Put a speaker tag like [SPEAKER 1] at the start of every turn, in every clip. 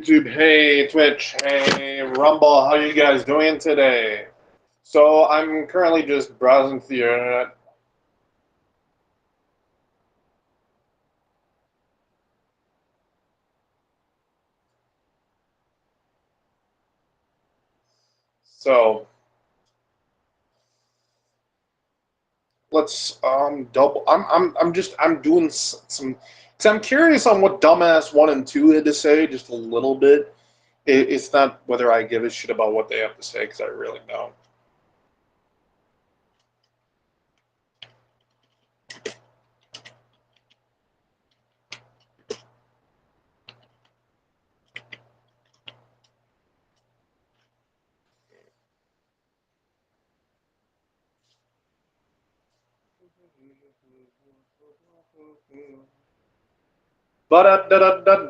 [SPEAKER 1] YouTube, hey Twitch, hey Rumble, how you guys doing today? So I'm currently just browsing through the internet. So let's double. I'm doing some. Cause I'm curious on what Dumbass 1 and 2 had to say, just a little bit. It's not whether I give a shit about what they have to say, because I really don't. But dun dun dun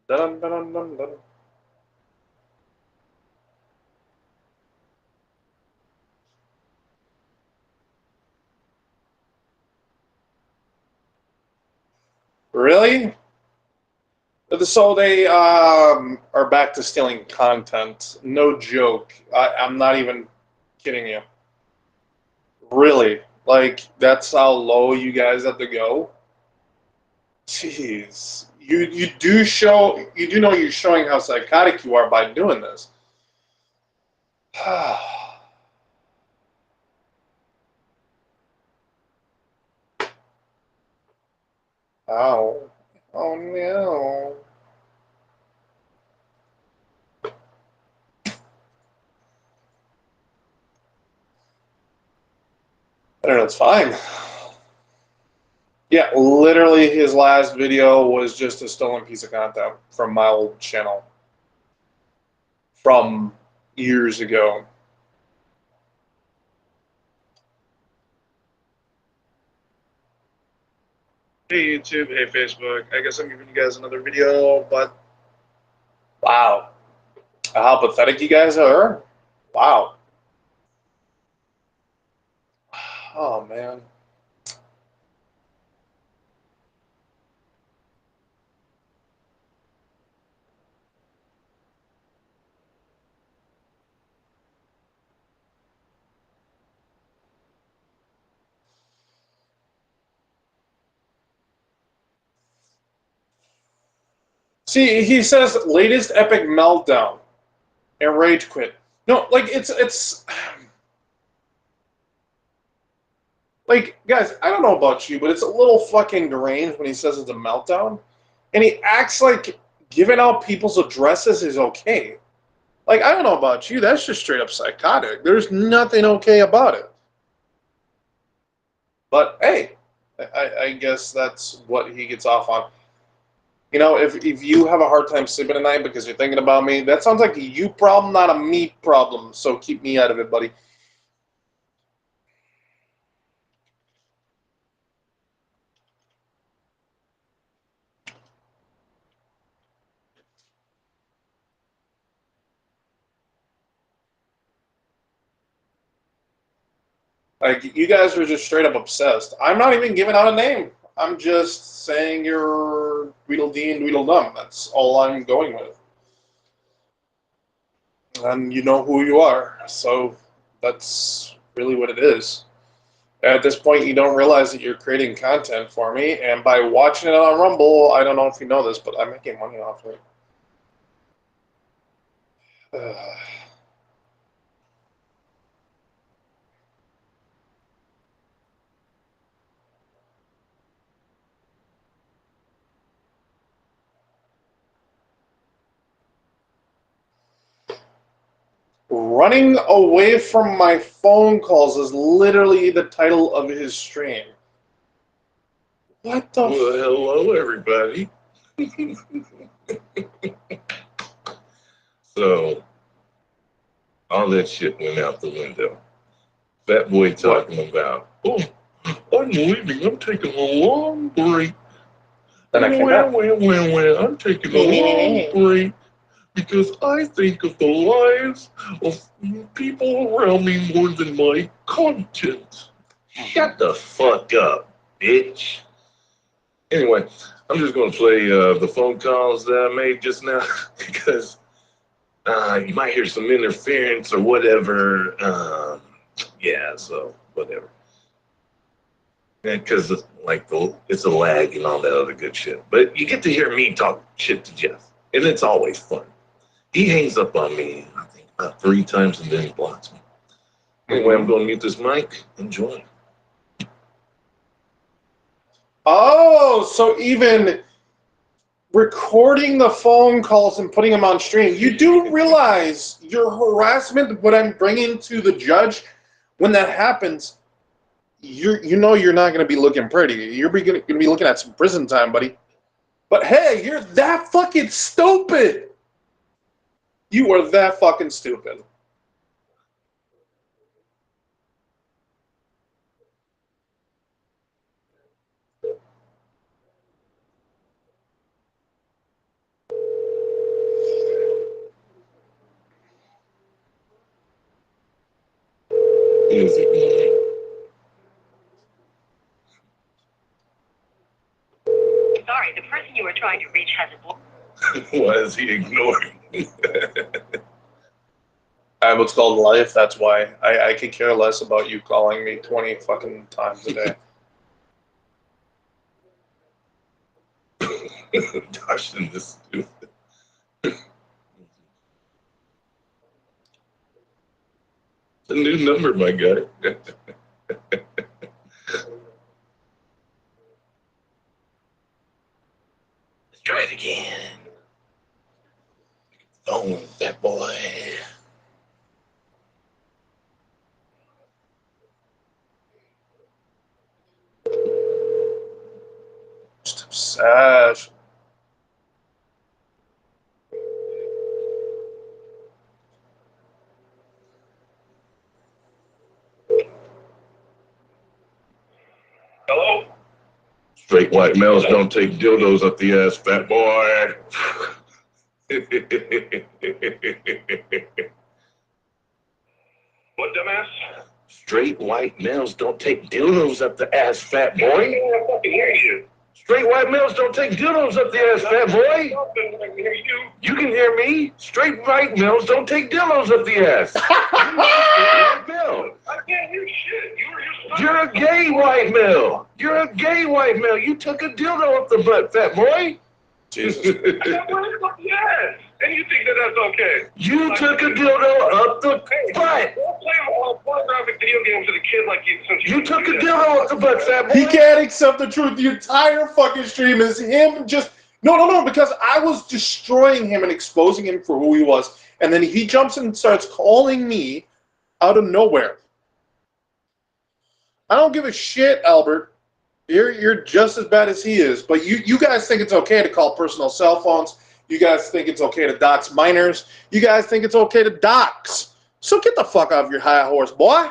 [SPEAKER 1] dun dun dun dun. Really? So they are back to stealing content. No joke. I'm not even kidding you. Really? Like, that's how low you guys have to go? Jeez. You do know you're showing how psychotic you are by doing this. Ow. Oh no. I don't know, it's fine. Yeah, literally his last video was just a stolen piece of content from my old channel from years ago. Hey YouTube, hey Facebook. I guess I'm giving you guys another video, but wow. How pathetic you guys are. Wow. Oh man. See, he says latest epic meltdown and rage quit. No, like it's like guys, I don't know about you, but it's a little fucking deranged when he says it's a meltdown. And he acts like giving out people's addresses is okay. Like, I don't know about you, that's just straight up psychotic. There's nothing okay about it. But hey, I guess that's what he gets off on. You know, if you have a hard time sleeping at night because you're thinking about me, that sounds like a you problem, not a me problem. So keep me out of it, buddy. Like, you guys are just straight up obsessed. I'm not even giving out a name. I'm just saying you're Tweedledee and Tweedledum. That's all I'm going with. And you know who you are. So that's really what it is. At this point, you don't realize that you're creating content for me. And by watching it on Rumble, I don't know if you know this, but I'm making money off it. Running away from my phone calls is literally the title of his stream. What the?
[SPEAKER 2] Well, hello, everybody. So, all that shit went out the window. That boy talking about, oh, I'm leaving. I'm taking a long break.
[SPEAKER 1] Then I came back.
[SPEAKER 2] I'm taking a long break because I think of the lives of people around me more than my content. Shut the fuck up, bitch. Anyway, I'm just going to play the phone calls that I made just now because you might hear some interference or whatever. Yeah, so whatever. Because it's a lag and all that other good shit. But you get to hear me talk shit to Jeff, and it's always fun. He hangs up on me, I think, about 3 times, and then he blocks me. Anyway, I'm going to mute this mic. Enjoy.
[SPEAKER 1] Oh, so even recording the phone calls and putting them on stream, you do realize your harassment, what I'm bringing to the judge, when that happens, you know you're not going to be looking pretty. You're going to be looking at some prison time, buddy. But hey, you're that fucking stupid. You are that fucking stupid.
[SPEAKER 2] Music.
[SPEAKER 3] Sorry, the person you were trying to reach has a...
[SPEAKER 2] Why is he ignoring me?
[SPEAKER 1] I have what's called life, that's why. I could care less about you calling me 20 fucking times a day.
[SPEAKER 2] Gosh, and this stupid. It's a new number, my guy. Let's try it again. Oh, that boy.
[SPEAKER 1] Just sad.
[SPEAKER 3] Hello?
[SPEAKER 2] Straight white males don't take dildos up the ass, fat boy.
[SPEAKER 3] What, dumbass?
[SPEAKER 2] Straight white males don't take dildos up the ass, fat boy.
[SPEAKER 3] I fucking hear you.
[SPEAKER 2] Straight white males don't take dildos up the ass, fat boy.
[SPEAKER 3] I can hear you.
[SPEAKER 2] You can hear me. Straight white males don't take dildos up the ass. White male.
[SPEAKER 3] I can't hear shit.
[SPEAKER 2] You're a gay white male. You're a gay white male. You took a dildo up the butt, fat boy.
[SPEAKER 1] Jesus.
[SPEAKER 3] I got one up the ass. And you think that that's okay?
[SPEAKER 2] You took a dildo up the butt.
[SPEAKER 3] Don't play a pornographic video game to the kid like you.
[SPEAKER 2] You took a dildo up the butt, fat boy.
[SPEAKER 1] He can't accept the truth. The entire fucking stream is him just... No, because I was destroying him and exposing him for who he was. And then he jumps in and starts calling me out of nowhere. I don't give a shit, Albert. You're just as bad as he is. But you guys think it's okay to call personal cell phones. You guys think it's okay to dox minors. You guys think it's okay to dox. So get the fuck off your high horse, boy.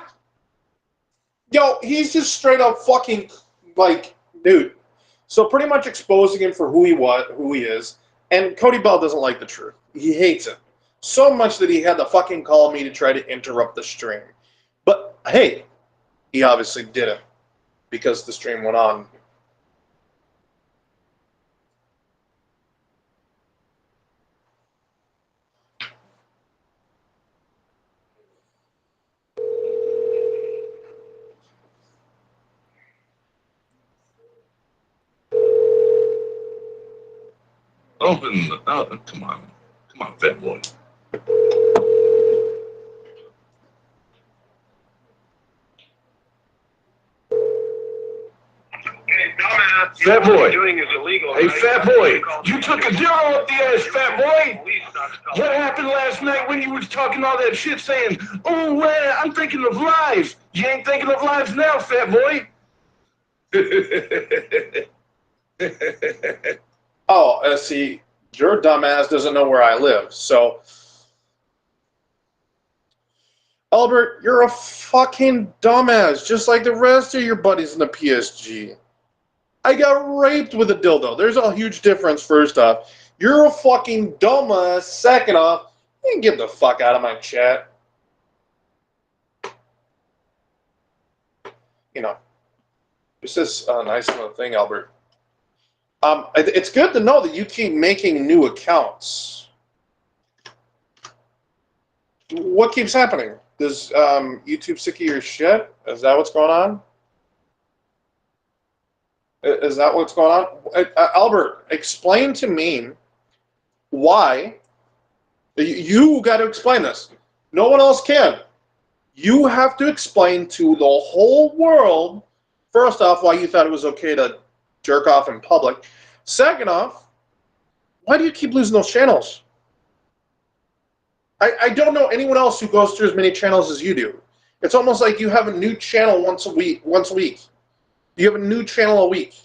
[SPEAKER 1] Yo, he's just straight up fucking, like, dude. So pretty much exposing him for who he is. And Cody Bell doesn't like the truth. He hates it. So much that he had to fucking call me to try to interrupt the stream. But, hey, he obviously didn't. Because the stream went on.
[SPEAKER 2] Open. Oh, come on, fat boy.
[SPEAKER 3] Hey, dumbass.
[SPEAKER 2] Fat boy.
[SPEAKER 3] What you're doing is illegal.
[SPEAKER 2] Hey, fat boy, you took a dildo up the ass, fat boy. What happened last night when you was talking all that shit saying, oh, well, I'm thinking of lives. You ain't thinking of lives now, fat boy.
[SPEAKER 1] Oh, see, your dumbass doesn't know where I live. So, Albert, you're a fucking dumbass, just like the rest of your buddies in the PSG. I got raped with a dildo. There's a huge difference, first off. You're a fucking dumbass. Second off, you can get the fuck out of my chat. You know, this is a nice little thing, Albert. It's good to know that you keep making new accounts. What keeps happening? Does YouTube sick of your shit? Is that what's going on? Is that what's going on? Albert, explain to me why. You got to explain this. No one else can. You have to explain to the whole world, first off, why you thought it was okay to jerk off in public. Second off, why do you keep losing those channels? I don't know anyone else who goes through as many channels as you do. It's almost like you have a new channel once a week. You have a new channel a week.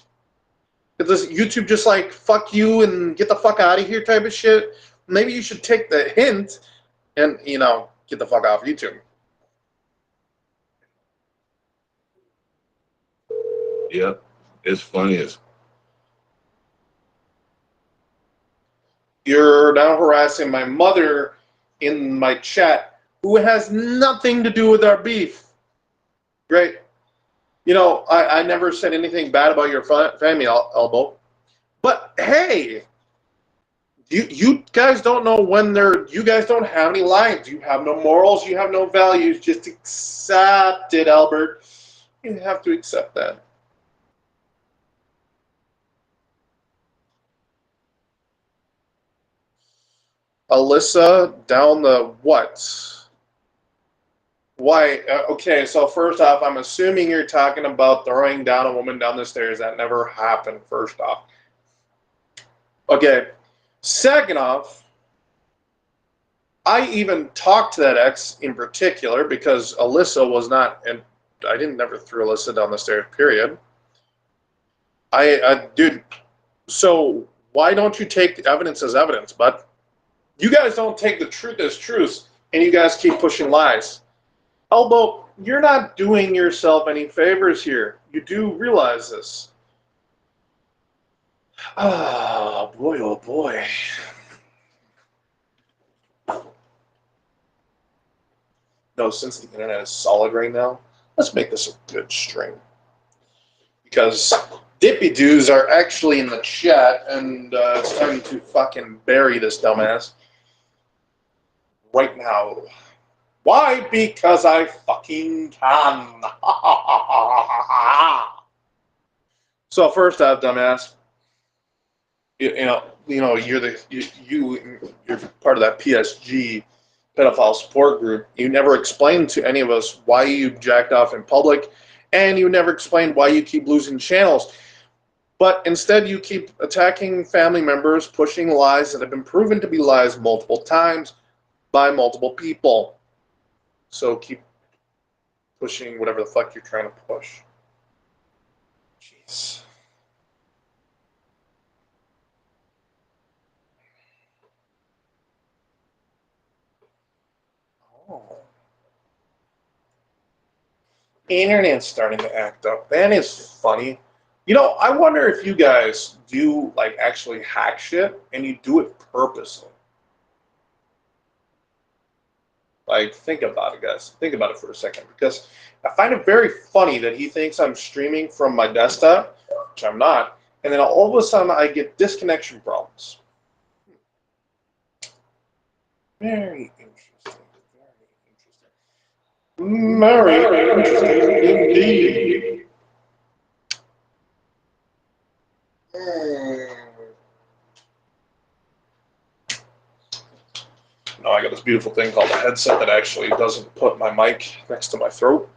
[SPEAKER 1] Is this YouTube just like, fuck you and get the fuck out of here type of shit? Maybe you should take the hint and, get the fuck off YouTube.
[SPEAKER 2] Yep. It's funny as
[SPEAKER 1] You're now harassing my mother in my chat, who has nothing to do with our beef. Great. I never said anything bad about your family, Elbow. But hey, you guys don't know you guys don't have any lives. You have no morals. You have no values. Just accept it, Albert. You have to accept that. Alyssa, down the what? Why? Okay, so first off, I'm assuming you're talking about throwing down a woman down the stairs. That never happened, first off. Okay, second off, I even talked to that ex in particular because Alyssa was not, and I didn't never throw Alyssa down the stairs, period. Dude, so why don't you take the evidence as evidence, bud? You guys don't take the truth as truth, and you guys keep pushing lies. Elbow, you're not doing yourself any favors here. You do realize this. Oh, boy, oh, boy. No, since the internet is solid right now, let's make this a good string. Because Dippy Doos are actually in the chat, and it's time to fucking bury this dumbass right now. Why? Because I fucking can. So first off, dumbass, you're part of that PSG pedophile support group. You never explained to any of us why you jacked off in public, and you never explained why you keep losing channels. But instead, you keep attacking family members, pushing lies that have been proven to be lies multiple times by multiple people. So keep pushing whatever the fuck you're trying to push. Jeez. Oh. Internet's starting to act up. That is funny. I wonder if you guys do actually hack shit and you do it purposely. Think about it, guys. Think about it for a second, because I find it very funny that he thinks I'm streaming from my desktop, which I'm not, and then all of a sudden I get disconnection problems. Very interesting. Very interesting indeed. Now I got this beautiful thing called a headset that actually doesn't put my mic next to my throat.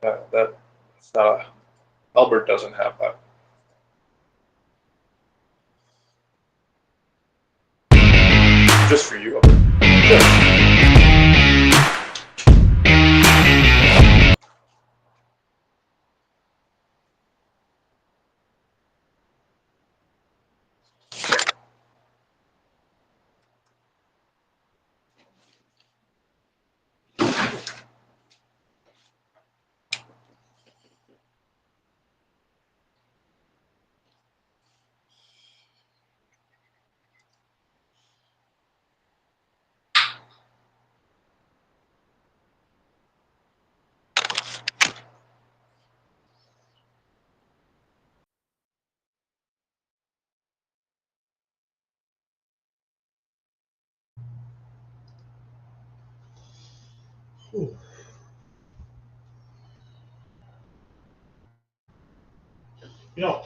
[SPEAKER 1] That's not Albert doesn't have that. Just for you, Albert. Yeah.
[SPEAKER 4] Whew. You know,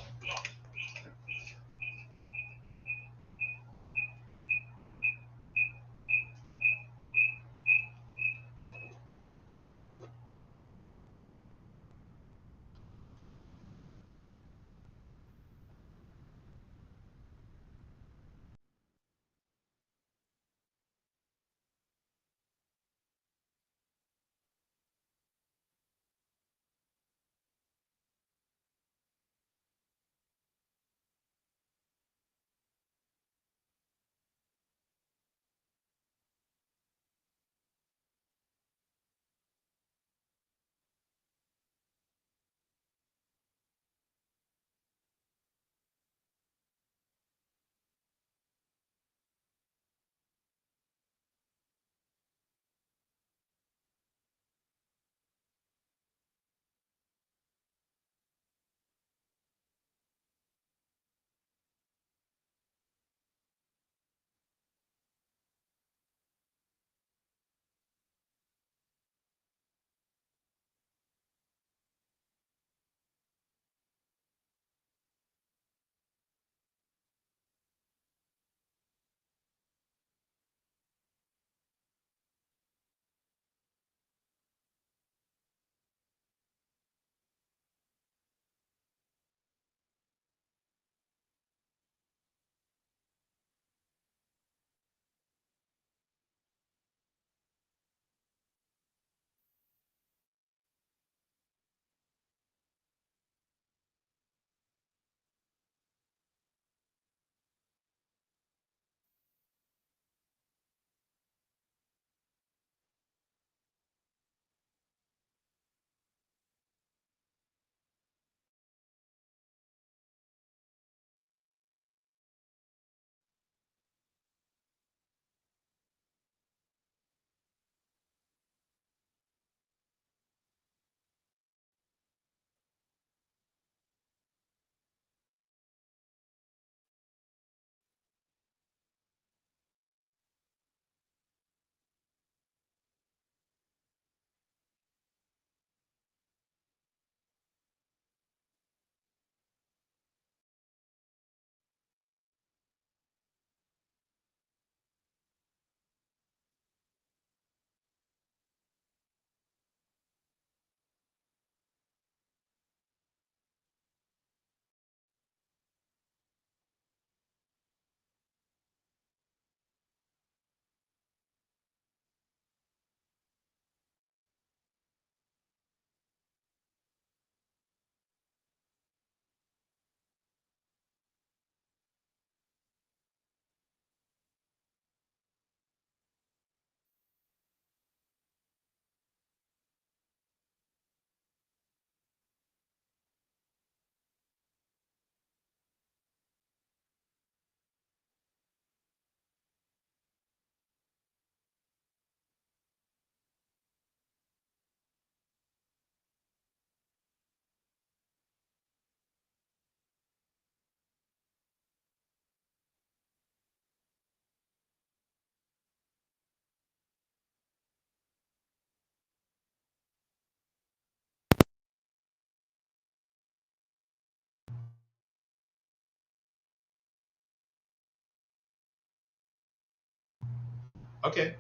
[SPEAKER 4] okay.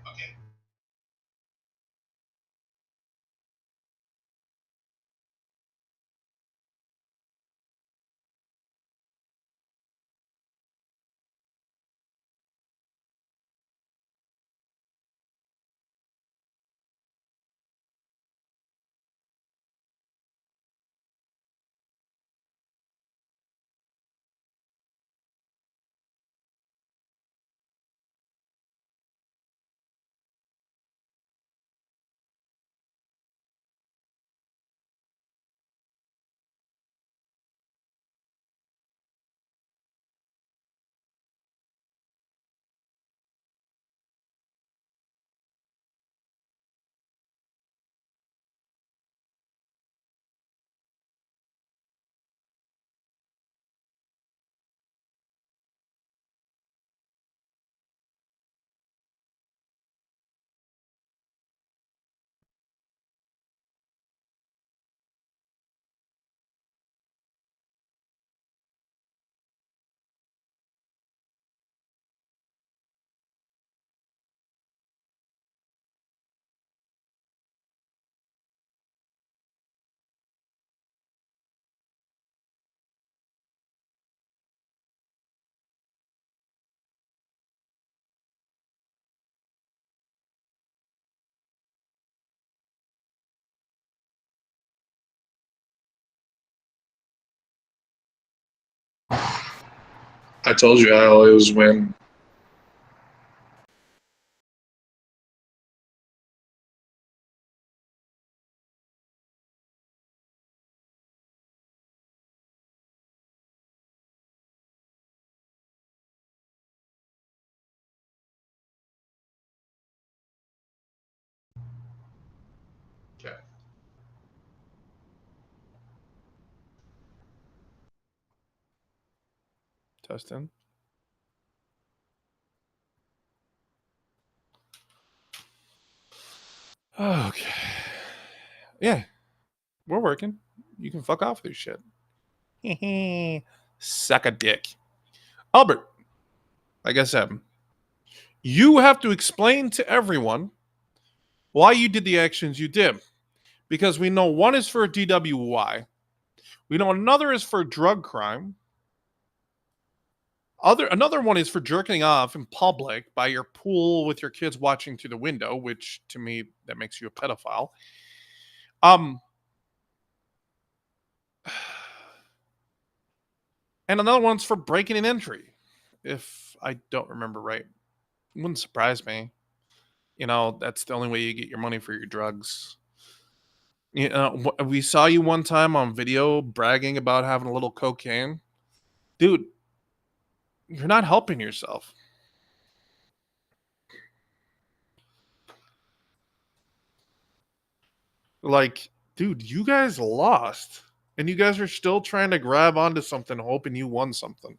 [SPEAKER 1] I told you I always win.
[SPEAKER 4] Okay.
[SPEAKER 5] Testing. Okay. Yeah, we're working. You can fuck off with this shit. Suck a dick. Albert, like I said, you have to explain to everyone why you did the actions you did. Because we know one is for DWI. We know another is for drug crime. Another one is for jerking off in public by your pool with your kids watching through the window, which to me that makes you a pedophile. And another one's for breaking an entry, if I don't remember right. It wouldn't surprise me. You know, that's the only way you get your money for your drugs. You know, we saw you one time on video bragging about having a little cocaine. Dude, you're not helping yourself. Like, dude, you guys lost. And you guys are still trying to grab onto something, hoping you won something.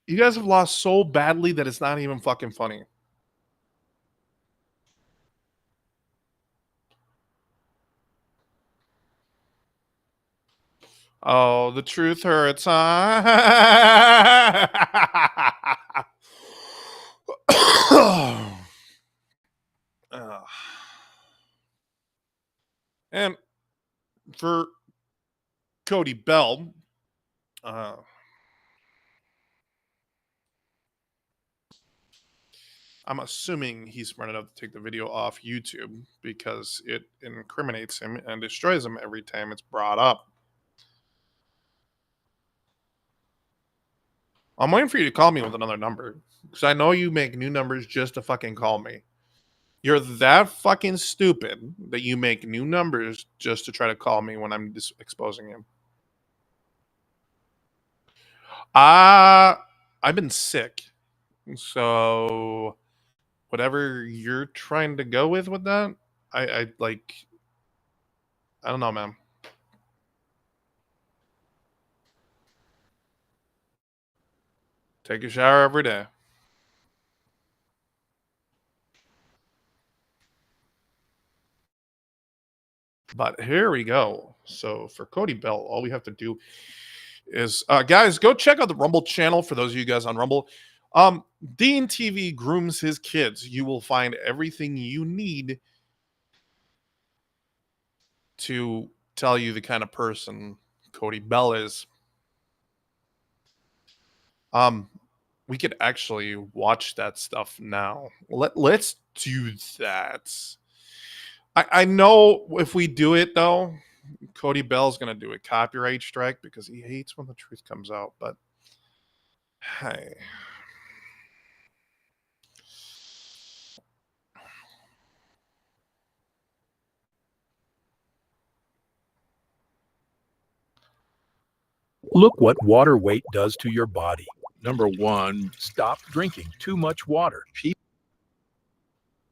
[SPEAKER 5] You guys have lost so badly that it's not even fucking funny. Oh, the truth hurts, huh? And for Cody Bell, I'm assuming he's smart enough to take the video off YouTube because it incriminates him and destroys him every time it's brought up. I'm waiting for you to call me with another number because I know you make new numbers just to fucking call me. You're that fucking stupid that you make new numbers just to try to call me when I'm exposing him. I've been sick. So whatever you're trying to go with that, I don't know, man. Take a shower every day. But here we go. So for Cody Bell, all we have to do is, guys, go check out the Rumble channel for those of you guys on Rumble. Dean TV grooms his kids. You will find everything you need to tell you the kind of person Cody Bell is. We could actually watch that stuff now. Let's do that. I know if we do it though, Cody Bell's gonna do a copyright strike because he hates when the truth comes out. But hey.
[SPEAKER 6] Look what water weight does to your body. Number one, stop drinking too much water.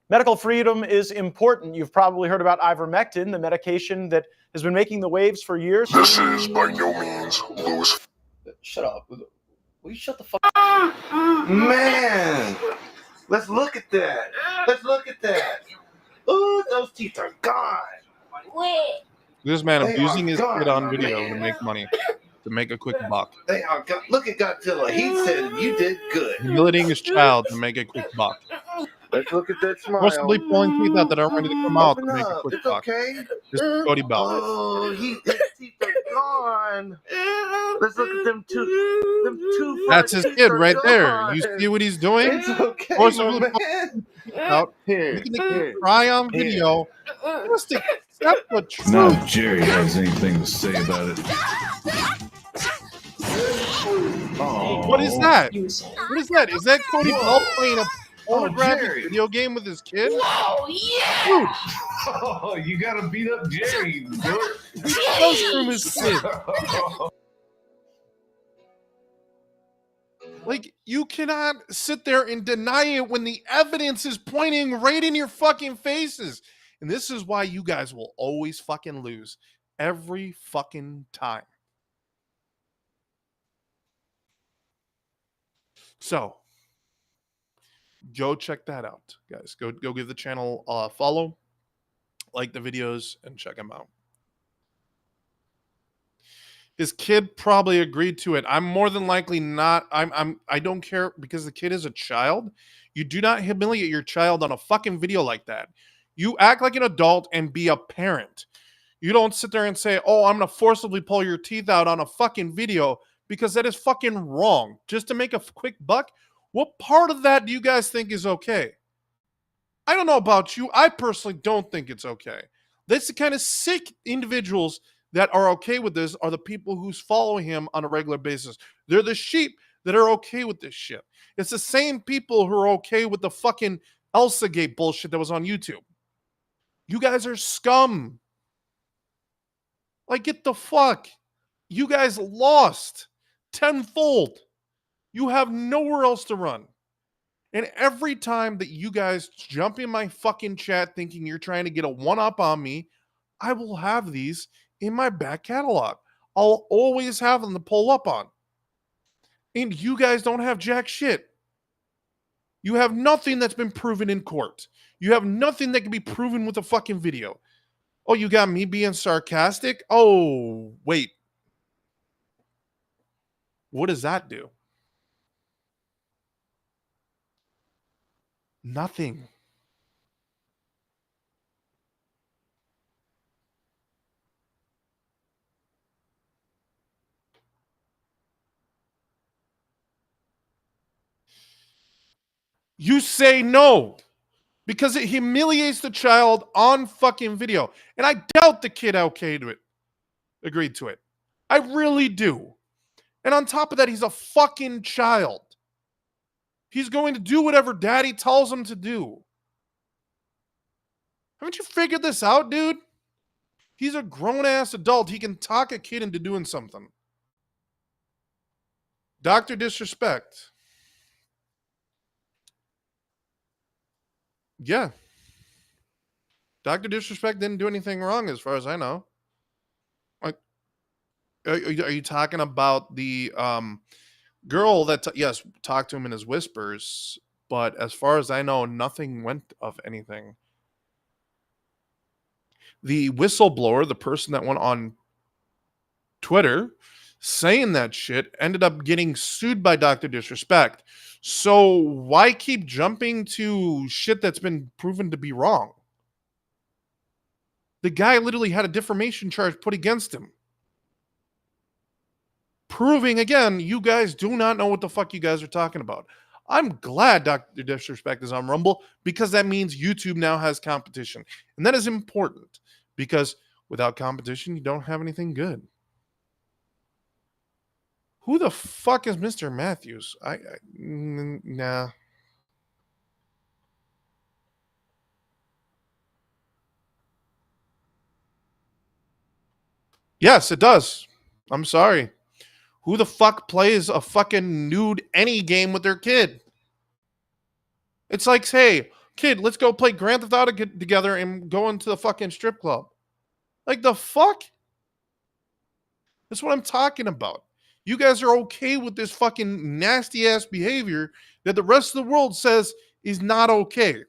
[SPEAKER 7] Medical freedom is important. You've probably heard about ivermectin, the medication that has been making the waves for years.
[SPEAKER 8] This is by no means Lewis.
[SPEAKER 9] Shut up. Will you shut the fuck up?
[SPEAKER 10] Man, let's look at that. Let's look at that. Ooh, those teeth are gone.
[SPEAKER 3] Wait.
[SPEAKER 5] This man
[SPEAKER 10] They
[SPEAKER 5] abusing
[SPEAKER 10] are
[SPEAKER 5] his
[SPEAKER 10] gone,
[SPEAKER 5] kid on
[SPEAKER 10] my
[SPEAKER 5] video
[SPEAKER 10] man.
[SPEAKER 5] to make money, to make a quick buck.
[SPEAKER 10] They are gone. Look at Godzilla. He said you did good.
[SPEAKER 5] Humiliating his child to make a quick buck.
[SPEAKER 10] Let's look at that smile.
[SPEAKER 5] Forcibly pulling teeth out that are ready to come out to
[SPEAKER 10] Open
[SPEAKER 5] make a
[SPEAKER 10] up.
[SPEAKER 5] quick
[SPEAKER 10] It's
[SPEAKER 5] buck.
[SPEAKER 10] okay.
[SPEAKER 5] This is Cody Bell.
[SPEAKER 10] Oh, his teeth are gone. Let's look at them two.
[SPEAKER 5] That's his
[SPEAKER 10] front
[SPEAKER 5] kid
[SPEAKER 10] teeth are
[SPEAKER 5] right there.
[SPEAKER 10] gone.
[SPEAKER 5] You see what he's doing?
[SPEAKER 10] It's okay,
[SPEAKER 5] Forcibly
[SPEAKER 10] my
[SPEAKER 5] pulling
[SPEAKER 10] man.
[SPEAKER 5] out,
[SPEAKER 10] Here,
[SPEAKER 5] making the
[SPEAKER 10] here.
[SPEAKER 5] kid cry on
[SPEAKER 10] Here.
[SPEAKER 5] video. Just accept the truth.
[SPEAKER 11] Now, if Jerry has anything to say about it.
[SPEAKER 5] What is that? What is that? Is that Cody Bell playing a pornographic
[SPEAKER 2] Jerry.
[SPEAKER 5] video game with his kid?
[SPEAKER 2] Whoa, yeah!
[SPEAKER 5] Dude,
[SPEAKER 2] Oh, you gotta beat up Jerry.
[SPEAKER 5] does groom his kid. Like, you cannot sit there and deny it when the evidence is pointing right in your fucking faces. And this is why you guys will always fucking lose every fucking time. So, go check that out, guys. Go give the channel a follow, like the videos, and check them out. His kid probably agreed to it. I'm more than likely not. I don't care because the kid is a child. You do not humiliate your child on a fucking video like that. You act like an adult and be a parent. You don't sit there and say, "Oh, I'm going to forcibly pull your teeth out on a fucking video," because that is fucking wrong. Just to make a quick buck. What part of that do you guys think is okay? I don't know about you. I personally don't think it's okay. That's the kind of sick individuals that are okay with this are the people who's following him on a regular basis. They're the sheep that are okay with this shit. It's the same people who are okay with the fucking Elsa Gate bullshit that was on YouTube. You guys are scum. Like, get the fuck. You guys lost tenfold. You have nowhere else to run. And every time that you guys jump in my fucking chat thinking you're trying to get a one-up on me, I will have these in my back catalog. I'll always have them to pull up on. And you guys don't have jack shit. You have nothing that's been proven in court. You have nothing that can be proven with a fucking video. Oh, you got me being sarcastic? Oh, wait. What does that do? Nothing. You say no because it humiliates the child on fucking video. And I doubt the kid agreed to it. I really do. And on top of that, he's a fucking child. He's going to do whatever daddy tells him to do. Haven't you figured this out, dude? He's a grown-ass adult. He can talk a kid into doing something. Dr. Disrespect. Yeah. Dr. Disrespect didn't do anything wrong as far as I know. Like, are you talking about the girl that, yes, talked to him in his whispers, but as far as I know, nothing went of anything. The whistleblower, the person that went on Twitter saying that shit, ended up getting sued by Dr. Disrespect. So why keep jumping to shit that's been proven to be wrong? The guy literally had a defamation charge put against him. Proving, again, you guys do not know what the fuck you guys are talking about. I'm glad Dr. Disrespect is on Rumble because that means YouTube now has competition. And that is important because without competition, you don't have anything good. Who the fuck is Mr. Matthews? Nah. Yes, it does. I'm sorry. Who the fuck plays a fucking nude any game with their kid? It's like, hey, kid, let's go play Grand Theft Auto together and go into the fucking strip club. Like, the fuck? That's what I'm talking about. You guys are okay with this fucking nasty ass behavior that the rest of the world says is not okay.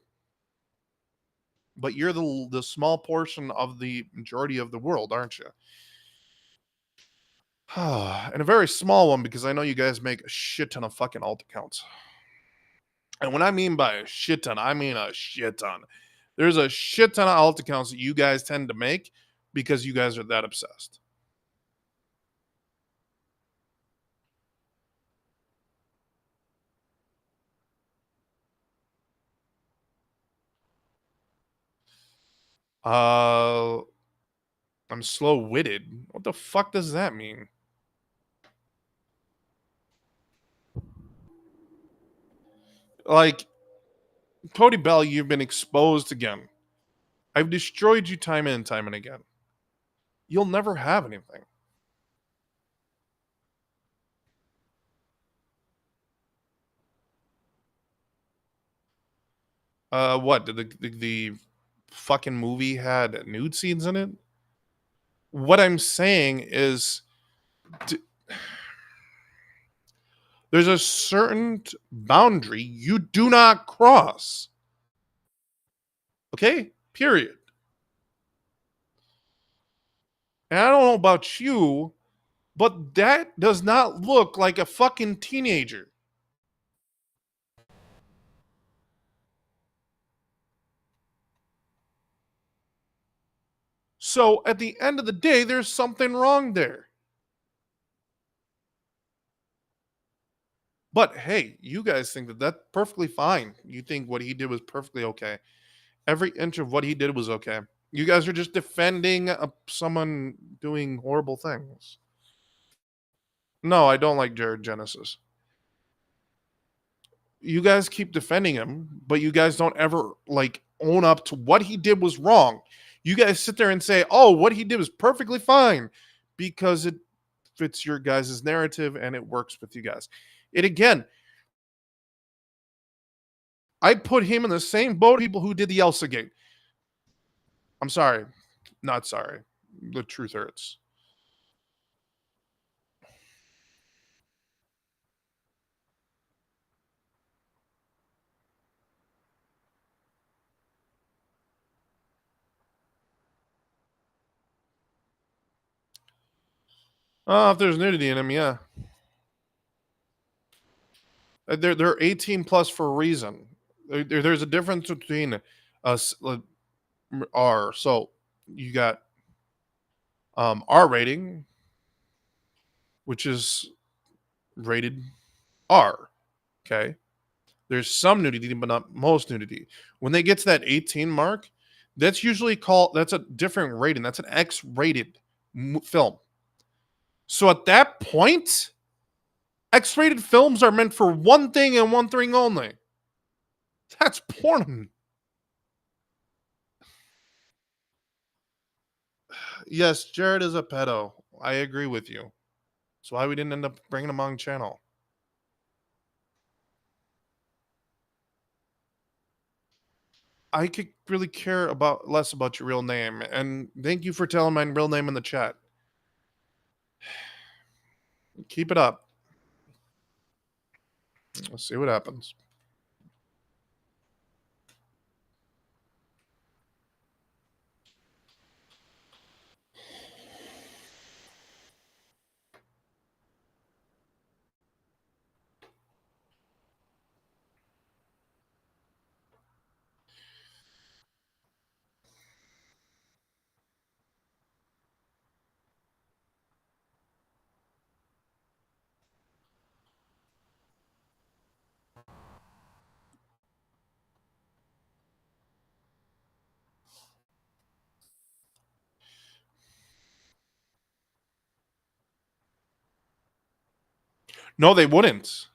[SPEAKER 5] But you're the small portion of the majority of the world, aren't you? And a very small one because I know you guys make a shit ton of fucking alt accounts. And when I mean by a shit ton, I mean a shit ton. There's a shit ton of alt accounts that you guys tend to make because you guys are that obsessed. I'm slow-witted. What the fuck does that mean? Like, Cody Bell, you've been exposed again. I've destroyed you time and time and again. You'll never have anything. What did the fucking movie had nude scenes in it? What I'm saying is, there's a certain boundary you do not cross. Okay? Period. And I don't know about you, but that does not look like a fucking teenager. So at the end of the day, there's something wrong there. But hey, you guys think that that's perfectly fine. You think what he did was perfectly okay. Every inch of what he did was okay. You guys are just defending someone doing horrible things. No, I don't like Jared Genesis. You guys keep defending him, but you guys don't ever like own up to what he did was wrong. You guys sit there and say, "Oh, what he did was perfectly fine," because it fits your guys' narrative and it works with you guys. It again, I put him in the same boat people who did the Elsa Gate. I'm sorry. Not sorry. The truth hurts. Oh, if there's nudity in him, yeah. They're 18 plus for a reason. There's a difference between us R. So you got R rating, which is rated R. Okay. There's some nudity, but not most nudity. When they get to that 18 mark, that's usually called, that's a different rating. That's an X rated film. So at that point, X rated films are meant for one thing and one thing only. That's porn. Yes, Jared is a pedo. I agree with you. That's why we didn't end up bringing him on channel. I could really care about less about your real name, and thank you for telling my real name in the chat. Keep it up. Let's see what happens. No, they wouldn't.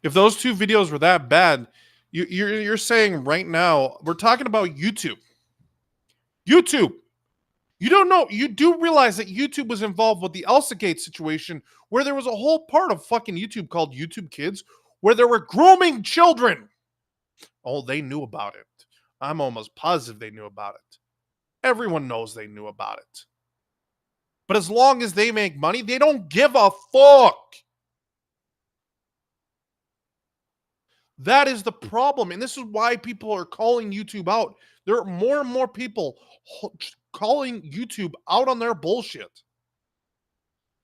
[SPEAKER 5] If those two videos were that bad, you're saying right now, we're talking about YouTube. YouTube. You don't know. You do realize that YouTube was involved with the Elsa Gate situation, where there was a whole part of fucking YouTube called YouTube Kids, where they were grooming children. Oh, they knew about it. I'm almost positive they knew about it. Everyone knows they knew about it. But as long as they make money, they don't give a fuck. That is the problem. And this is why people are calling YouTube out. There are more and more people calling YouTube out on their bullshit.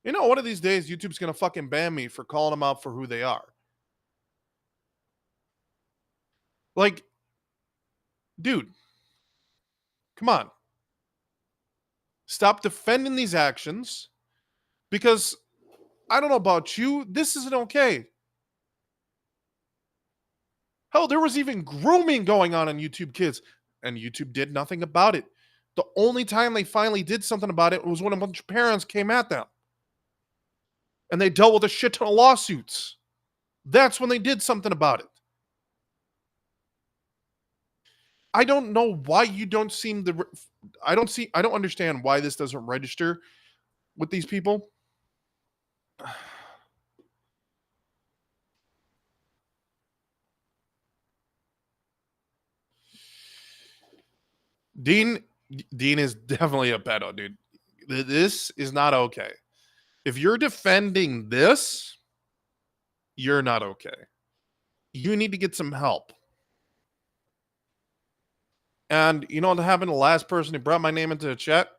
[SPEAKER 5] You know, one of these days, YouTube's going to fucking ban me for calling them out for who they are. Like, dude, come on. Stop defending these actions, because I don't know about you, this isn't okay. Hell, there was even grooming going on YouTube Kids, and YouTube did nothing about it. The only time they finally did something about it was when a bunch of parents came at them. And they dealt with a shit ton of lawsuits. That's when they did something about it. I don't know why you don't seem to. I don't understand why this doesn't register with these people. Dean Dean is definitely a pedo, dude. This is not okay. If you're defending this, you're not okay. You need to get some help. And you know what happened to the last person who brought my name into the chat?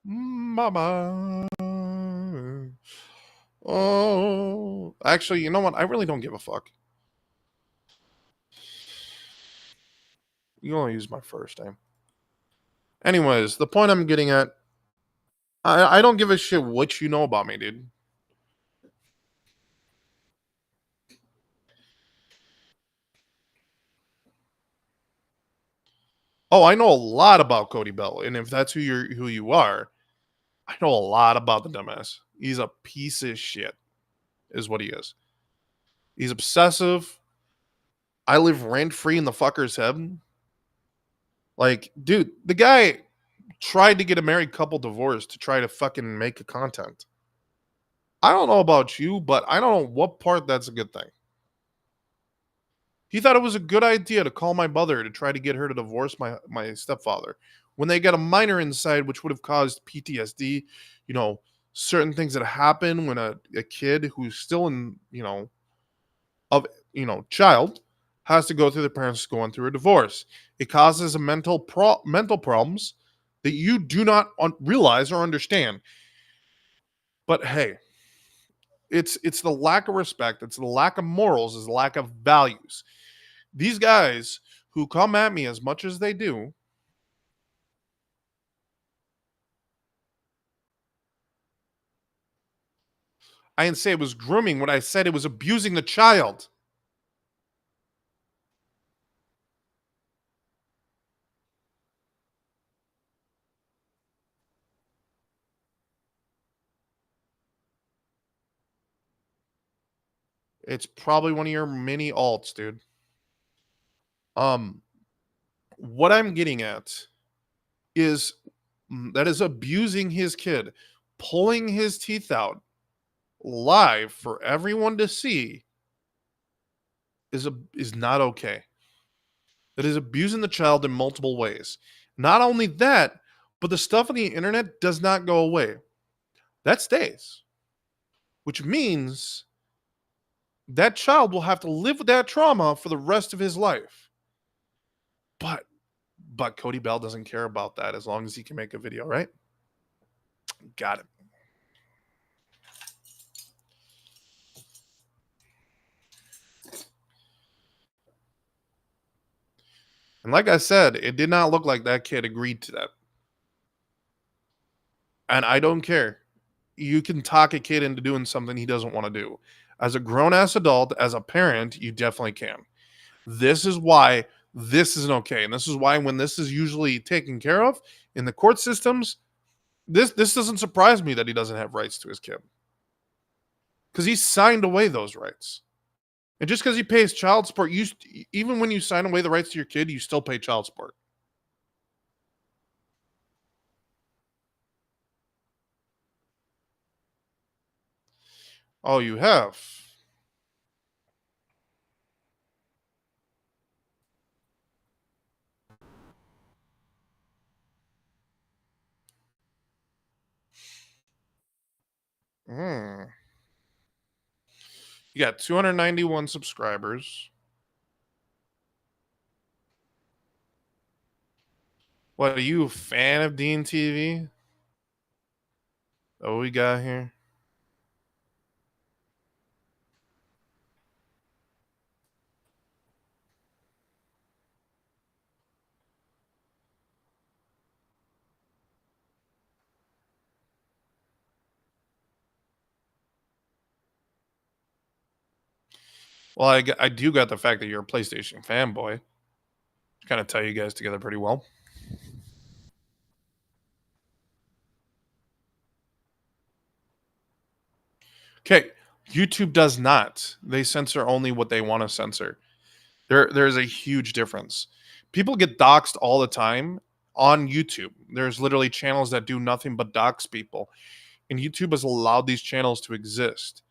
[SPEAKER 5] Mama. Oh, actually, you know what? I really don't give a fuck. You only use my first name. Anyways, the point I'm getting at, I don't give a shit what you know about me, dude. Oh, I know a lot about Cody Bell, and if that's who you are, I know a lot about the dumbass. He's a piece of shit, is what he is. He's obsessive. I live rent free in the fucker's head. Like, dude, the guy tried to get a married couple divorced to try to fucking make a content. I don't know about you, but I don't know what part that's a good thing. He thought it was a good idea to call my mother to try to get her to divorce my stepfather when they got a minor inside, which would have caused PTSD, you know, certain things that happen when a kid who's still in, child has to go through the parents going through a divorce. It causes a mental problems that you do not realize or understand. But hey, it's the lack of respect, it's the lack of morals, it's the lack of values. These guys who come at me as much as they do, I didn't say it was grooming when I said it was abusing the child. It's probably one of your mini alts, dude. What I'm getting at is that is abusing his kid, pulling his teeth out live for everyone to see is not okay. That is abusing the child in multiple ways. Not only that, but the stuff on the internet does not go away. That stays. Which means that child will have to live with that trauma for the rest of his life. But Cody Bell doesn't care about that as long as he can make a video, right? Got it. And like I said, it did not look like that kid agreed to that. And I don't care. You can talk a kid into doing something he doesn't want to do. As a grown-ass adult, as a parent, you definitely can. This is why this isn't okay. And this is why when this is usually taken care of in the court systems, this doesn't surprise me that he doesn't have rights to his kid. Because he signed away those rights. And just because he pays child support, even when you sign away the rights to your kid, you still pay child support. Oh, you have. Hmm. You got 291 subscribers. What, are you a fan of Dean TV? Oh, we got here. Well, I do got the fact that you're a PlayStation fanboy. Kind of tie you guys together pretty well. Okay, YouTube does not. They censor only what they want to censor. There's a huge difference. People get doxxed all the time on YouTube. There's literally channels that do nothing but dox people, and YouTube has allowed these channels to exist.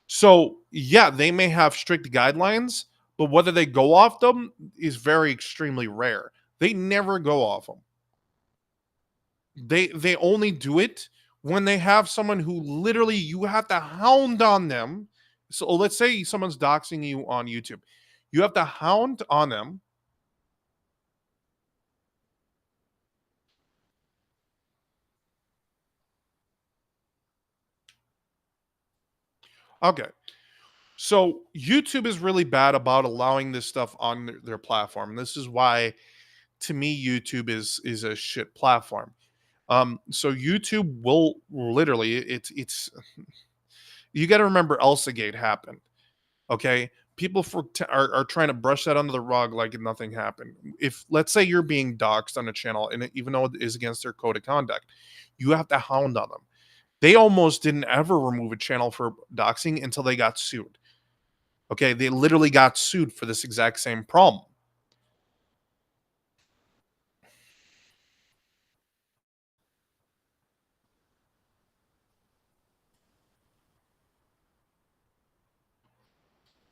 [SPEAKER 5] So, yeah, they may have strict guidelines, but whether they go off them is very extremely rare. They never go off them. They only do it when they have someone who literally you have to hound on them. So let's say someone's doxing you on YouTube. You have to hound on them. Okay. So YouTube is really bad about allowing this stuff on their platform. This is why, to me, YouTube is a shit platform. So YouTube will literally it's you got to remember ElsaGate happened. Okay, people are trying to brush that under the rug like nothing happened. If let's say you're being doxxed on a channel, and even though it is against their code of conduct, you have to hound on them. They almost didn't ever remove a channel for doxing until they got sued. Okay, they literally got sued for this exact same problem.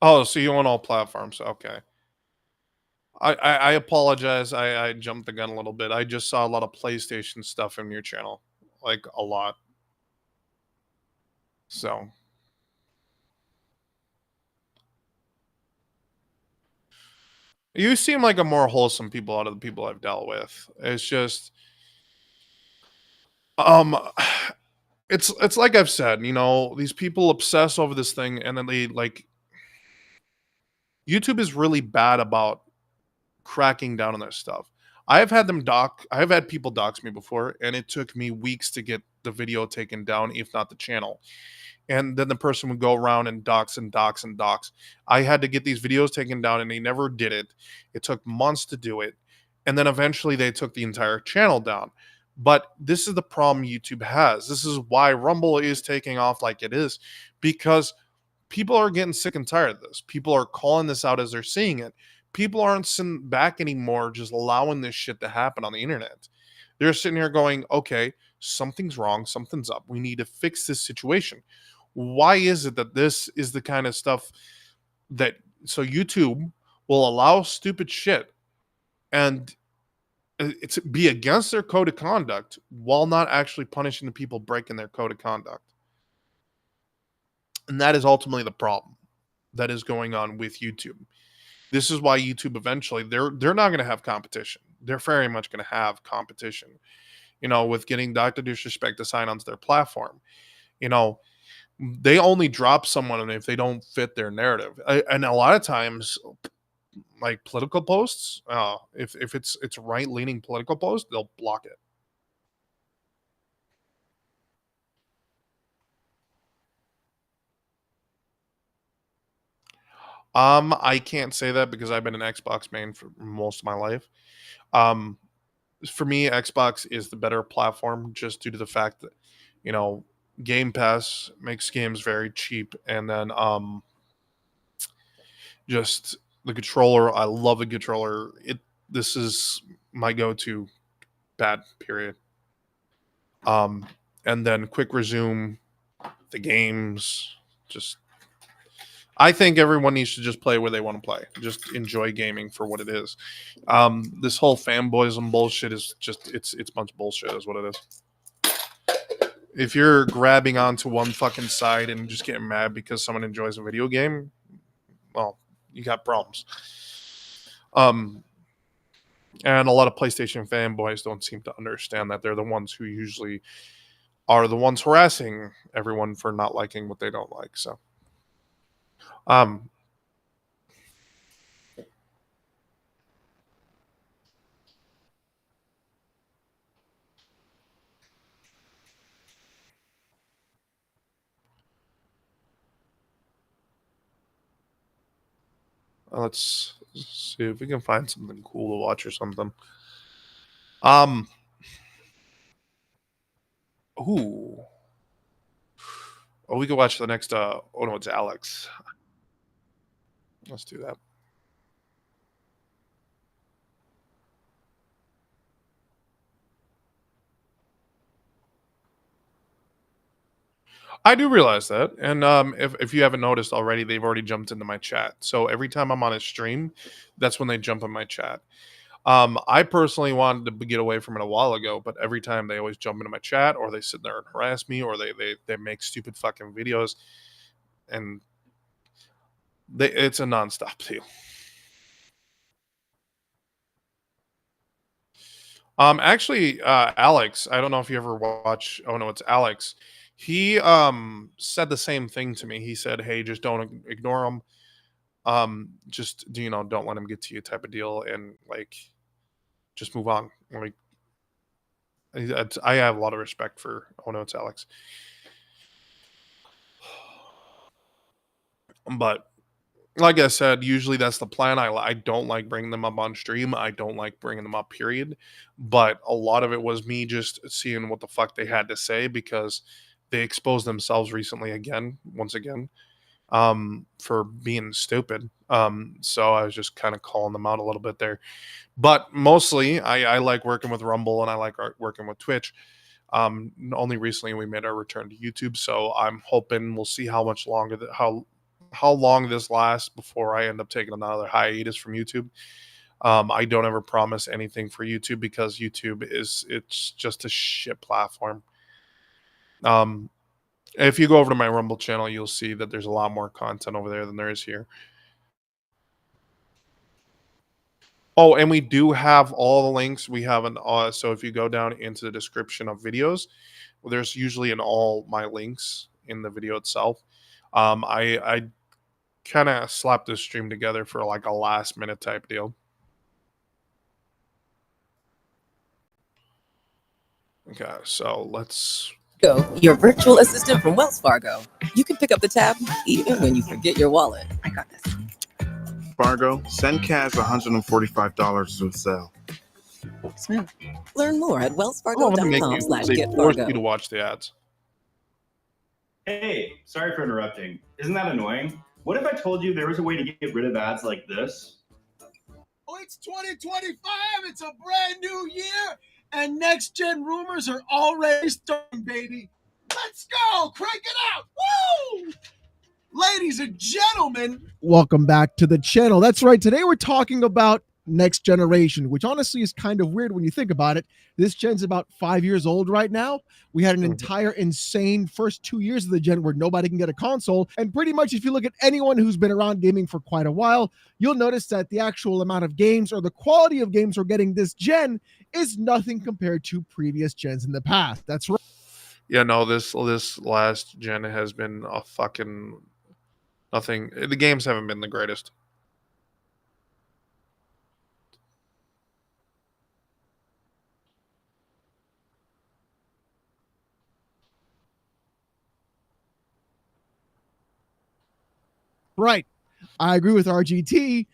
[SPEAKER 5] Oh, so you own all platforms? Okay. I apologize. I jumped the gun a little bit. I just saw a lot of PlayStation stuff in your channel, like a lot. So you seem like a more wholesome people out of the people I've dealt with. It's just, um, it's like I've said. These people obsess over this thing, and then they like. YouTube is really bad about cracking down on their stuff. I've had people dox me before, and it took me weeks to get the video taken down, if not the channel. And then the person would go around and dox and dox and dox. I had to get these videos taken down, and they never did it. It took months to do it. And then eventually they took the entire channel down. But this is the problem YouTube has. This is why Rumble is taking off like it is, because people are getting sick and tired of this. People are calling this out as they're seeing it. People aren't sitting back anymore just allowing this shit to happen on the internet. They're sitting here going, okay, something's wrong, something's up. We need to fix this situation. Why is it that this is the kind of stuff that so YouTube will allow stupid shit and it's be against their code of conduct while not actually punishing the people breaking their code of conduct? And that is ultimately the problem that is going on with YouTube. This is why YouTube eventually they're not going to have competition. They're very much going to have competition. With getting Dr. Disrespect to sign onto their platform. They only drop someone if they don't fit their narrative. And a lot of times, like political posts, if it's right leaning political post, they'll block it. I can't say that because I've been an Xbox main for most of my life. Um, for me, Xbox is the better platform just due to the fact that, Game Pass makes games very cheap, and then just the controller. I love the controller. This is my go-to pad, period. And then quick resume, the games. Just, I think everyone needs to just play where they want to play. Just enjoy gaming for what it is. This whole fanboyism bullshit is just it's a bunch of bullshit, is what it is. If you're grabbing onto one fucking side and just getting mad because someone enjoys a video game, well, you got problems. And a lot of PlayStation fanboys don't seem to understand that they're the ones who usually are the ones harassing everyone for not liking what they don't like. So, let's see if we can find something cool to watch or something. Ooh. Oh, we can watch the next. Oh no, it's Alex. Let's do that. I do realize that, and if you haven't noticed already, they've already jumped into my chat. So every time I'm on a stream, that's when they jump in my chat. I personally wanted to get away from it a while ago, but every time they always jump into my chat, or they sit there and harass me, or they make stupid fucking videos, and it's a nonstop deal. Actually, Alex, I don't know if you ever watch. Oh no, it's Alex. He said the same thing to me. He said, "Hey, just don't ignore him. Just don't let him get to you," type of deal, and like, just move on. Like, I have a lot of respect for. Oh no, it's Alex. But like I said, usually that's the plan. I don't like bringing them up on stream. I don't like bringing them up, period. But a lot of it was me just seeing what the fuck they had to say, because they exposed themselves recently once again, for being stupid. So I was just kind of calling them out a little bit there. But mostly, I like working with Rumble, and I like working with Twitch. Only recently we made our return to YouTube, so I'm hoping we'll see how much longer how long this lasts before I end up taking another hiatus from YouTube. I don't ever promise anything for YouTube, because YouTube it's just a shit platform. If you go over to my Rumble channel, you'll see that there's a lot more content over there than there is here. Oh, and we do have all the links. We have so if you go down into the description of videos, there's usually all my links in the video itself. I kind of slapped this stream together for like a last minute type deal. Okay, so let's
[SPEAKER 11] go. Your virtual assistant from Wells Fargo. You can pick up the tab even when you forget your wallet. I got this.
[SPEAKER 12] Fargo, send cash $145 to sell.
[SPEAKER 11] Smooth. Learn more at
[SPEAKER 5] They force
[SPEAKER 11] wellsfargo.com/getfargo.
[SPEAKER 5] you to watch the ads.
[SPEAKER 13] Hey, sorry for interrupting. Isn't that annoying? What if I told you there was a way to get rid of ads like this?
[SPEAKER 14] Oh, it's 2025. It's a brand new year, and next gen rumors are already starting, baby. Let's go. Crank it out. Woo! Ladies and gentlemen, welcome back to the channel. That's right. Today we're talking about next generation, which honestly is kind of weird when you think about it. This gen's about 5 years old right now. We had an entire insane first 2 years of the gen where nobody can get a console. And pretty much if you look at anyone who's been around gaming for quite a while, you'll notice that the actual amount of games or the quality of games we're getting this gen is nothing compared to previous gens in the past. That's right.
[SPEAKER 5] Yeah, no, this last gen has been a fucking nothing. The games haven't been the greatest.
[SPEAKER 14] Right. I agree with RGT.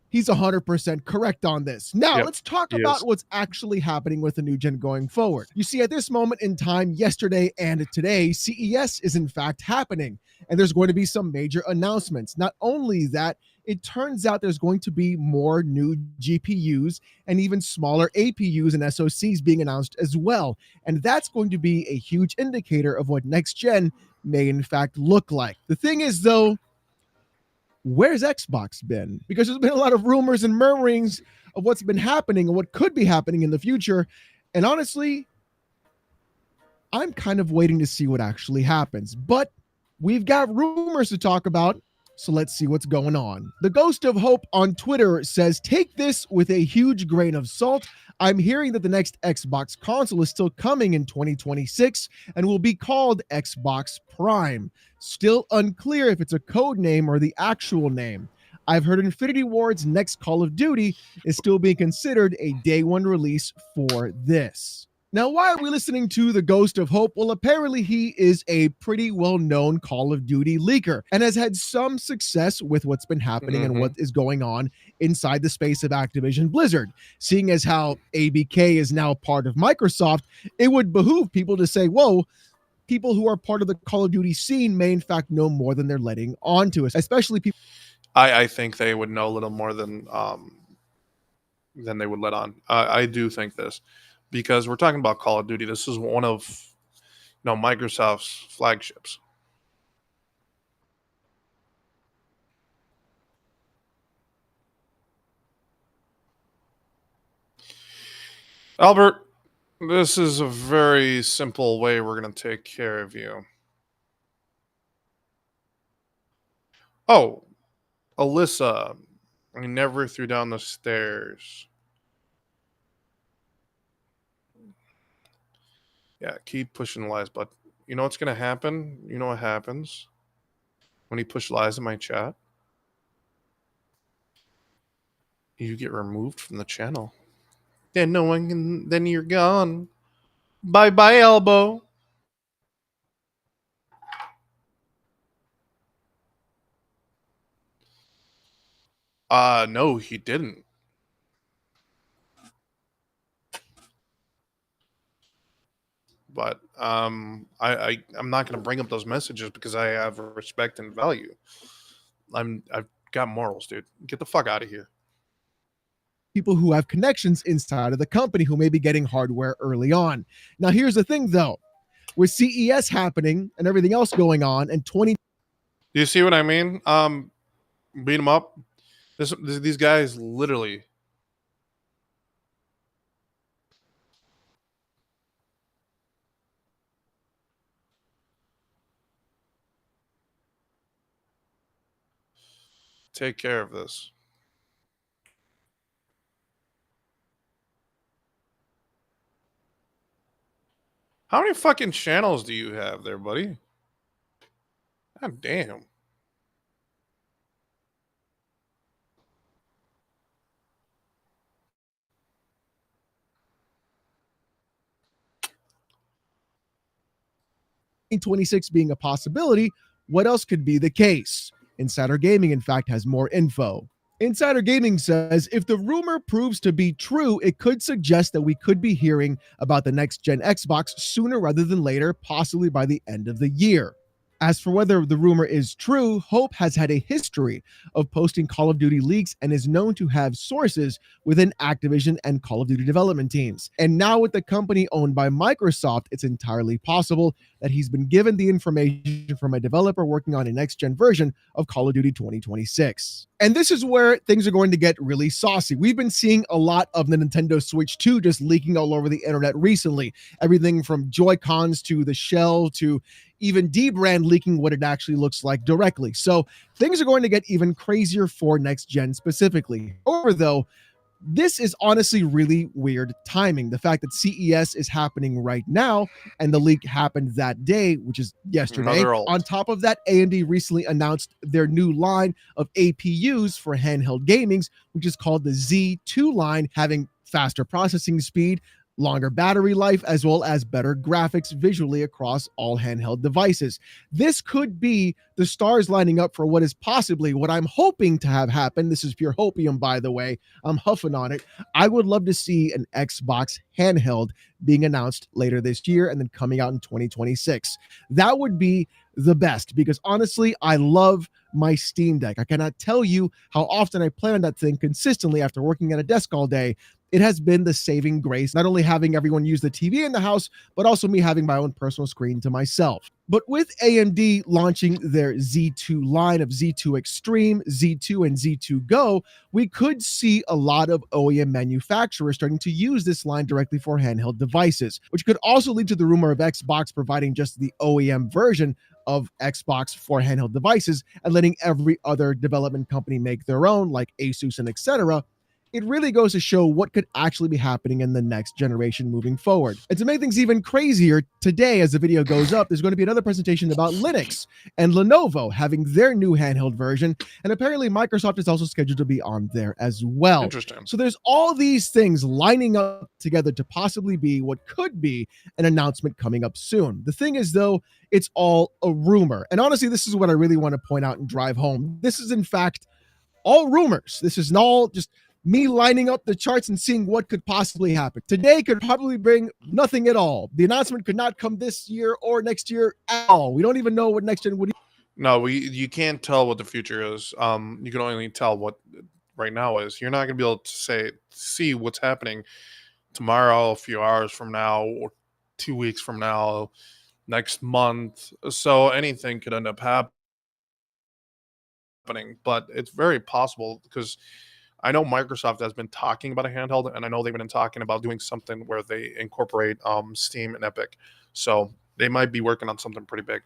[SPEAKER 14] He's 100% correct on this. Now, let's talk about what's actually happening with the new gen going forward. You see, at this moment in time, yesterday and today, CES is in fact happening, and there's going to be some major announcements. Not only that, it turns out there's going to be more new GPUs and even smaller APUs and SoCs being announced as well. And that's going to be a huge indicator of what next gen may in fact look like. The thing is, though, where's Xbox been? Because there's been a lot of rumors and murmurings of what's been happening and what could be happening in the future. And honestly, I'm kind of waiting to see what actually happens. But we've got rumors to talk about, so let's see what's going on. The Ghost of Hope on Twitter says, take this with a huge grain of salt. I'm hearing that the next Xbox console is still coming in 2026 and will be called Xbox Prime. Still unclear if it's a code name or the actual name. I've heard Infinity Ward's next Call of Duty is still being considered a day one release for this. Now, why are we listening to the Ghost of Hope? Well, apparently he is a pretty well-known Call of Duty leaker and has had some success with what's been happening and what is going on inside the space of Activision Blizzard. Seeing as how ABK is now part of Microsoft, it would behoove people to say, whoa, people who are part of the Call of Duty scene may in fact know more than they're letting on to us, especially people.
[SPEAKER 5] I think they would know a little more than they would let on. I do think this, because we're talking about Call of Duty. This is one of No, Microsoft's flagships. Albert, this is a very simple way we're going to take care of you. Oh, Alyssa, I never threw down the stairs. Yeah, keep pushing lies, but you know what's going to happen? You know what happens when you push lies in my chat? You get removed from the channel. Then no one can, then you're gone. Bye bye, elbow. No, he didn't. But I'm not gonna bring up those messages because I have respect and value. I've got morals, dude. Get the fuck out of here.
[SPEAKER 14] People who have connections inside of the company who may be getting hardware early on. Now, here's the thing, though. With CES happening and everything else going on, and
[SPEAKER 5] Do you see what I mean? Beat them up. These guys literally. Take care of this. How many fucking channels do you have there, buddy? God damn.
[SPEAKER 14] $26 being a possibility, what else could be the case? Insider Gaming, in fact, has more info. Insider Gaming says if the rumor proves to be true, it could suggest that we could be hearing about the next gen Xbox sooner rather than later, possibly by the end of the year. As for whether the rumor is true, Hope has had a history of posting Call of Duty leaks and is known to have sources within Activision and Call of Duty development teams. And now with the company owned by Microsoft, it's entirely possible that he's been given the information from a developer working on a next-gen version of Call of Duty 2026. And this is where things are going to get really saucy. We've been seeing a lot of the Nintendo Switch 2 just leaking all over the internet recently. Everything from Joy-Cons to the shell to even D-Brand leaking what it actually looks like directly. So things are going to get even crazier for next gen specifically. However, though, this is honestly really weird timing. The fact that CES is happening right now and the leak happened that day, which is yesterday. On top of that, AMD recently announced their new line of APUs for handheld gamings, which is called the Z2 line, having faster processing speed, longer battery life, as well as better graphics visually across all handheld devices. This could be the stars lining up for what is possibly what I'm hoping to have happen. This is pure hopium, by the way. I'm huffing on it. I would love to see an Xbox handheld being announced later this year and then coming out in 2026. That would be the best because honestly, I love my Steam Deck. I cannot tell you how often I play on that thing consistently after working at a desk all day. It has been the saving grace, not only having everyone use the TV in the house, but also me having my own personal screen to myself. But with AMD launching their Z2 line of Z2 Extreme, Z2, and Z2 Go, we could see a lot of OEM manufacturers starting to use this line directly for handheld devices, which could also lead to the rumor of Xbox providing just the OEM version of Xbox for handheld devices and letting every other development company make their own, like Asus and etc. It really goes to show what could actually be happening in the next generation moving forward. And to make things even crazier, today, as the video goes up, there's going to be another presentation about Linux and Lenovo having their new handheld version. And apparently Microsoft is also scheduled to be on there as well.
[SPEAKER 5] Interesting.
[SPEAKER 14] So there's all these things lining up together to possibly be what could be an announcement coming up soon. The thing is, though, it's all a rumor. And honestly, this is what I really want to point out and drive home. This is, in fact, all rumors. This is all just me lining up the charts and seeing what could possibly happen. Today could probably bring nothing at all. The announcement could not come this year or next year at all. We don't even know what next gen would.
[SPEAKER 5] No, you can't tell what the future is. You can only tell what right now is. You're not going to be able to see what's happening tomorrow, a few hours from now, or 2 weeks from now. next month. So anything could end up happening. But it's very possible because I know Microsoft has been talking about a handheld, and I know they've been talking about doing something where they incorporate Steam and Epic. So they might be working on something pretty big.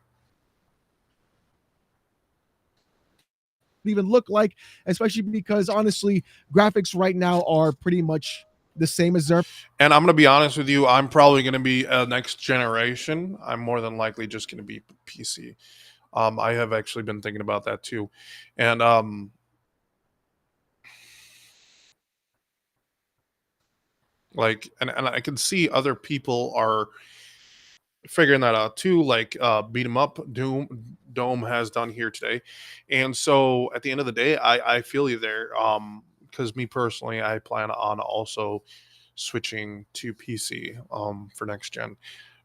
[SPEAKER 14] Even look like, especially because honestly, graphics right now are pretty much the same as their.
[SPEAKER 5] And I'm going to be honest with you, I'm probably going to be next generation. I'm more than likely just going to be PC. I have actually been thinking about that too. And like, and I can see other people are figuring that out too, like Beat 'em Up Dome has done here today. And so at the end of the day, I feel you there. Because me personally, I plan on also switching to PC for next gen,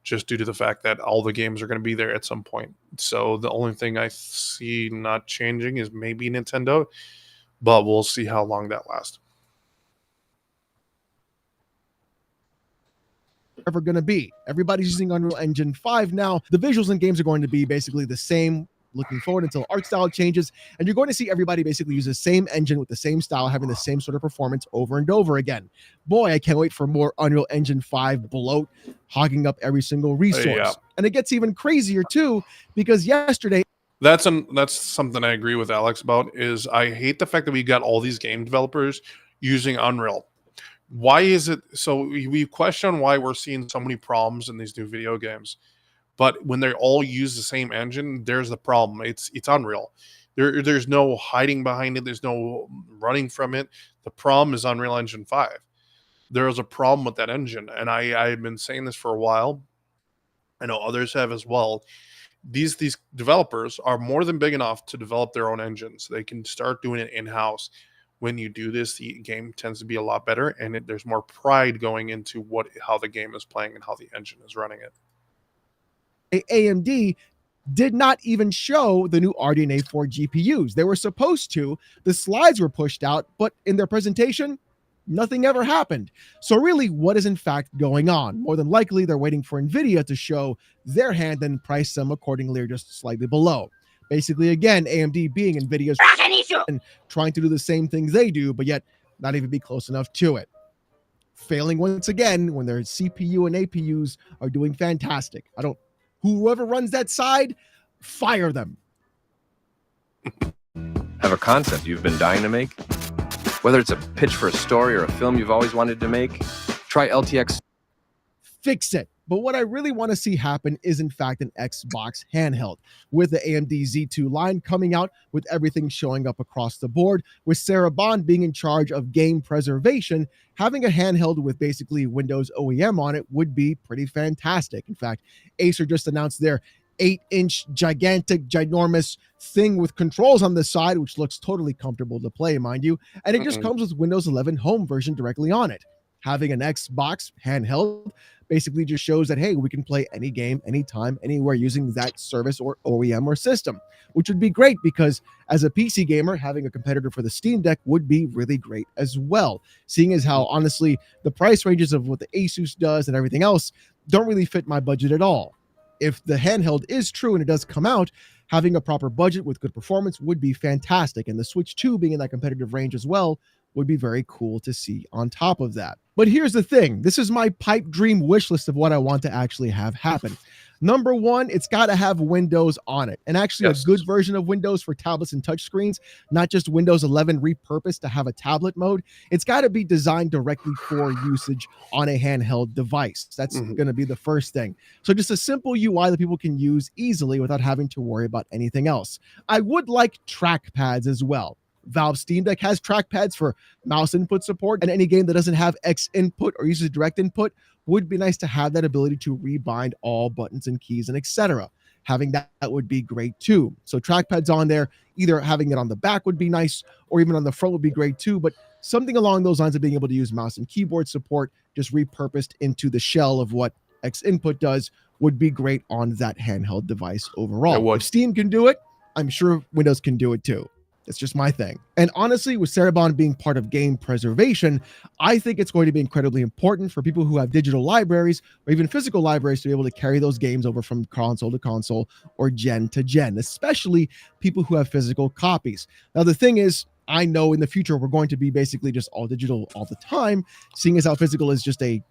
[SPEAKER 5] just due to the fact that all the games are going to be there at some point. So the only thing I see not changing is maybe Nintendo, but we'll see how long that lasts.
[SPEAKER 14] Ever going to be. Everybody's using Unreal Engine 5 now. The visuals in games are going to be basically the same looking forward until art style changes, and you're going to see everybody basically use the same engine with the same style, having the same sort of performance over and over again. Boy, I can't wait for more Unreal Engine 5 bloat hogging up every single resource.
[SPEAKER 5] Yeah.
[SPEAKER 14] And it gets even crazier too, because yesterday
[SPEAKER 5] that's something I agree with Alex about. Is I hate the fact that we got all these game developers using Unreal. Why is it so? We question why we're seeing so many problems in these new video games, but when they all use the same engine, there's the problem. It's Unreal. There's no hiding behind it. There's no running from it. The problem is Unreal Engine 5. There is a problem with that engine, and I've been saying this for a while. I know others have as well. These developers are more than big enough to develop their own engines. They can start doing it in-house. When you do this, the game tends to be a lot better, and there's more pride going into how the game is playing and how the engine is running it.
[SPEAKER 14] AMD did not even show the new RDNA 4 GPUs. They were supposed to. The slides were pushed out, but in their presentation, nothing ever happened. So really, what is in fact going on? More than likely, they're waiting for NVIDIA to show their hand and price them accordingly or just slightly below. Basically, again, AMD being NVIDIA's and trying to do the same things they do, but yet not even be close enough to it. Failing once again when their CPU and APUs are doing fantastic. Whoever runs that side, fire them.
[SPEAKER 15] Have a concept you've been dying to make? Whether it's a pitch for a story or a film you've always wanted to make, try LTX.
[SPEAKER 14] Fix it. But what I really want to see happen is, in fact, an Xbox handheld with the AMD Z2 line coming out with everything showing up across the board. With Sarah Bond being in charge of game preservation, having a handheld with basically Windows OEM on it would be pretty fantastic. In fact, Acer just announced their 8-inch gigantic ginormous thing with controls on the side, which looks totally comfortable to play, mind you, and it just comes with Windows 11 home version directly on it. Having an Xbox handheld basically just shows that, hey, we can play any game, anytime, anywhere using that service or OEM or system, which would be great because as a PC gamer, having a competitor for the Steam Deck would be really great as well. Seeing as how, honestly, the price ranges of what the Asus does and everything else don't really fit my budget at all. If the handheld is true and it does come out, having a proper budget with good performance would be fantastic. And the Switch 2 being in that competitive range as well would be very cool to see on top of that. But here's the thing. This is my pipe dream wish list of what I want to actually have happen. Number one, it's got to have Windows on it, and actually a good version of Windows for tablets and touchscreens, not just Windows 11 repurposed to have a tablet mode. It's got to be designed directly for usage on a handheld device. That's going to be the first thing. So just a simple UI that people can use easily without having to worry about anything else. I would like trackpads as well. Valve Steam Deck has trackpads for mouse input support, and any game that doesn't have X input or uses direct input would be nice to have that ability to rebind all buttons and keys and etc. Having that would be great too. So trackpads on there, either having it on the back would be nice, or even on the front would be great too, but something along those lines of being able to use mouse and keyboard support just repurposed into the shell of what X input does would be great on that handheld device overall. If Steam can do it, I'm sure Windows can do it too. It's just my thing. And honestly, with Cerebon being part of game preservation, I think it's going to be incredibly important for people who have digital libraries or even physical libraries to be able to carry those games over from console to console or gen to gen, especially people who have physical copies. Now, the thing is, I know in the future we're going to be basically just all digital all the time, seeing as how physical is just a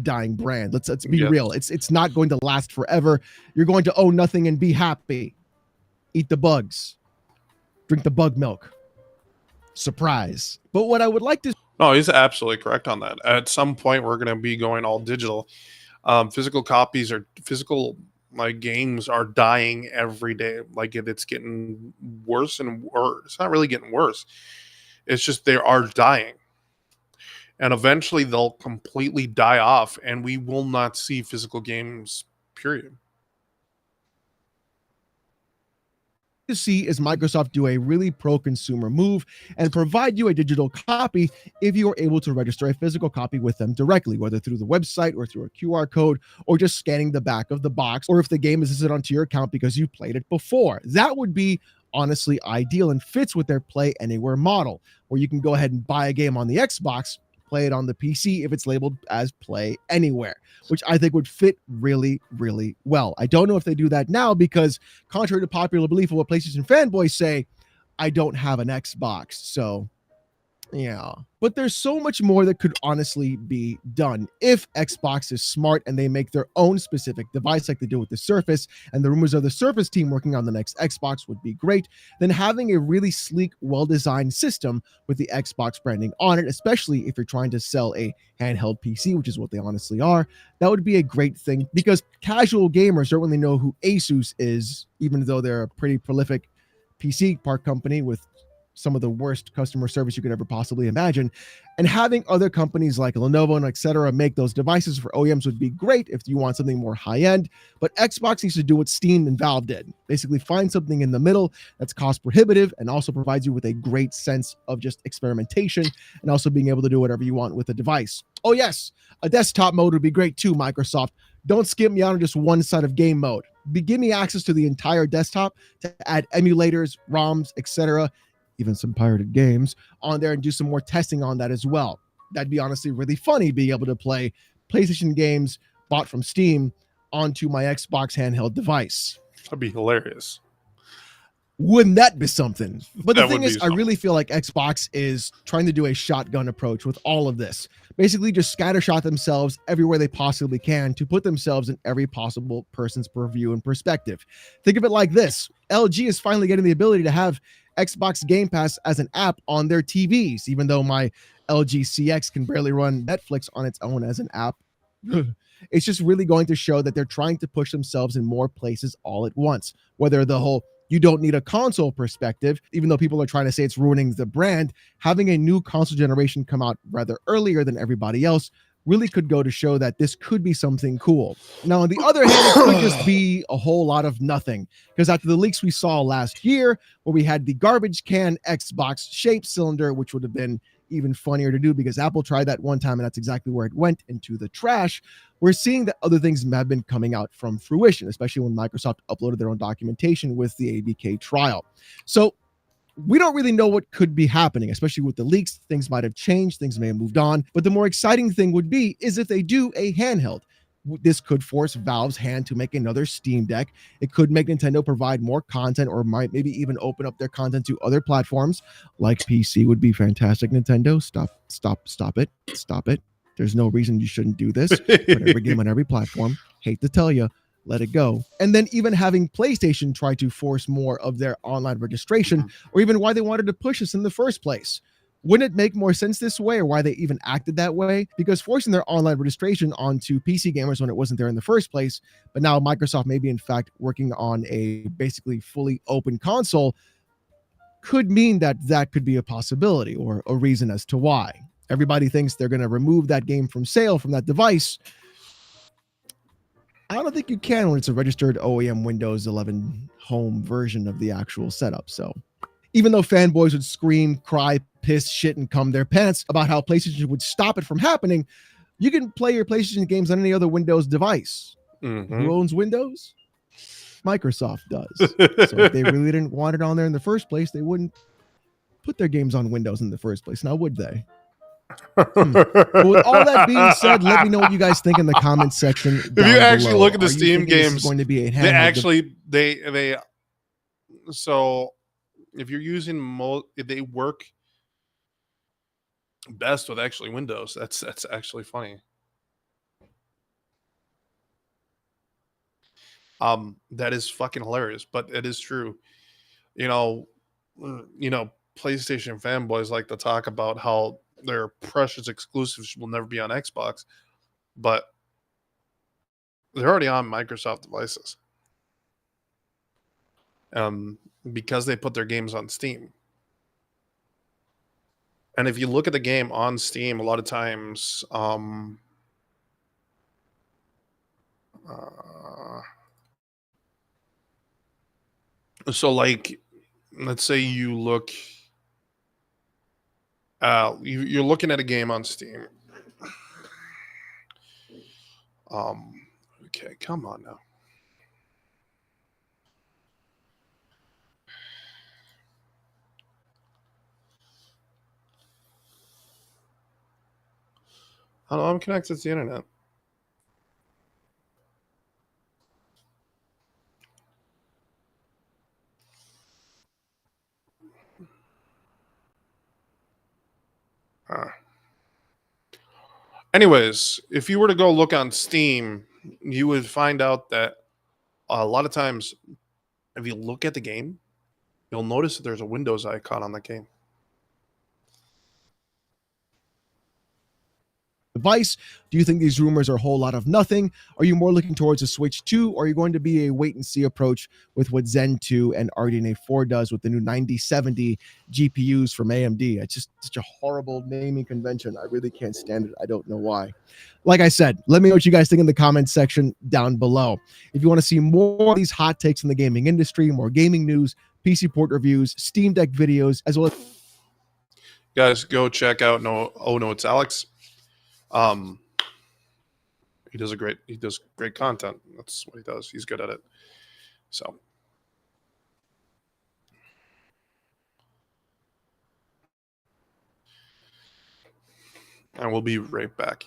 [SPEAKER 14] dying brand. Let's be real. It's not going to last forever. You're going to own nothing and be happy. Eat the bugs. Drink the bug milk. Surprise. But what I would like to...
[SPEAKER 5] No, he's absolutely correct on that. At some point, we're going to be going all digital. Physical copies or physical games are dying every day. Like it's getting worse and worse. It's not really getting worse. It's just they are dying. And eventually they'll completely die off and we will not see physical games, period.
[SPEAKER 14] To see is Microsoft do a really pro-consumer move and provide you a digital copy if you are able to register a physical copy with them directly, whether through the website or through a QR code or just scanning the back of the box, or if the game is listed onto your account because you played it before. That would be honestly ideal and fits with their Play Anywhere model, where you can go ahead and buy a game on the Xbox, play it on the PC if it's labeled as Play Anywhere, which I think would fit really, really well. I don't know if they do that now because, contrary to popular belief of what PlayStation fanboys say, I don't have an Xbox. So, yeah. But there's so much more that could honestly be done if Xbox is smart and they make their own specific device like they do with the Surface, and the rumors of the Surface team working on the next Xbox would be great. Then having a really sleek, well-designed system with the Xbox branding on it, especially if you're trying to sell a handheld PC, which is what they honestly are, that would be a great thing because casual gamers don't really know who Asus is, even though they're a pretty prolific PC part company with some of the worst customer service you could ever possibly imagine. And having other companies like Lenovo and etc. make those devices for OEMs would be great if you want something more high-end. But Xbox needs to do what Steam and Valve did. Basically find something in the middle that's cost prohibitive and also provides you with a great sense of just experimentation and also being able to do whatever you want with the device. Oh yes, a desktop mode would be great too, Microsoft. Don't skip me out on just one side of game mode. Give me access to the entire desktop to add emulators, ROMs, etc., even some pirated games on there, and do some more testing on that as well. That'd be honestly really funny, being able to play PlayStation games bought from Steam onto my Xbox handheld device.
[SPEAKER 5] That'd be hilarious.
[SPEAKER 14] Wouldn't that be something? But the
[SPEAKER 5] That
[SPEAKER 14] thing
[SPEAKER 5] would
[SPEAKER 14] is,
[SPEAKER 5] be
[SPEAKER 14] I really feel like Xbox is trying to do a shotgun approach with all of this. Basically just scattershot themselves everywhere they possibly can to put themselves in every possible person's purview and perspective. Think of it like this. LG is finally getting the ability to have Xbox Game Pass as an app on their TVs, even though my LG CX can barely run Netflix on its own as an app. It's just really going to show that they're trying to push themselves in more places all at once, whether the whole you don't need a console perspective, even though people are trying to say it's ruining the brand, having a new console generation come out rather earlier than everybody else really could go to show that this could be something cool. Now, on the other hand, it could just be a whole lot of nothing, because after the leaks we saw last year, where we had the garbage can Xbox shaped cylinder, which would have been even funnier to do because Apple tried that one time and that's exactly where it went, into the trash. We're seeing that other things have been coming out from fruition, especially when Microsoft uploaded their own documentation with the ABK trial. So we don't really know what could be happening, especially with the leaks. Things might have changed, things may have moved on. But the more exciting thing would be is if they do a handheld. This could force Valve's hand to make another Steam Deck. It could make Nintendo provide more content, or might maybe even open up their content to other platforms, like PC would be fantastic. Nintendo, stop it. There's no reason you shouldn't do this. Put every game on every platform. Hate to tell you, let it go. And then even having PlayStation try to force more of their online registration, or even why they wanted to push this in the first place. Wouldn't it make more sense this way, or why they even acted that way? Because forcing their online registration onto PC gamers when it wasn't there in the first place, but now Microsoft may be in fact working on a basically fully open console, could mean that that could be a possibility or a reason as to why. Everybody thinks they're going to remove that game from sale from that device. I don't think you can when it's a registered OEM Windows 11 home version of the actual setup. So even though fanboys would scream, cry, piss, shit, and cum their pants about how PlayStation would stop it from happening, you can play your PlayStation games on any other Windows device.
[SPEAKER 5] Mm-hmm.
[SPEAKER 14] Who owns Windows? Microsoft does. So if they really didn't want it on there in the first place, they wouldn't put their games on Windows in the first place. Now, would they? But with all that being said, let me know what you guys think in the comments section.
[SPEAKER 5] If you actually
[SPEAKER 14] below.
[SPEAKER 5] look at the
[SPEAKER 14] Are you
[SPEAKER 5] Steam
[SPEAKER 14] thinking this is
[SPEAKER 5] games,
[SPEAKER 14] going to be a
[SPEAKER 5] they
[SPEAKER 14] handheld
[SPEAKER 5] actually they so if you're using they work best with actually Windows. That's actually funny. That is fucking hilarious, but it is true. You know, PlayStation fanboys like to talk about how their precious exclusives will never be on Xbox, but they're already on Microsoft devices. Because they put their games on Steam. And if you look at the game on Steam, a lot of times, so like, let's say you look, you're looking at a game on Steam. Okay, come on now. I don't know, I'm connected to the internet. Anyways, if you were to go look on Steam, you would find out that a lot of times, if you look at the game, you'll notice that there's a Windows icon on the game.
[SPEAKER 14] device? Do you think these rumors are a whole lot of nothing? Are you more looking towards a Switch 2, or are you going to be a wait-and-see approach with what Zen 2 and RDNA 4 does with the new 9070 GPUs from AMD? It's just such a horrible naming convention. I really can't stand it. I don't know why. Like I said, let me know what you guys think in the comments section down below. If you want to see more of these hot takes in the gaming industry, more gaming news, PC port reviews, Steam Deck videos, as well as...
[SPEAKER 5] Guys, go check out it's Alex. He does great content. That's what he does. He's good at it. So and we'll be right back.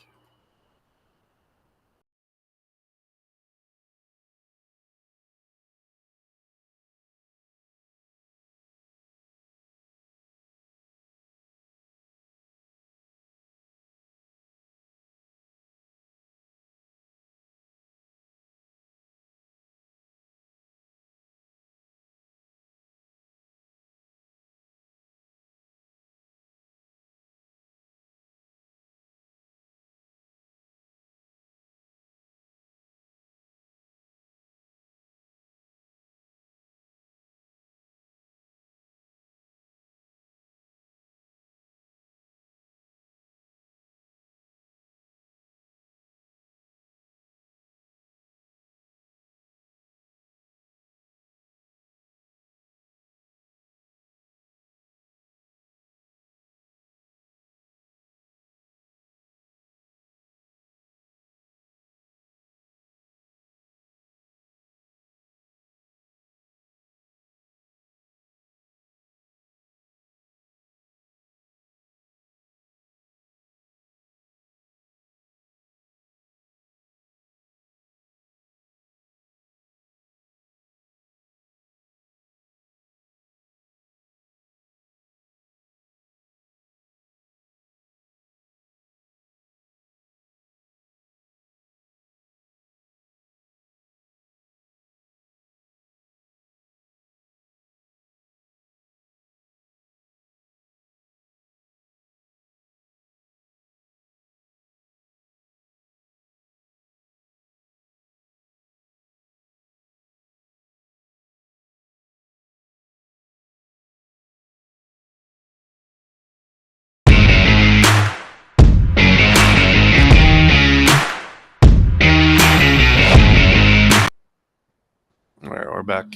[SPEAKER 5] All right, we're back.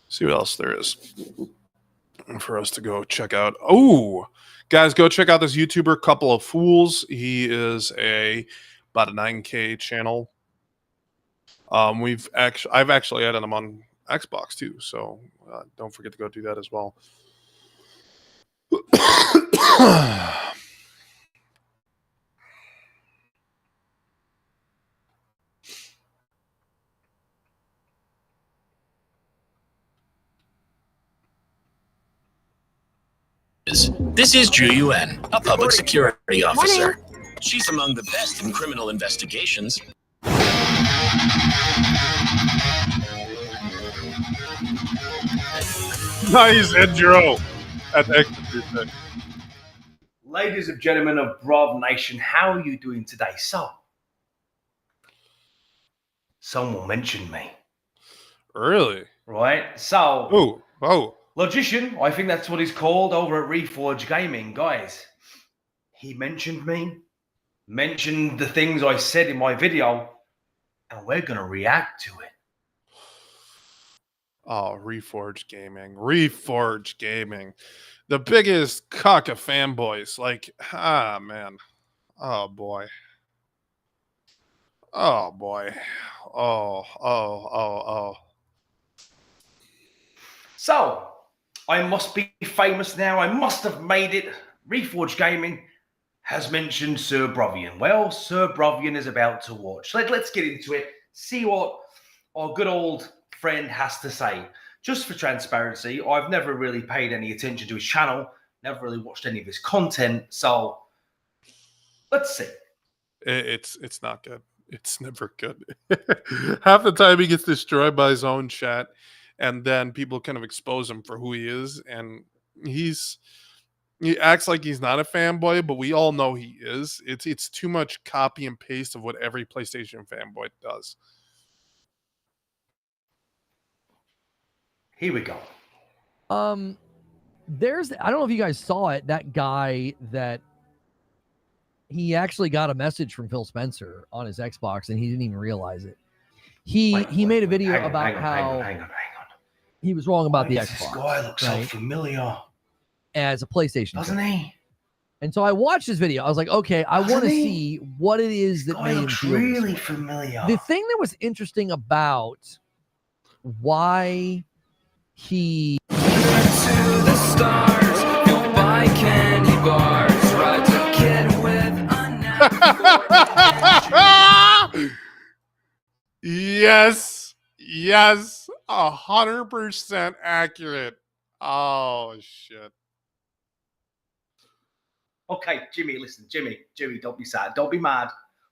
[SPEAKER 5] See what else there is for us to go check out. Oh, guys, go check out this YouTuber, Couple of Fools. He is a about a 9K channel. I've actually added him on Xbox too, so don't forget to go do that as well.
[SPEAKER 16] This is Ju Yuen, a public security officer. She's among the best in criminal investigations.
[SPEAKER 5] Nice intro. That's extra.
[SPEAKER 9] Ladies and gentlemen of Brav Nation, how are you doing today? So, someone mentioned me.
[SPEAKER 5] Really?
[SPEAKER 9] Right? So,
[SPEAKER 5] oh.
[SPEAKER 9] Logician, I think that's what he's called over at Reforge Gaming. Guys, he mentioned me, mentioned the things I said in my video, and we're going to react to it.
[SPEAKER 5] Oh, Reforge Gaming. The biggest cuck of fanboys. Like, man. Oh, boy. Oh.
[SPEAKER 9] So, I must be famous now. I must have made it. Reforge Gaming has mentioned Sir Brovian. Well, Sir Brovian is about to watch. Let's get into it. See what our good old friend has to say. Just for transparency, I've never really paid any attention to his channel. Never really watched any of his content. So, let's see.
[SPEAKER 5] It's not good. It's never good. Half the time he gets destroyed by his own chat. And then people kind of expose him for who he is, and he acts like he's not a fanboy, but we all know he is. It's too much copy and paste of what every PlayStation fanboy does.
[SPEAKER 9] Here we go.
[SPEAKER 17] I don't know if you guys saw it. That guy that he actually got a message from Phil Spencer on his Xbox, and he didn't even realize it. He made a video about how.
[SPEAKER 9] Hang on.
[SPEAKER 17] He was wrong about the
[SPEAKER 9] Why does
[SPEAKER 17] Xbox.
[SPEAKER 9] This guy looks so familiar.
[SPEAKER 17] As a PlayStation
[SPEAKER 9] Doesn't
[SPEAKER 17] fan.
[SPEAKER 9] he?
[SPEAKER 17] And so I watched this video. I was like, okay, I want to see what it is that made him feel
[SPEAKER 9] really familiar.
[SPEAKER 17] The thing that was interesting about why he
[SPEAKER 18] to the stars, go buy candy bars, ride to kid with
[SPEAKER 5] Yes, 100% accurate. Oh shit.
[SPEAKER 9] Okay, Jimmy, listen, Jimmy, don't be sad, don't be mad.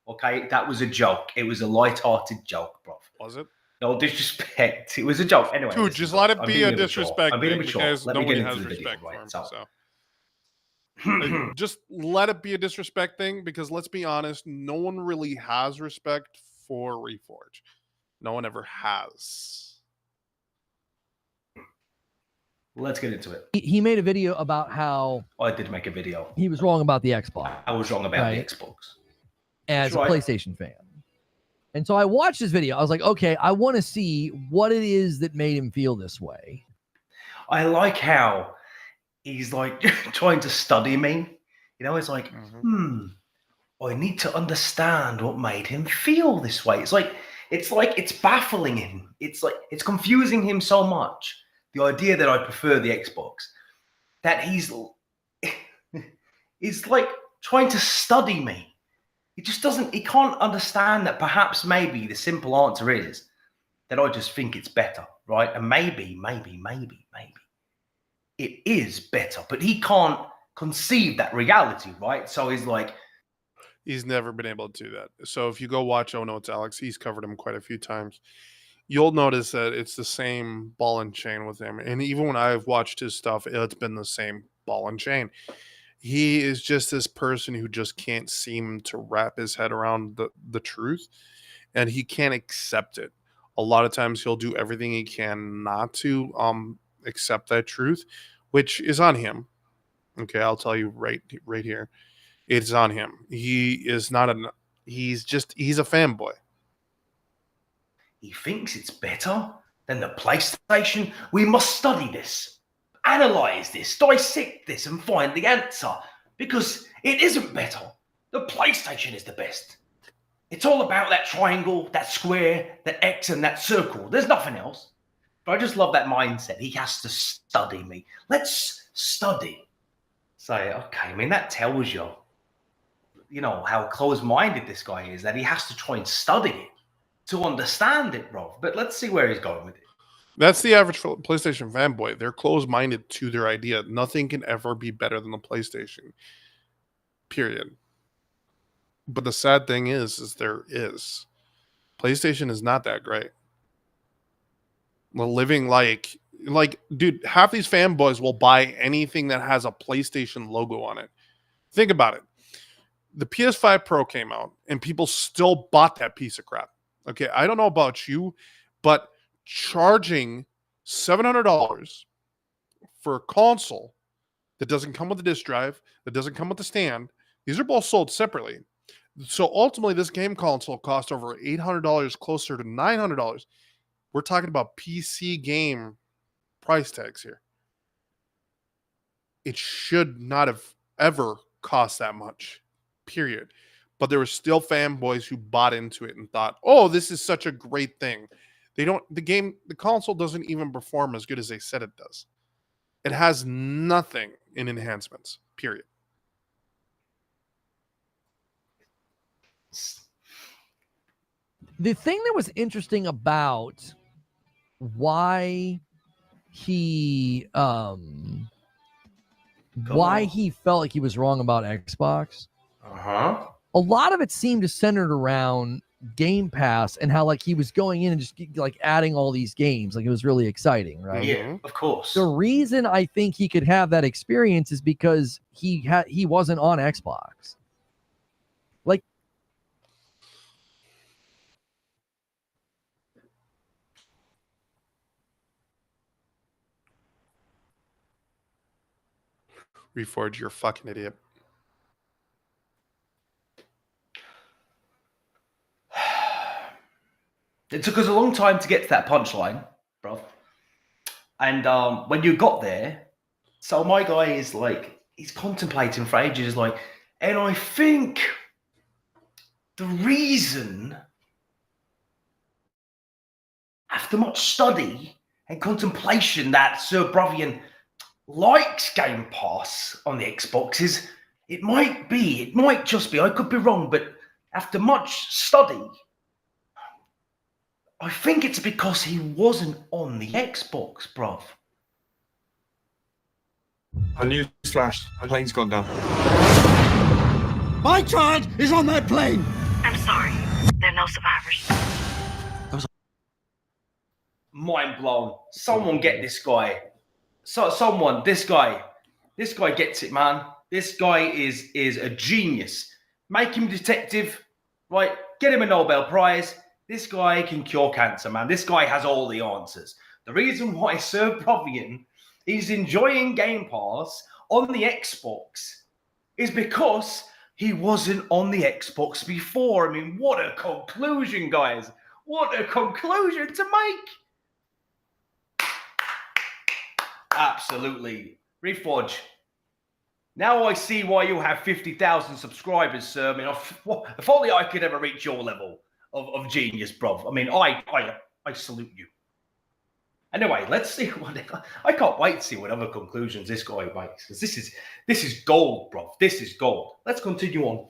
[SPEAKER 9] Okay, that was a joke. It was a light-hearted joke, bro.
[SPEAKER 5] Was it?
[SPEAKER 9] No disrespect. It was a joke. Anyway,
[SPEAKER 5] dude, just let it be a disrespect.
[SPEAKER 9] I'm being immature.
[SPEAKER 5] Because
[SPEAKER 9] Let me
[SPEAKER 5] nobody
[SPEAKER 9] get into
[SPEAKER 5] has
[SPEAKER 9] the
[SPEAKER 5] respect
[SPEAKER 9] video,
[SPEAKER 5] for
[SPEAKER 9] right?
[SPEAKER 5] him. So just let it be a disrespect thing, because let's be honest, no one really has respect for Reforge. No one ever has.
[SPEAKER 9] Let's get into it.
[SPEAKER 17] He made a video about how
[SPEAKER 9] I did make a video.
[SPEAKER 17] He was wrong about the Xbox.
[SPEAKER 9] I was wrong about the Xbox.
[SPEAKER 17] As a
[SPEAKER 9] right.
[SPEAKER 17] PlayStation fan. And so I watched this video. I was like, okay, I want to see what it is that made him feel this way.
[SPEAKER 9] I like how he's like trying to study me. You know, it's like, I need to understand what made him feel this way. It's it's baffling him. It's confusing him so much. The idea that I prefer the Xbox, that he's like trying to study me. He can't understand that perhaps maybe the simple answer is that I just think it's better, right? And maybe it is better, but he can't conceive that reality, right? So
[SPEAKER 5] he's never been able to do that. So if you go watch Oh No It's Alex, he's covered him quite a few times. You'll notice that it's the same ball and chain with him. And even when I've watched his stuff, it's been the same ball and chain. He is just this person who just can't seem to wrap his head around the truth, and he can't accept it. A lot of times he'll do everything he can not to accept that truth, which is on him. Okay, I'll tell you right here. It's on him. He's a fanboy.
[SPEAKER 9] He thinks it's better than the PlayStation. We must study this, analyze this, dissect this, and find the answer. Because it isn't better. The PlayStation is the best. It's all about that triangle, that square, that X, and that circle. There's nothing else. But I just love that mindset. He has to study me. Let's study. So, okay, I mean, that tells you, how close-minded this guy is, that he has to try and study it to understand it, bro. But let's see where he's going with it.
[SPEAKER 5] That's the average PlayStation fanboy. They're closed-minded to their idea. Nothing can ever be better than the PlayStation. Period. But the sad thing is there is. PlayStation is not that great. We're living like, dude, half these fanboys will buy anything that has a PlayStation logo on it. Think about it. The PS5 Pro came out, and people still bought that piece of crap. Okay, I don't know about you, but charging $700 for a console that doesn't come with a disc drive, that doesn't come with a stand, these are both sold separately. So ultimately, this game console cost over $800, closer to $900. We're talking about PC game price tags here. It should not have ever cost that much, period. But there were still fanboys who bought into it and thought, oh, this is such a great thing. The console doesn't even perform as good as they said it does. It has nothing in enhancements, period.
[SPEAKER 17] The thing that was interesting about why he felt like he was wrong about Xbox. A lot of it seemed to centered around Game Pass and how like he was going in and just like adding all these games. Like it was really exciting, right?
[SPEAKER 9] Yeah, of course.
[SPEAKER 17] The reason I think he could have that experience is because he wasn't on Xbox. Like
[SPEAKER 5] Reforge, you're a fucking idiot.
[SPEAKER 9] It took us a long time to get to that punchline, bro. And when you got there, so my guy is like, he's contemplating for ages, like, and I think the reason, after much study and contemplation, that Sir Bravian likes Game Pass on the Xbox is, it might just be, I could be wrong, but after much study, I think it's because he wasn't on the Xbox, bruv.
[SPEAKER 19] A news flash. A plane's gone down.
[SPEAKER 20] My child is on that plane!
[SPEAKER 3] I'm sorry. There are no survivors.
[SPEAKER 9] Mind blown. Someone get this guy. This guy gets it, man. This guy is a genius. Make him detective, right? Get him a Nobel Prize. This guy can cure cancer, man. This guy has all the answers. The reason why Sir Provian is enjoying Game Pass on the Xbox is because he wasn't on the Xbox before. I mean, what a conclusion, guys. What a conclusion to make. Absolutely. Reforge. Now I see why you have 50,000 subscribers, sir. I mean, if only I could ever reach your level of genius, bro. I mean, I salute you. Anyway, let's see what I can't wait to see what other conclusions this guy makes, because this is gold, bro. This is gold. Let's continue on.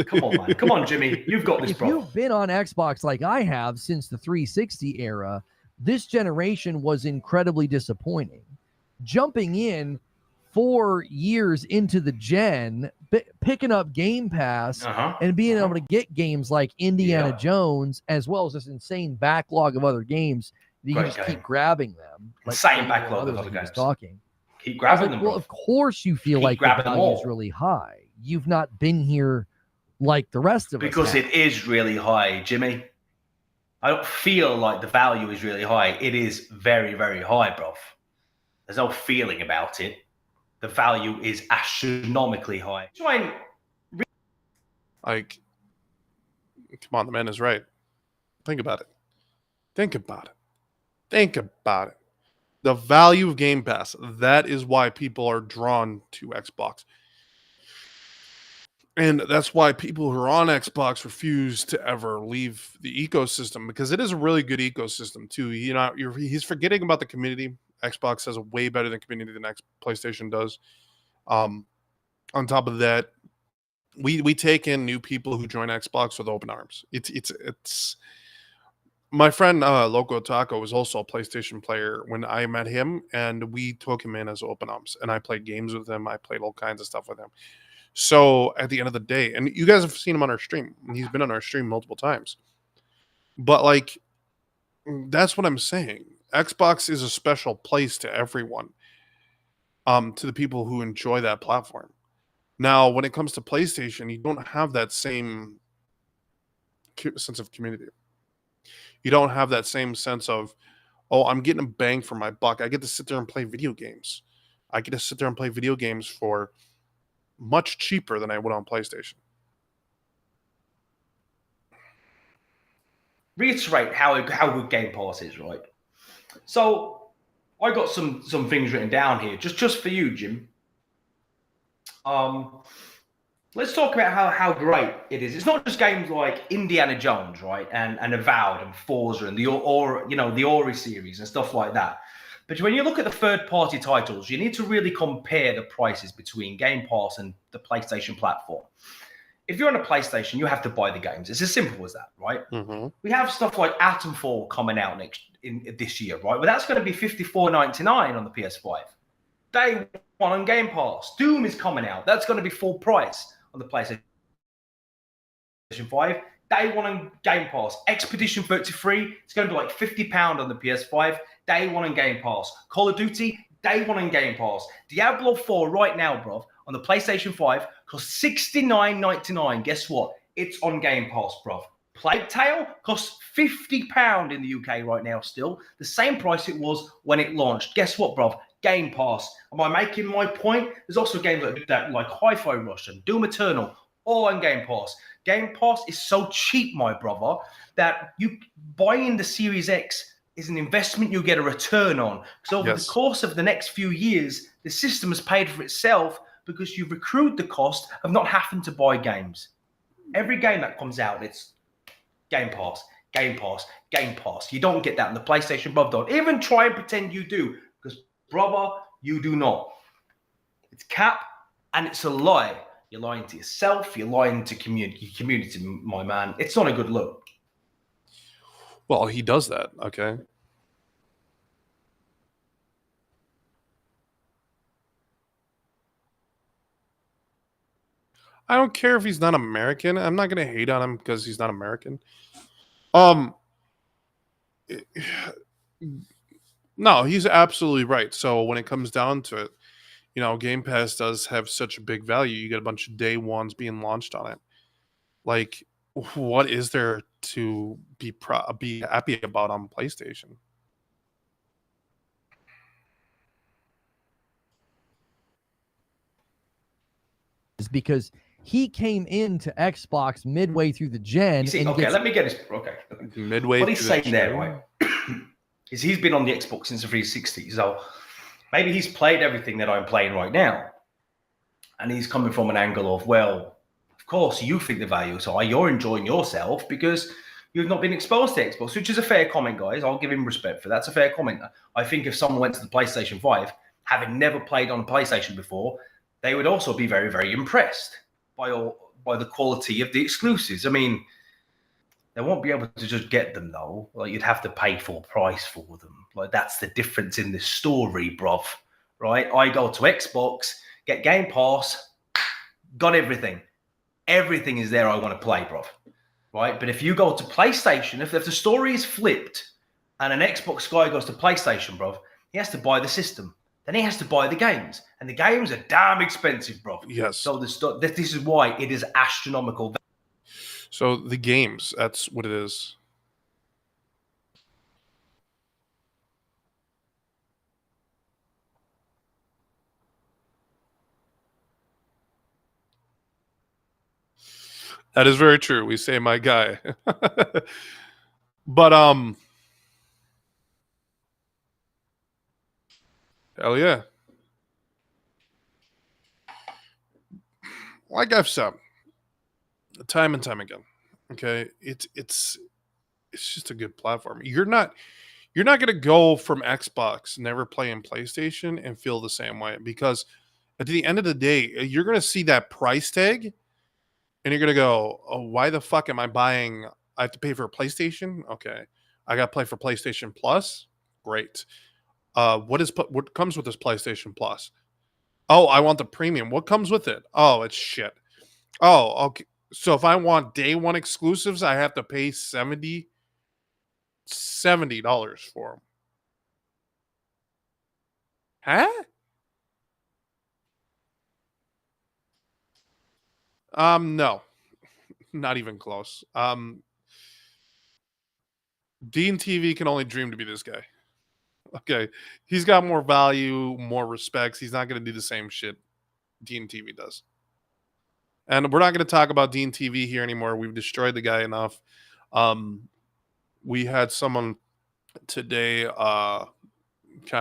[SPEAKER 9] Come on, man. Come on, Jimmy. You've got this,
[SPEAKER 17] if
[SPEAKER 9] bro.
[SPEAKER 17] you've been on Xbox like I have since the 360 era, this generation was incredibly disappointing. Jumping in 4 years into the gen, picking up Game Pass and being able to get games like Indiana Jones, as well as this insane backlog of other games, you just keep grabbing them. Like
[SPEAKER 9] Insane backlog of other games.
[SPEAKER 17] Talking.
[SPEAKER 9] Keep grabbing them.
[SPEAKER 17] Well, of course you feel like the value is really high. You've not been here like the rest of us.
[SPEAKER 9] Because it is really high, Jimmy. I don't feel like the value is really high. It is very, very high, bro. There's no feeling about it. The value is astronomically high.
[SPEAKER 5] Like, come on, the man is right. Think about it. Think about it. Think about it. The value of Game Pass, that is why people are drawn to Xbox. And that's why people who are on Xbox refuse to ever leave the ecosystem, because it is a really good ecosystem too. He's forgetting about the community. Xbox has a way better than community than PlayStation does. On top of that, we take in new people who join Xbox with open arms. It's my friend Loco Taco was also a PlayStation player when I met him, and we took him in as open arms, and I played games with him. I played all kinds of stuff with him. So at the end of the day, and you guys have seen him on our stream, and he's been on our stream multiple times. But like, that's what I'm saying. Xbox is a special place to everyone. To the people who enjoy that platform. Now, when it comes to PlayStation, you don't have that same sense of community. You don't have that same sense of, oh, I'm getting a bang for my buck. I get to sit there and play video games. I get to sit there and play video games for much cheaper than I would on PlayStation.
[SPEAKER 9] Reiterate how good Game Pass is, right? So I got some things written down here just for you, Jim. Let's talk about how great it is. It's not just games like Indiana Jones, right, and Avowed and Forza and the Ori series and stuff like that. But when you look at the third-party titles, you need to really compare the prices between Game Pass and the PlayStation platform. If you're on a PlayStation, you have to buy the games. It's as simple as that, right?
[SPEAKER 5] Mm-hmm.
[SPEAKER 9] We have stuff like Atomfall coming out this year, right? Well, that's going to be $54.99 on the PS5. Day one on Game Pass. Doom is coming out. That's going to be full price on the PlayStation 5. Day one on Game Pass. Expedition 33, it's going to be like £50 on the PS5. Day one on Game Pass. Call of Duty, day one on Game Pass. Diablo 4 right now, bruv, on the PlayStation 5 costs $69.99. Guess what? It's on Game Pass, bruv. Plague Tale costs £50 in the UK right now still. The same price it was when it launched. Guess what, bruv? Game Pass. Am I making my point? There's also games like Hi-Fi Rush and Doom Eternal, all on Game Pass. Game Pass is so cheap, my brother, that you buying the Series X is an investment you get a return on. So over the course of the next few years, the system has paid for itself because you've accrued the cost of not having to buy games. Every game that comes out, it's Game Pass, Game Pass, Game Pass. You don't get that on the PlayStation, bruv. Don't even try and pretend you do, because, brother, you do not. It's cap and it's a lie. You're lying to yourself. You're lying to community, my man. It's not a good look.
[SPEAKER 5] Well, he does that, okay? I don't care if he's not American. I'm not going to hate on him because he's not American. No, he's absolutely right. So when it comes down to it, Game Pass does have such a big value. You get a bunch of day ones being launched on it. Like, what is there to be happy about on PlayStation?
[SPEAKER 17] Is because he came into Xbox midway through the gen.
[SPEAKER 9] Let me get this. Okay.
[SPEAKER 5] Midway
[SPEAKER 9] what he's
[SPEAKER 5] through
[SPEAKER 9] saying
[SPEAKER 5] the
[SPEAKER 9] there,
[SPEAKER 5] gen.
[SPEAKER 9] right, is he's been on the Xbox since the 360. So maybe he's played everything that I'm playing right now. And he's coming from an angle of, well, of course, you think the value is high. You're enjoying yourself because you've not been exposed to Xbox, which is a fair comment, guys. I'll give him respect for that. That's a fair comment. I think if someone went to the PlayStation 5, having never played on PlayStation before, they would also be very, very impressed by the quality of the exclusives. I mean, they won't be able to just get them, though. Like, you'd have to pay full price for them. Like, that's the difference in the story, bruv. Right? I go to Xbox, get Game Pass, got everything. Everything is there I want to play, bruv. Right? But if you go to PlayStation, if the story is flipped and an Xbox guy goes to PlayStation, bruv, he has to buy the system. Then he has to buy the games. And the games are damn expensive, bruv.
[SPEAKER 5] Yes.
[SPEAKER 9] So this is why it is astronomical.
[SPEAKER 5] So the games, that's what it is. That is very true. We say my guy. But hell yeah. Like I've said, time and time again. Okay, it's just a good platform. You're not gonna go from Xbox, never playing PlayStation, and feel the same way, because at the end of the day, you're gonna see that price tag, and you're gonna go, "Oh, why the fuck am I buying? I have to pay for a PlayStation. Okay, I got to play for PlayStation Plus. Great. What comes with this PlayStation Plus? Oh, I want the premium. What comes with it? Oh, it's shit. Oh, okay. So if I want day one exclusives, I have to pay $70 for them. Huh? No, not even close. Dean TV can only dream to be this guy. Okay, he's got more value, more respects. He's not going to do the same shit Dean TV does. And we're not going to talk about Dean TV here anymore. We've destroyed the guy enough. We had someone today kind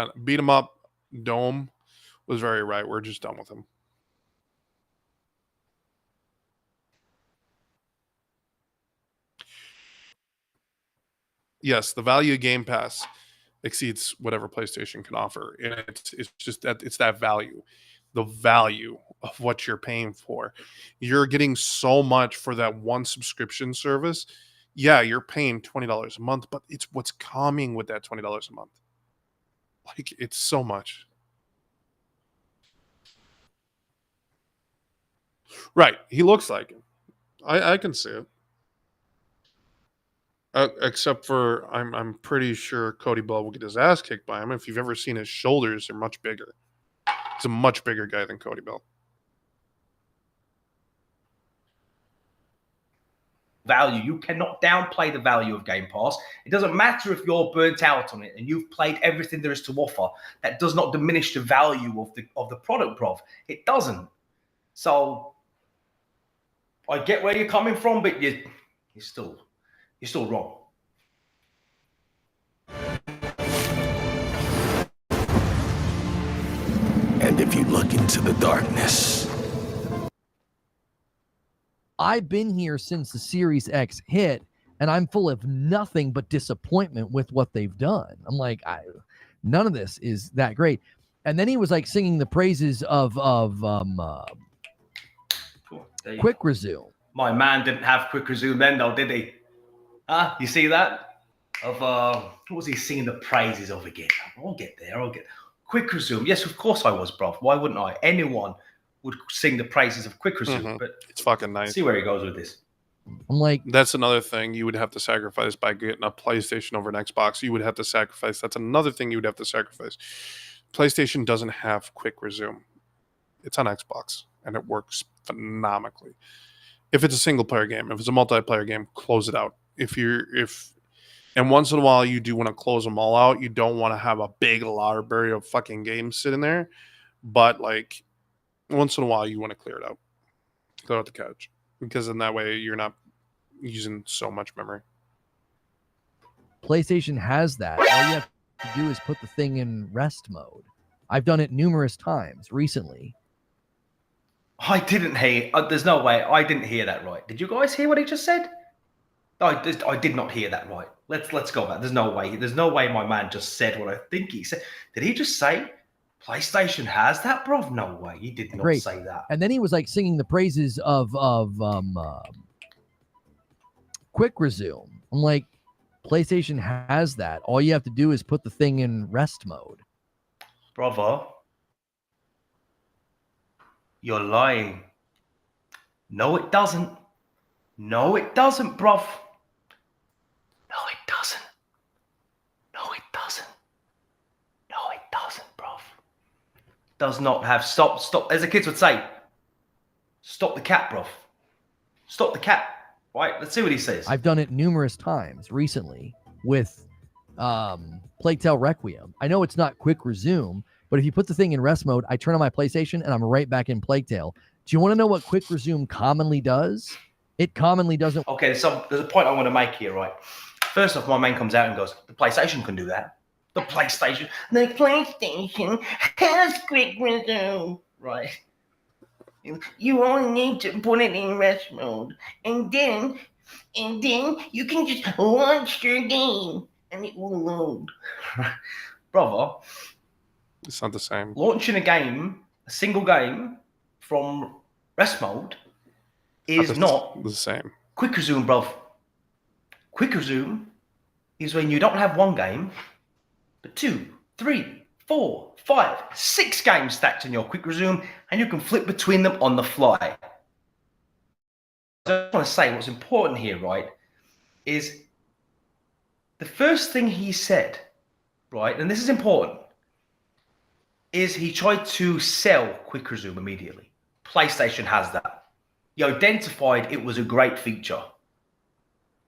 [SPEAKER 5] of beat him up. Dome was very right. We're just done with him. Yes, the value of Game Pass exceeds whatever PlayStation can offer, and it's just that it's that value, the value of what you're paying for. You're getting so much for that one subscription service. Yeah, you're paying $20 a month, but it's what's coming with that $20 a month. Like, it's so much. Right, he looks like him. I can see it. Except for, I'm pretty sure Cody Blow will get his ass kicked by him. If you've ever seen his shoulders, they're much bigger. He's a much bigger guy than Cody Bell.
[SPEAKER 9] Value. You cannot downplay the value of Game Pass. It doesn't matter if you're burnt out on it and you've played everything there is to offer. That does not diminish the value of the product, bruv. It doesn't. So I get where you're coming from, but you're still wrong.
[SPEAKER 16] And if you look into the darkness,
[SPEAKER 17] I've been here since the Series X hit, and I'm full of nothing but disappointment with what they've done. I'm like, none of this is that great. And then he was like singing the praises of Quick Resume.
[SPEAKER 9] My man didn't have Quick Resume then, though, did he? Huh? You see that? Of what was he singing the praises of again? I'll get there. Quick Resume. Yes, of course I was, bro. Why wouldn't I? Anyone would sing the praises of Quick Resume, but
[SPEAKER 5] it's fucking nice.
[SPEAKER 9] See where he goes with this.
[SPEAKER 17] I'm like,
[SPEAKER 5] that's another thing you would have to sacrifice by getting a PlayStation over an Xbox. You would have to sacrifice. That's another thing you would have to sacrifice. PlayStation doesn't have Quick Resume. It's on Xbox, and it works phenomenally. If it's a single player game, if it's a multiplayer game, close it out. And once in a while you do want to close them all out. You don't want to have a big library of fucking games sitting there, but like once in a while you want to clear it out, clear out the cache, because in that way you're not using so much memory.
[SPEAKER 17] PlayStation has that. All you have to do is put the thing in rest mode. I've done it numerous times recently.
[SPEAKER 9] I didn't hear. There's no way. I didn't hear that right. Did you guys hear what he just said? I did not hear that right. Let's go back. There's no way. There's no way my man just said what I think he said. Did he just say PlayStation has that, bro? No way. He did not say that.
[SPEAKER 17] And then he was like singing the praises of Quick Resume. I'm like, PlayStation has that. All you have to do is put the thing in rest mode.
[SPEAKER 9] Brother, you're lying. No, it doesn't. No, it doesn't, bruv. No, it doesn't. No, it doesn't. No, it doesn't, bruv. Does not have. Stop. As the kids would say, stop the cat, bruv. Stop the cat. Right, let's see what he says.
[SPEAKER 17] I've done it numerous times recently with Plague Tale Requiem. I know it's not Quick Resume, but if you put the thing in rest mode, I turn on my PlayStation and I'm right back in Plague Tale. Do you want to know what Quick Resume commonly does? It commonly doesn't.
[SPEAKER 9] Okay, there's a point I want to make here, right? First off, my man comes out and goes, the PlayStation can do that. The PlayStation has Quick Resume. Right. You only need to put it in rest mode, and then you can just launch your game, and it will load. Brother,
[SPEAKER 5] It's not the same.
[SPEAKER 9] launching a single game from rest mode is not
[SPEAKER 5] the same.
[SPEAKER 9] quick resume, bruv. Quick resume is when you don't have one game, but 2, 3, 4, 5, 6 games stacked in your quick resume, and you can flip between them on the fly. I just want to say what's important here, right, is the first thing he said, right, and this is important, is he tried to sell quick resume immediately. PlayStation has that. He identified it was a great feature.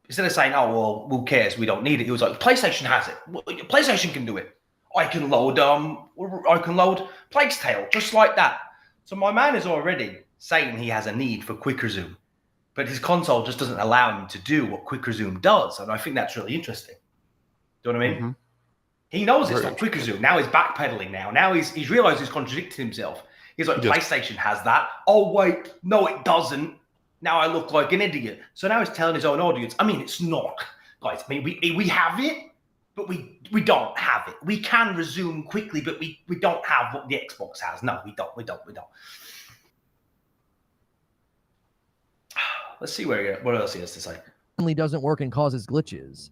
[SPEAKER 9] Instead of saying, oh, well, who cares? We don't need it. He was like, PlayStation has it. PlayStation can do it. I can load Plague's Tale, just like that. So my man is already saying he has a need for quick resume, but his console just doesn't allow him to do what quick resume does. And I think that's really interesting. Do you know what I mean?
[SPEAKER 5] Mm-hmm.
[SPEAKER 9] He knows it's not quick resume. Now he's backpedaling now. Now he's realized he's contradicting himself. He's like, PlayStation has that. Oh, wait, no, it doesn't. Now I look like an idiot. So now he's telling his own audience, I mean, it's not. Guys, I mean, we have it, but we don't have it. We can resume quickly, but we don't have what the Xbox has. No, we don't. Let's see what else he has to say.
[SPEAKER 17] Doesn't work and causes glitches.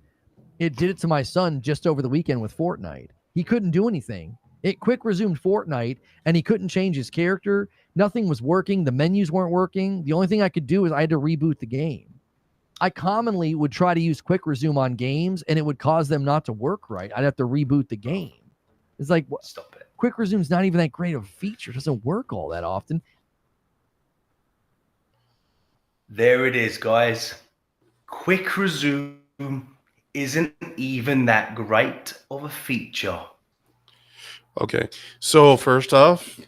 [SPEAKER 17] It did it to my son just over the weekend with Fortnite. He couldn't do anything. It quick resumed Fortnite, and he couldn't change his character. Nothing was working. The menus weren't working. The only thing I could do is I had to reboot the game. I commonly would try to use quick resume on games, and it would cause them not to work right. I'd have to reboot the game. It's like,
[SPEAKER 9] stop it.
[SPEAKER 17] Quick resume's not even that great of a feature. It doesn't work all that often.
[SPEAKER 9] There it is, guys. Quick resume isn't even that great of a feature.
[SPEAKER 5] Okay, so first off,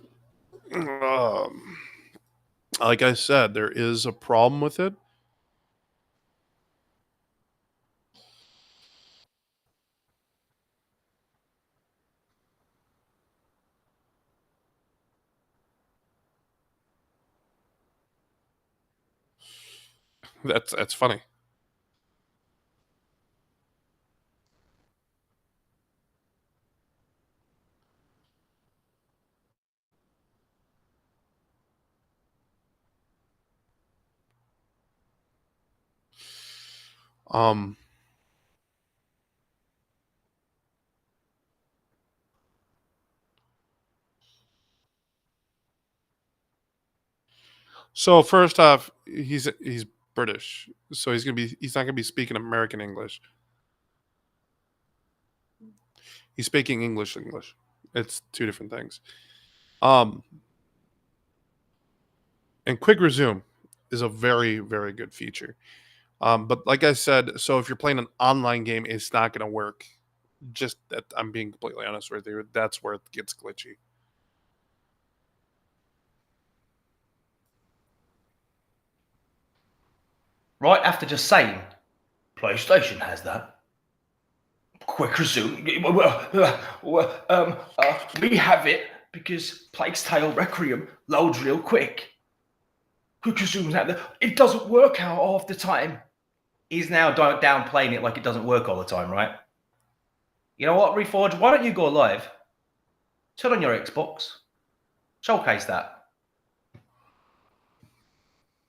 [SPEAKER 5] like I said, there is a problem with it. That's funny. So first off, he's British, so he's not gonna be speaking American English. He's speaking English. It's two different things. And quick resume is a very, very good feature. But like I said, so if you're playing an online game, it's not gonna work. Just that I'm being completely honest with you. That's where it gets glitchy.
[SPEAKER 9] Right after just saying, PlayStation has that. Quick resume. We have it because Plague's Tale Requiem loads real quick. Quick resume's out there. It doesn't work out all the time. He's now downplaying it like it doesn't work all the time, right? You know what, Reforge? Why don't you go live? Turn on your Xbox. Showcase that.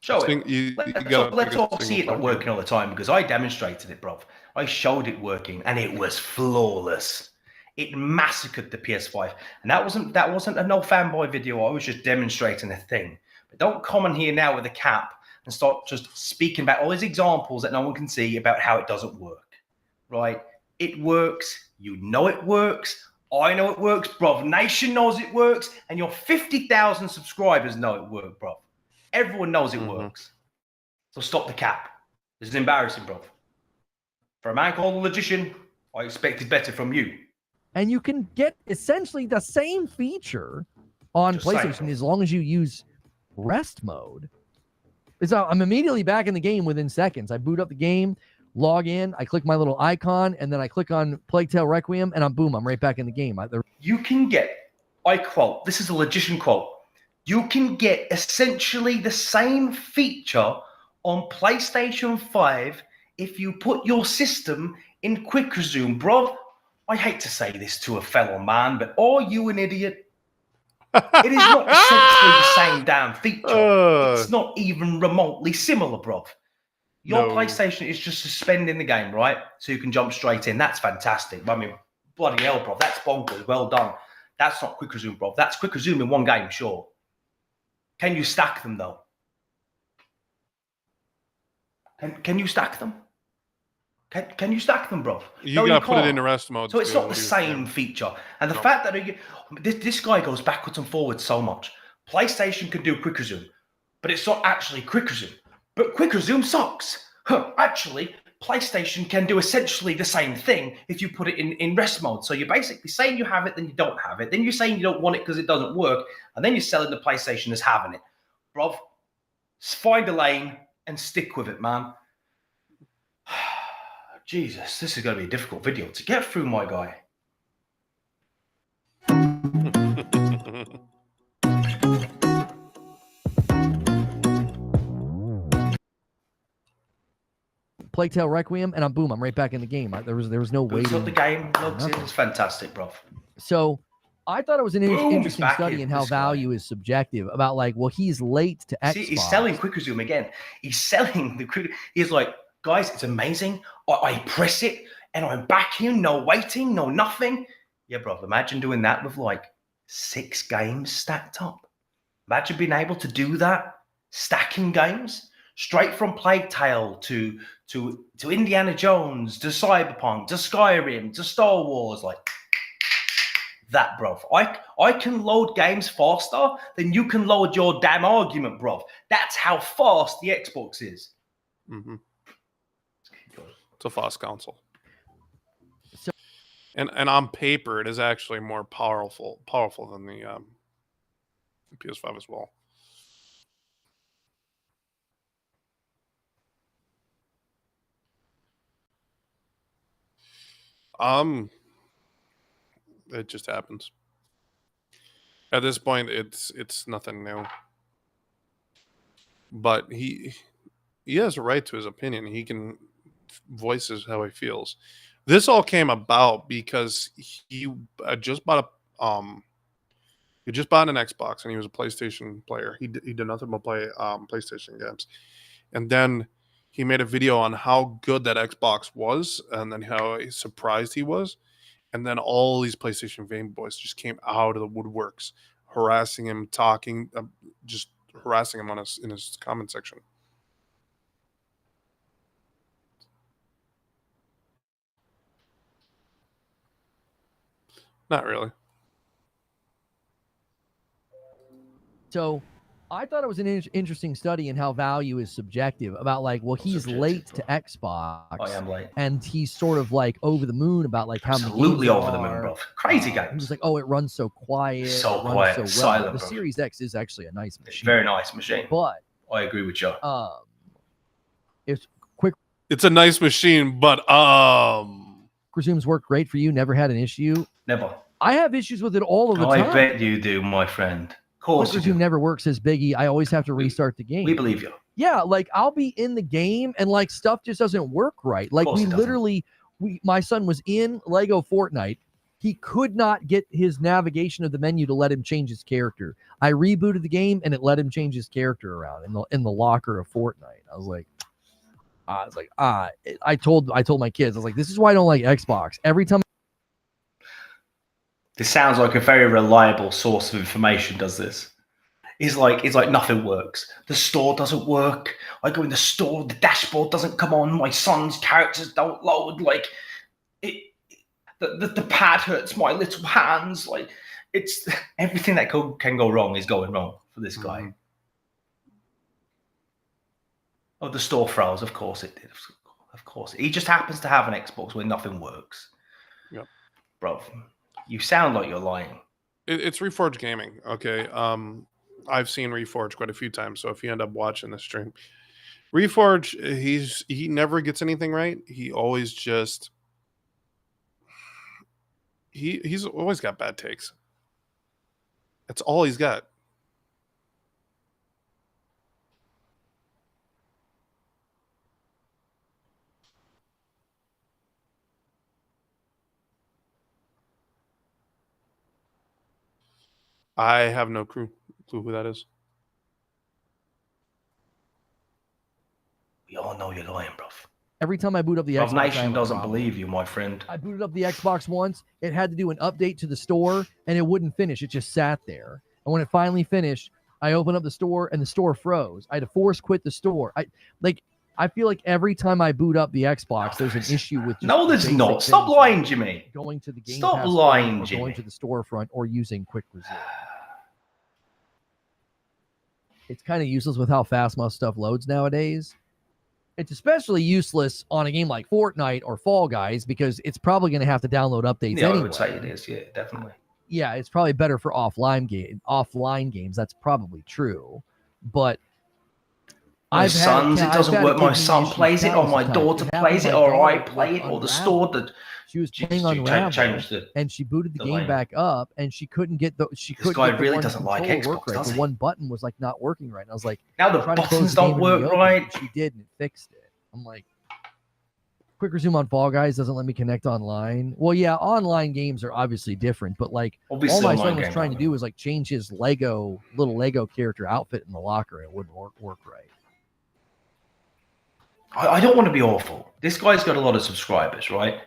[SPEAKER 9] Show it. Let's all see it not working all the time, because I demonstrated it, bruv. I showed it working, and it was flawless. It massacred the PS5, and that wasn't a no fanboy video. I was just demonstrating a thing. But don't come in here now with a cap and start just speaking about all these examples that no one can see about how it doesn't work. Right? It works. You know it works. I know it works, bruv. Nation knows it works, and your 50,000 subscribers know it works, bruv. Everyone knows it works. So stop the cap. This is embarrassing, bro. For a man called the Logician, I expected better from you.
[SPEAKER 17] And you can get essentially the same feature on PlayStation as long as you use rest mode. So I'm immediately back in the game within seconds. I boot up the game, log in, I click my little icon, and then I click on Plague Tale Requiem, and I'm right back in the game.
[SPEAKER 9] You can get, I quote, this is a Logician quote, You can get essentially the same feature on PlayStation 5 if you put your system in quick resume. Bro, I hate to say this to a fellow man, but are you an idiot? It is not essentially the same damn feature. It's not even remotely similar, bro. Your PlayStation is just suspending the game, right? So you can jump straight in. That's fantastic. I mean, bloody hell, bro. That's bonkers. Well done. That's not quick resume, bro. That's quick resume in one game, sure. Can you stack them, though? Can you stack them? Can you stack them, bro?
[SPEAKER 5] You gotta put it into rest mode.
[SPEAKER 9] So it's not the same feature. And the fact that this guy goes backwards and forwards so much. PlayStation can do quick resume, but it's not actually quick resume. But quick resume sucks. Actually, PlayStation can do essentially the same thing if you put it in rest mode. So you're basically saying you have it, then you don't have it. Then you're saying you don't want it because it doesn't work. And then you're selling the PlayStation as having it. Bro, find a lane and stick with it, man. Jesus, this is going to be a difficult video to get through, my guy.
[SPEAKER 17] Plague Tale Requiem, and I'm right back in the game. There was no waiting.
[SPEAKER 9] So the game looks it's fantastic, bro.
[SPEAKER 17] So I thought it was an interesting study in how value is subjective. About like, well, he's late to Xbox.
[SPEAKER 9] See, he's selling quick resume again. He's selling the quick. He's like, guys, it's amazing. I press it and I'm back here, no waiting, no nothing. Yeah, bro. Imagine doing that with like 6 games stacked up. Imagine being able to do that, stacking games. Straight from Plague Tale to Indiana Jones, to Cyberpunk, to Skyrim, to Star Wars, like that, bro. I can load games faster than you can load your damn argument, bro. That's how fast the Xbox is.
[SPEAKER 5] Mm-hmm. It's a fast console. And on paper, it is actually more powerful than the PS5 as well. It just happens. At this point, it's nothing new. But he has a right to his opinion. He can voice how he feels. This all came about because he just bought an Xbox and he was a PlayStation player. He did nothing but play PlayStation games, and then he made a video on how good that Xbox was, and then how surprised he was, and then all these PlayStation fanboys just came out of the woodworks, harassing him, just harassing him in his comment section. Not really.
[SPEAKER 17] So I thought it was an interesting study in how value is subjective. About like, well, he's late to Xbox.
[SPEAKER 9] I am late.
[SPEAKER 17] And he's sort of like over the moon about like how
[SPEAKER 9] absolutely
[SPEAKER 17] many
[SPEAKER 9] over the moon, bro. Crazy games.
[SPEAKER 17] He was like, oh, it runs so quiet.
[SPEAKER 9] So quiet.
[SPEAKER 17] So well.
[SPEAKER 9] Silent,
[SPEAKER 17] the
[SPEAKER 9] bro.
[SPEAKER 17] Series X is actually a nice machine.
[SPEAKER 9] Very nice machine.
[SPEAKER 17] But
[SPEAKER 9] I agree with you.
[SPEAKER 17] It's quick.
[SPEAKER 5] It's a nice machine, but
[SPEAKER 17] resumes work great for you. Never had an issue.
[SPEAKER 9] Never.
[SPEAKER 17] I have issues with it all of the time.
[SPEAKER 9] I bet you do, my friend. Of course
[SPEAKER 17] quick
[SPEAKER 9] you
[SPEAKER 17] resume
[SPEAKER 9] do.
[SPEAKER 17] never works, says Biggie. I always have to restart the game.
[SPEAKER 9] We believe you.
[SPEAKER 17] Yeah, like I'll be in the game and like stuff just doesn't work right. Like we literally, my son was in Lego Fortnite. He could not get his navigation of the menu to let him change his character. I rebooted the game and it let him change his character around in the locker of Fortnite. I was like, I told my kids, I was like, this is why I don't like Xbox. Every time.
[SPEAKER 9] This sounds like a very reliable source of information. Does this? It's like nothing works. The store doesn't work. I go in the store, the dashboard doesn't come on. My son's characters don't load. Like the pad hurts my little hands. Like it's everything that can go wrong is going wrong for this guy.
[SPEAKER 5] Mm-hmm.
[SPEAKER 9] Oh, the store froze. Of course it did. Of course. He just happens to have an Xbox where nothing works.
[SPEAKER 5] Yep.
[SPEAKER 9] Bro, you sound like you're lying.
[SPEAKER 5] It's Reforged Gaming. Okay. I've seen Reforged quite a few times. So if you end up watching the stream, Reforged, he never gets anything right. He always just he's always got bad takes. That's all he's got. I have no clue who that is.
[SPEAKER 9] We all know you're lying, bruv.
[SPEAKER 17] Every time I boot up the
[SPEAKER 9] Bruv
[SPEAKER 17] Xbox, I
[SPEAKER 9] Nation
[SPEAKER 17] have a
[SPEAKER 9] doesn't
[SPEAKER 17] problem.
[SPEAKER 9] believe you, my friend.
[SPEAKER 17] I booted up the Xbox once. It had to do an update to the store, and it wouldn't finish. It just sat there. And when it finally finished, I opened up the store, and the store froze. I had to force quit the store. I feel like every time I boot up the Xbox, there's an issue with.
[SPEAKER 9] No, there's not. Stop lying, Jimmy.
[SPEAKER 17] Going to the Game
[SPEAKER 9] Stop
[SPEAKER 17] Pass
[SPEAKER 9] lying,
[SPEAKER 17] or
[SPEAKER 9] Jimmy.
[SPEAKER 17] going to the storefront or using Quick Resume. It's kind of useless with how fast most stuff loads nowadays. It's especially useless on a game like Fortnite or Fall Guys because it's probably going to have to download updates
[SPEAKER 9] Yeah,
[SPEAKER 17] anyway.
[SPEAKER 9] I would say it is. Yeah, definitely.
[SPEAKER 17] Yeah, it's probably better for offline games. That's probably true. But
[SPEAKER 9] My sons, it doesn't work. My son
[SPEAKER 17] issues
[SPEAKER 9] plays it, or my
[SPEAKER 17] countless
[SPEAKER 9] daughter
[SPEAKER 17] times.
[SPEAKER 9] plays it,
[SPEAKER 17] happened to
[SPEAKER 9] or
[SPEAKER 17] my
[SPEAKER 9] I
[SPEAKER 17] daughter
[SPEAKER 9] play
[SPEAKER 17] with
[SPEAKER 9] it, or the
[SPEAKER 17] Unravel.
[SPEAKER 9] store that
[SPEAKER 17] She was playing Unravel,
[SPEAKER 9] changed it.
[SPEAKER 17] and she booted the
[SPEAKER 9] the
[SPEAKER 17] game
[SPEAKER 9] lane.
[SPEAKER 17] back up, and she couldn't get the. She
[SPEAKER 9] This
[SPEAKER 17] couldn't
[SPEAKER 9] guy
[SPEAKER 17] get the
[SPEAKER 9] really
[SPEAKER 17] one
[SPEAKER 9] doesn't like
[SPEAKER 17] controller
[SPEAKER 9] Xbox,
[SPEAKER 17] work right.
[SPEAKER 9] does
[SPEAKER 17] The
[SPEAKER 9] he?
[SPEAKER 17] one button was like not working right. And I was like,
[SPEAKER 9] Now the
[SPEAKER 17] trying to close
[SPEAKER 9] buttons
[SPEAKER 17] the game
[SPEAKER 9] don't
[SPEAKER 17] and
[SPEAKER 9] work
[SPEAKER 17] reopen it,
[SPEAKER 9] right.
[SPEAKER 17] and she did, and it fixed it. I'm like, Quick Resume on Fall Guys doesn't let me connect online. Well, yeah, online games are obviously different, but like
[SPEAKER 9] Obviously
[SPEAKER 17] all my
[SPEAKER 9] online
[SPEAKER 17] son was
[SPEAKER 9] games
[SPEAKER 17] trying
[SPEAKER 9] are.
[SPEAKER 17] to do was like change his little Lego character outfit in the locker. It wouldn't work right.
[SPEAKER 9] I don't want to be awful. This guy's got a lot of subscribers, right?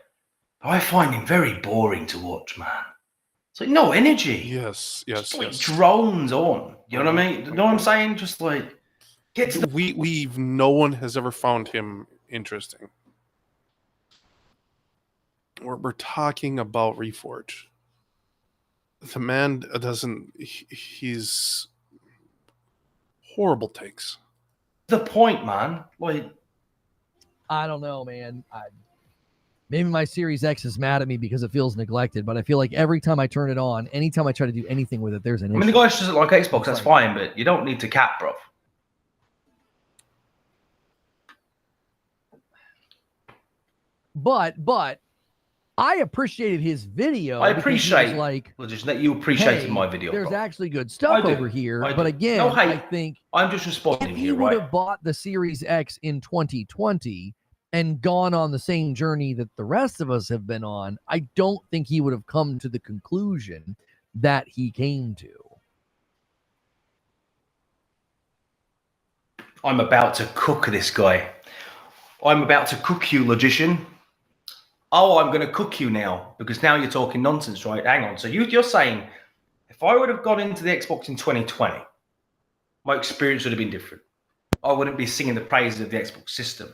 [SPEAKER 9] I find him very boring to watch, man. It's like no energy.
[SPEAKER 5] Yes.
[SPEAKER 9] Just like drones on. You know what I mean? You know what I'm saying? Just like get to the
[SPEAKER 5] We've no one has ever found him interesting. We're talking about Reforge. The man doesn't. He's horrible takes.
[SPEAKER 9] the point, man. Like
[SPEAKER 17] I don't know, man. Maybe my Series X is mad at me because it feels neglected, but I feel like every time I turn it on, anytime I try to do anything with it, there's an issue.
[SPEAKER 9] I mean, the guy just doesn't like Xbox. That's fine, but you don't need to cap, bro.
[SPEAKER 17] But I appreciated his video.
[SPEAKER 9] I
[SPEAKER 17] because he
[SPEAKER 9] appreciate
[SPEAKER 17] was like,
[SPEAKER 9] well, just that you appreciated
[SPEAKER 17] hey,
[SPEAKER 9] my video.
[SPEAKER 17] there's
[SPEAKER 9] bro.
[SPEAKER 17] actually good stuff
[SPEAKER 9] I do.
[SPEAKER 17] over here.
[SPEAKER 9] I
[SPEAKER 17] But
[SPEAKER 9] do.
[SPEAKER 17] again,
[SPEAKER 9] No hate.
[SPEAKER 17] I think
[SPEAKER 9] I'm just responding
[SPEAKER 17] if he
[SPEAKER 9] here,
[SPEAKER 17] would
[SPEAKER 9] right?
[SPEAKER 17] have bought the Series X in 2020 and gone on the same journey that the rest of us have been on, I don't think he would have come to the conclusion that he came to.
[SPEAKER 9] I'm about to cook this guy. I'm about to cook you, logician. Oh, I'm going to cook you now because now you're talking nonsense, right? Hang on. So you're saying if I would have got into the Xbox in 2020, my experience would have been different. I wouldn't be singing the praises of the Xbox system.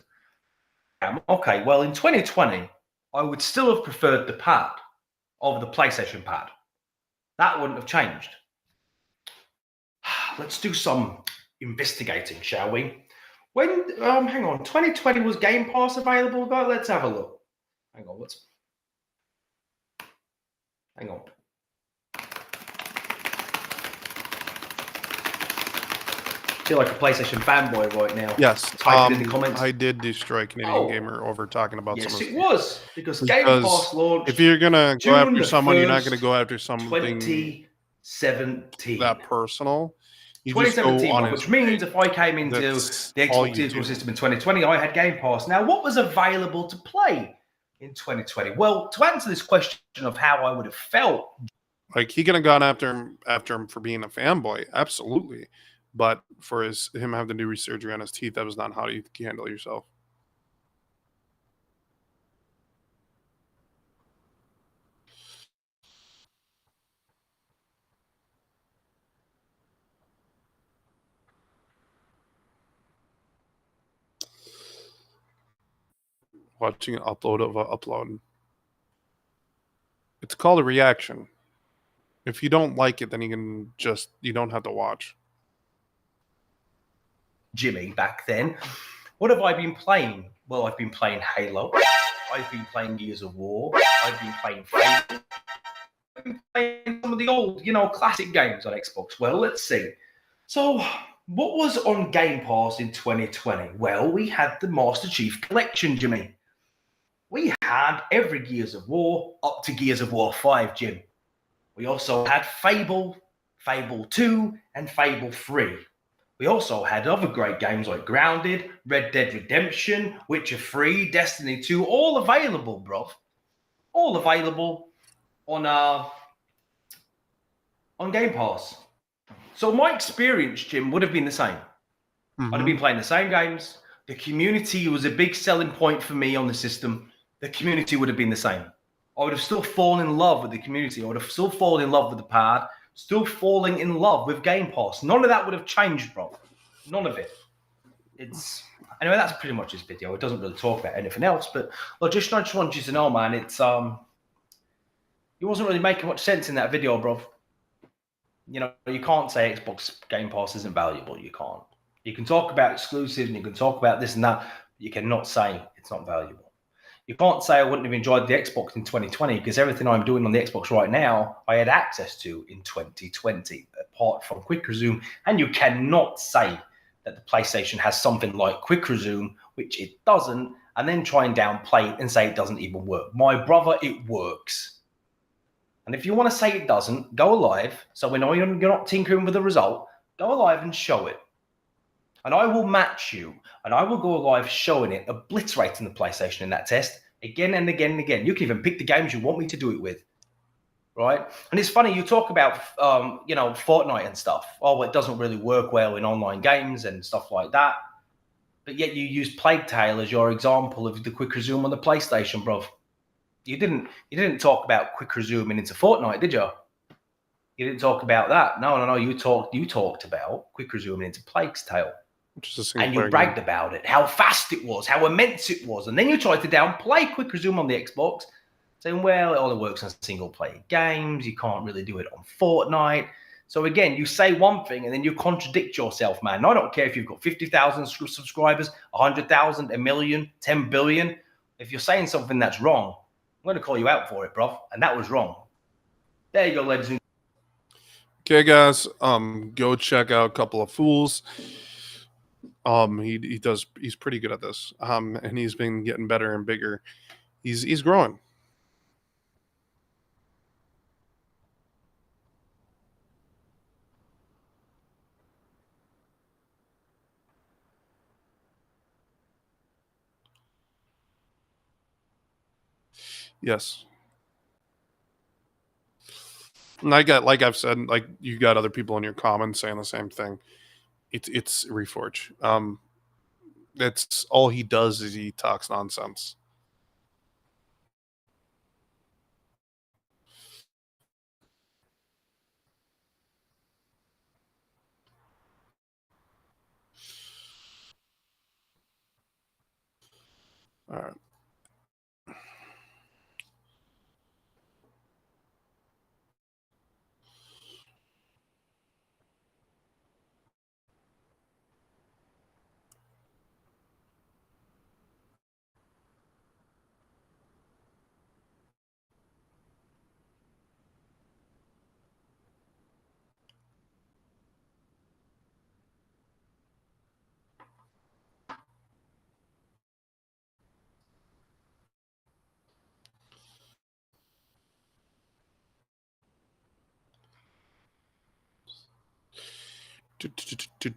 [SPEAKER 9] Okay, well, in 2020, I would still have preferred the pad over the PlayStation pad. That wouldn't have changed. Let's do some investigating, shall we? When, hang on, 2020 was Game Pass available? Guys, let's have a look. Hang on, hang on. I feel like a PlayStation fanboy right now.
[SPEAKER 5] Yes,
[SPEAKER 9] Type it in the comments.
[SPEAKER 5] I did destroy Canadian Gamer over talking about
[SPEAKER 9] Yes,
[SPEAKER 5] some of
[SPEAKER 9] it was because Game Pass launched.
[SPEAKER 5] If you're gonna go
[SPEAKER 9] June
[SPEAKER 5] after
[SPEAKER 9] the
[SPEAKER 5] someone, you're not
[SPEAKER 9] 1st,
[SPEAKER 5] gonna go after something
[SPEAKER 9] 2017.
[SPEAKER 5] that personal. You just go
[SPEAKER 9] 2017,
[SPEAKER 5] on
[SPEAKER 9] which
[SPEAKER 5] his
[SPEAKER 9] means if I came into
[SPEAKER 5] That's
[SPEAKER 9] the
[SPEAKER 5] all
[SPEAKER 9] Xbox
[SPEAKER 5] you do.
[SPEAKER 9] ecosystem in 2020, I had Game Pass. Now, what was available to play in 2020? Well, to answer this question of how I would have felt,
[SPEAKER 5] Like he could have gone after him for being a fanboy, absolutely. But for him having to do surgery on his teeth, that was not how you handle yourself. Watching an upload of an upload. It's called a reaction. If you don't like it, then you don't have to watch.
[SPEAKER 9] Jimmy, back then, what have I been playing? Well, I've been playing Halo. I've been playing Gears of War. I've been playing Fable. I've been playing some of the old, classic games on Xbox. Well, let's see. So, what was on Game Pass in 2020? Well, we had the Master Chief Collection, Jimmy. We had every Gears of War up to Gears of War 5, Jim. We also had Fable, Fable 2, and Fable 3. We also had other great games like Grounded, Red Dead Redemption, Witcher 3, Destiny 2, all available, bruv. All available on on Game Pass. So my experience, Jim, would have been the same. I'd have been playing the same games. The community was a big selling point for me on the system. The community would have been the same. I would have still fallen in love with the community. I would have still fallen in love with the pad, still falling in love with Game Pass. None of that would have changed, bro. None of it. It's anyway. That's pretty much this video. It doesn't really talk about anything else. But I just want you to know, man. It wasn't really making much sense in that video, bro. You know, you can't say Xbox Game Pass isn't valuable. You can't. You can talk about exclusives and you can talk about this and that, but you cannot say it's not valuable. You can't say I wouldn't have enjoyed the Xbox in 2020 because everything I'm doing on the Xbox right now, I had access to in 2020, apart from Quick Resume. And you cannot say that the PlayStation has something like Quick Resume, which it doesn't, and then try and downplay it and say it doesn't even work. My brother, it works. And if you want to say it doesn't, go live. So we know you're not tinkering with the result. Go live and show it. And I will match you. And I will go live showing it, obliterating the PlayStation in that test again and again and again. You can even pick the games you want me to do it with. Right? And it's funny, you talk about, Fortnite and stuff. Oh, well, it doesn't really work well in online games and stuff like that. But yet you use Plague Tale as your example of the quick resume on the PlayStation, bro. You didn't talk about quick resuming into Fortnite, did you? You didn't talk about that. No. You talked about quick resuming into Plague's Tale. And you bragged about it, how fast it was, how immense it was. And then you tried to downplay quick resume on the Xbox, saying, well, it only works on single player games. You can't really do it on Fortnite. So again, you say one thing and then you contradict yourself, man. And I don't care if you've got 50,000 subscribers, 100,000, a million, 10 billion. If you're saying something that's wrong, I'm going to call you out for it, bro. And that was wrong. There you go, ladies and
[SPEAKER 5] Okay, guys, go check out a couple of fools. He's pretty good at this. And he's been getting better and bigger. He's growing. Yes. And like I've said, like you got other people in your comments saying the same thing. It's Reforge. That's all he does is he talks nonsense. All right.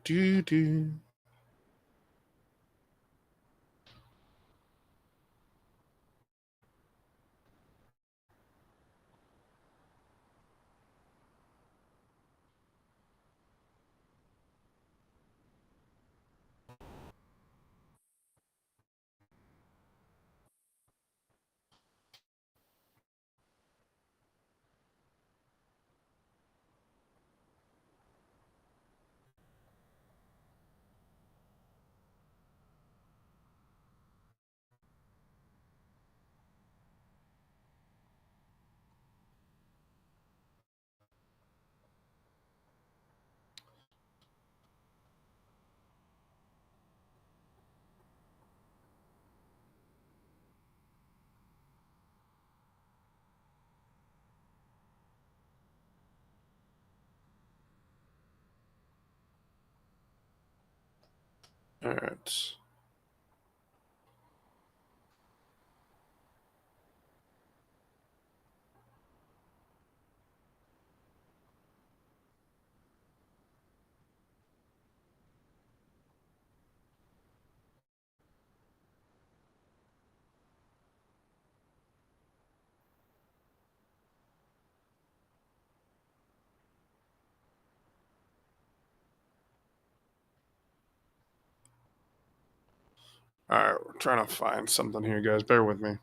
[SPEAKER 5] Do. All right. All right, we're trying to find something here, guys. Bear with me.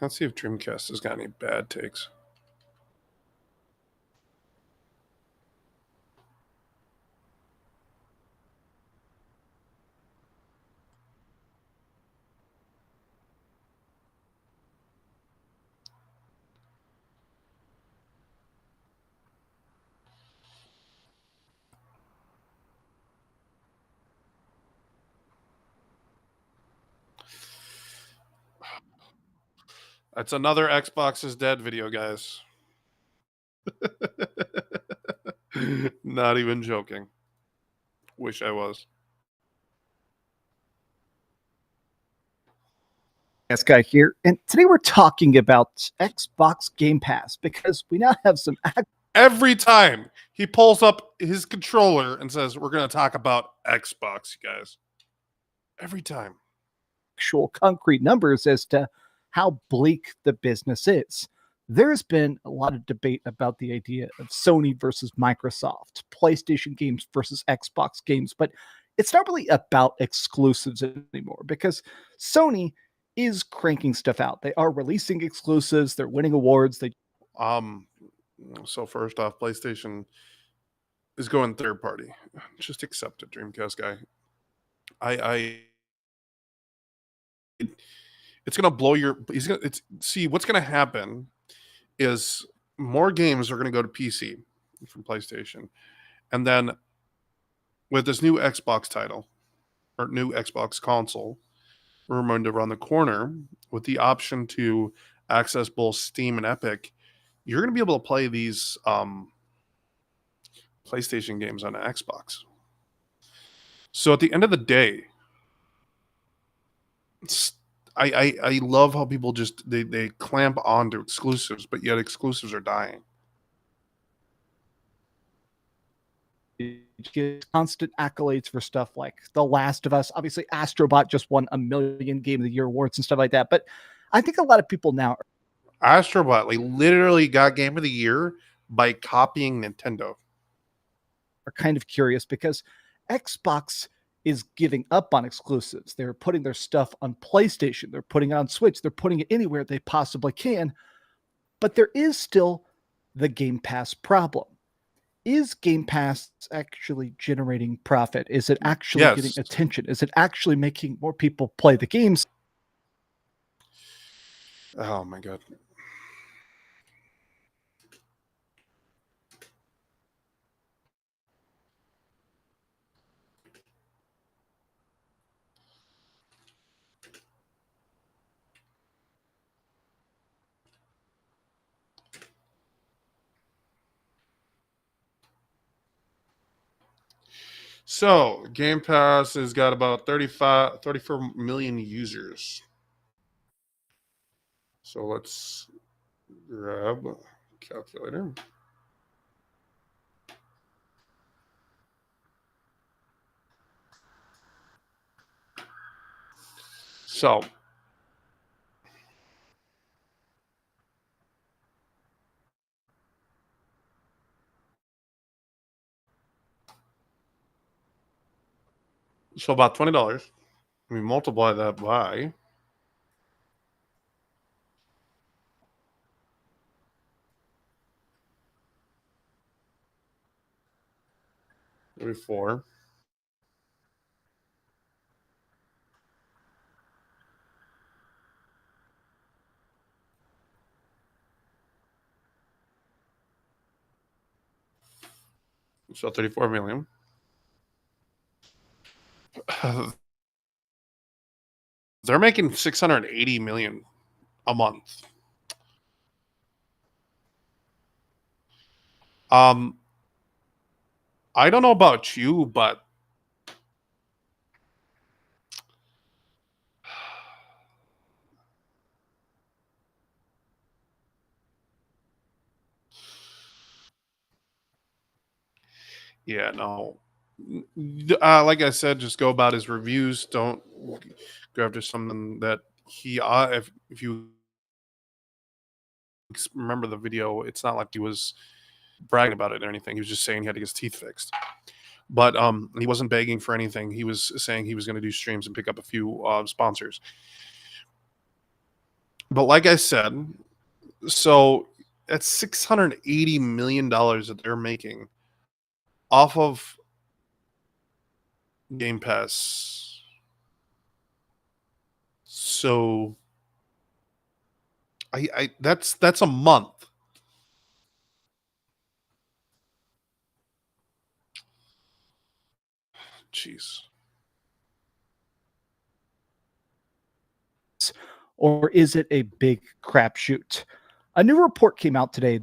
[SPEAKER 5] Let's see if Dreamcast has got any bad takes. That's another Xbox is dead video, guys. Not even joking. Wish I was.
[SPEAKER 21] Yes, guy here, and today we're talking about Xbox Game Pass because we now have some
[SPEAKER 5] Every time he pulls up his controller and says, "We're going to talk about Xbox, you guys." Every time.
[SPEAKER 21] actual concrete numbers as to how bleak the business is. There's been a lot of debate about the idea of Sony versus Microsoft, PlayStation games versus Xbox games, but it's not really about exclusives anymore because Sony is cranking stuff out. They are releasing exclusives, they're winning awards.
[SPEAKER 5] So first off, PlayStation is going third party. Just accept it, Dreamcast guy. It's gonna blow your. See what's gonna happen is more games are gonna go to PC from PlayStation, and then with this new Xbox title or new Xbox console, rumored to run the corner with the option to access both Steam and Epic, you're gonna be able to play these PlayStation games on Xbox. So at the end of the day, I love how people just they clamp onto exclusives, but yet exclusives are dying.
[SPEAKER 21] Get constant accolades for stuff like The Last of Us. Obviously, Astrobot just won a million Game of the Year awards and stuff like that. But I think a lot of people now
[SPEAKER 5] Astrobot literally got Game of the Year by copying Nintendo.
[SPEAKER 21] Are kind of curious because Xbox is giving up on exclusives. They're putting their stuff on PlayStation. They're putting it on Switch. They're putting it anywhere they possibly can. But there is still the Game Pass problem. Is Game Pass actually generating profit? Is it actually getting attention? Is it actually making more people play the games?
[SPEAKER 5] Oh my God. So, Game Pass has got about 34 million users. So let's grab a calculator. So, about $20. We multiply that by four. So 34 million. They're making 680 million a month. I don't know about you, but yeah, no. Like I said, just go about his reviews. Don't go after something that he. If you remember the video, it's not like he was bragging about it or anything. He was just saying he had to get his teeth fixed. But he wasn't begging for anything. He was saying he was going to do streams and pick up a few sponsors. But like I said, so that's $680 million that they're making off of Game Pass. So I that's a month. Jeez.
[SPEAKER 21] Or is it a big crapshoot? A new report came out today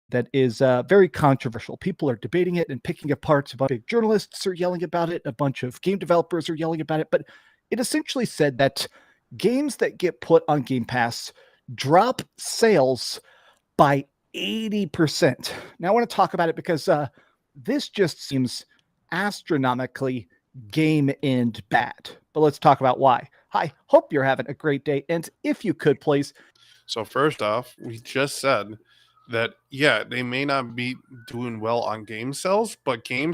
[SPEAKER 21] that is very controversial. People are debating it and picking apart. A bunch of big journalists are yelling about it. A bunch of game developers are yelling about it. But it essentially said that games that get put on Game Pass drop sales by 80%. Now, I want to talk about it because this just seems astronomically game end bad. But let's talk about why. Hi, hope you're having a great day. And if you could, please.
[SPEAKER 5] So first off, we just said that, yeah, they may not be doing well on game sales, but Game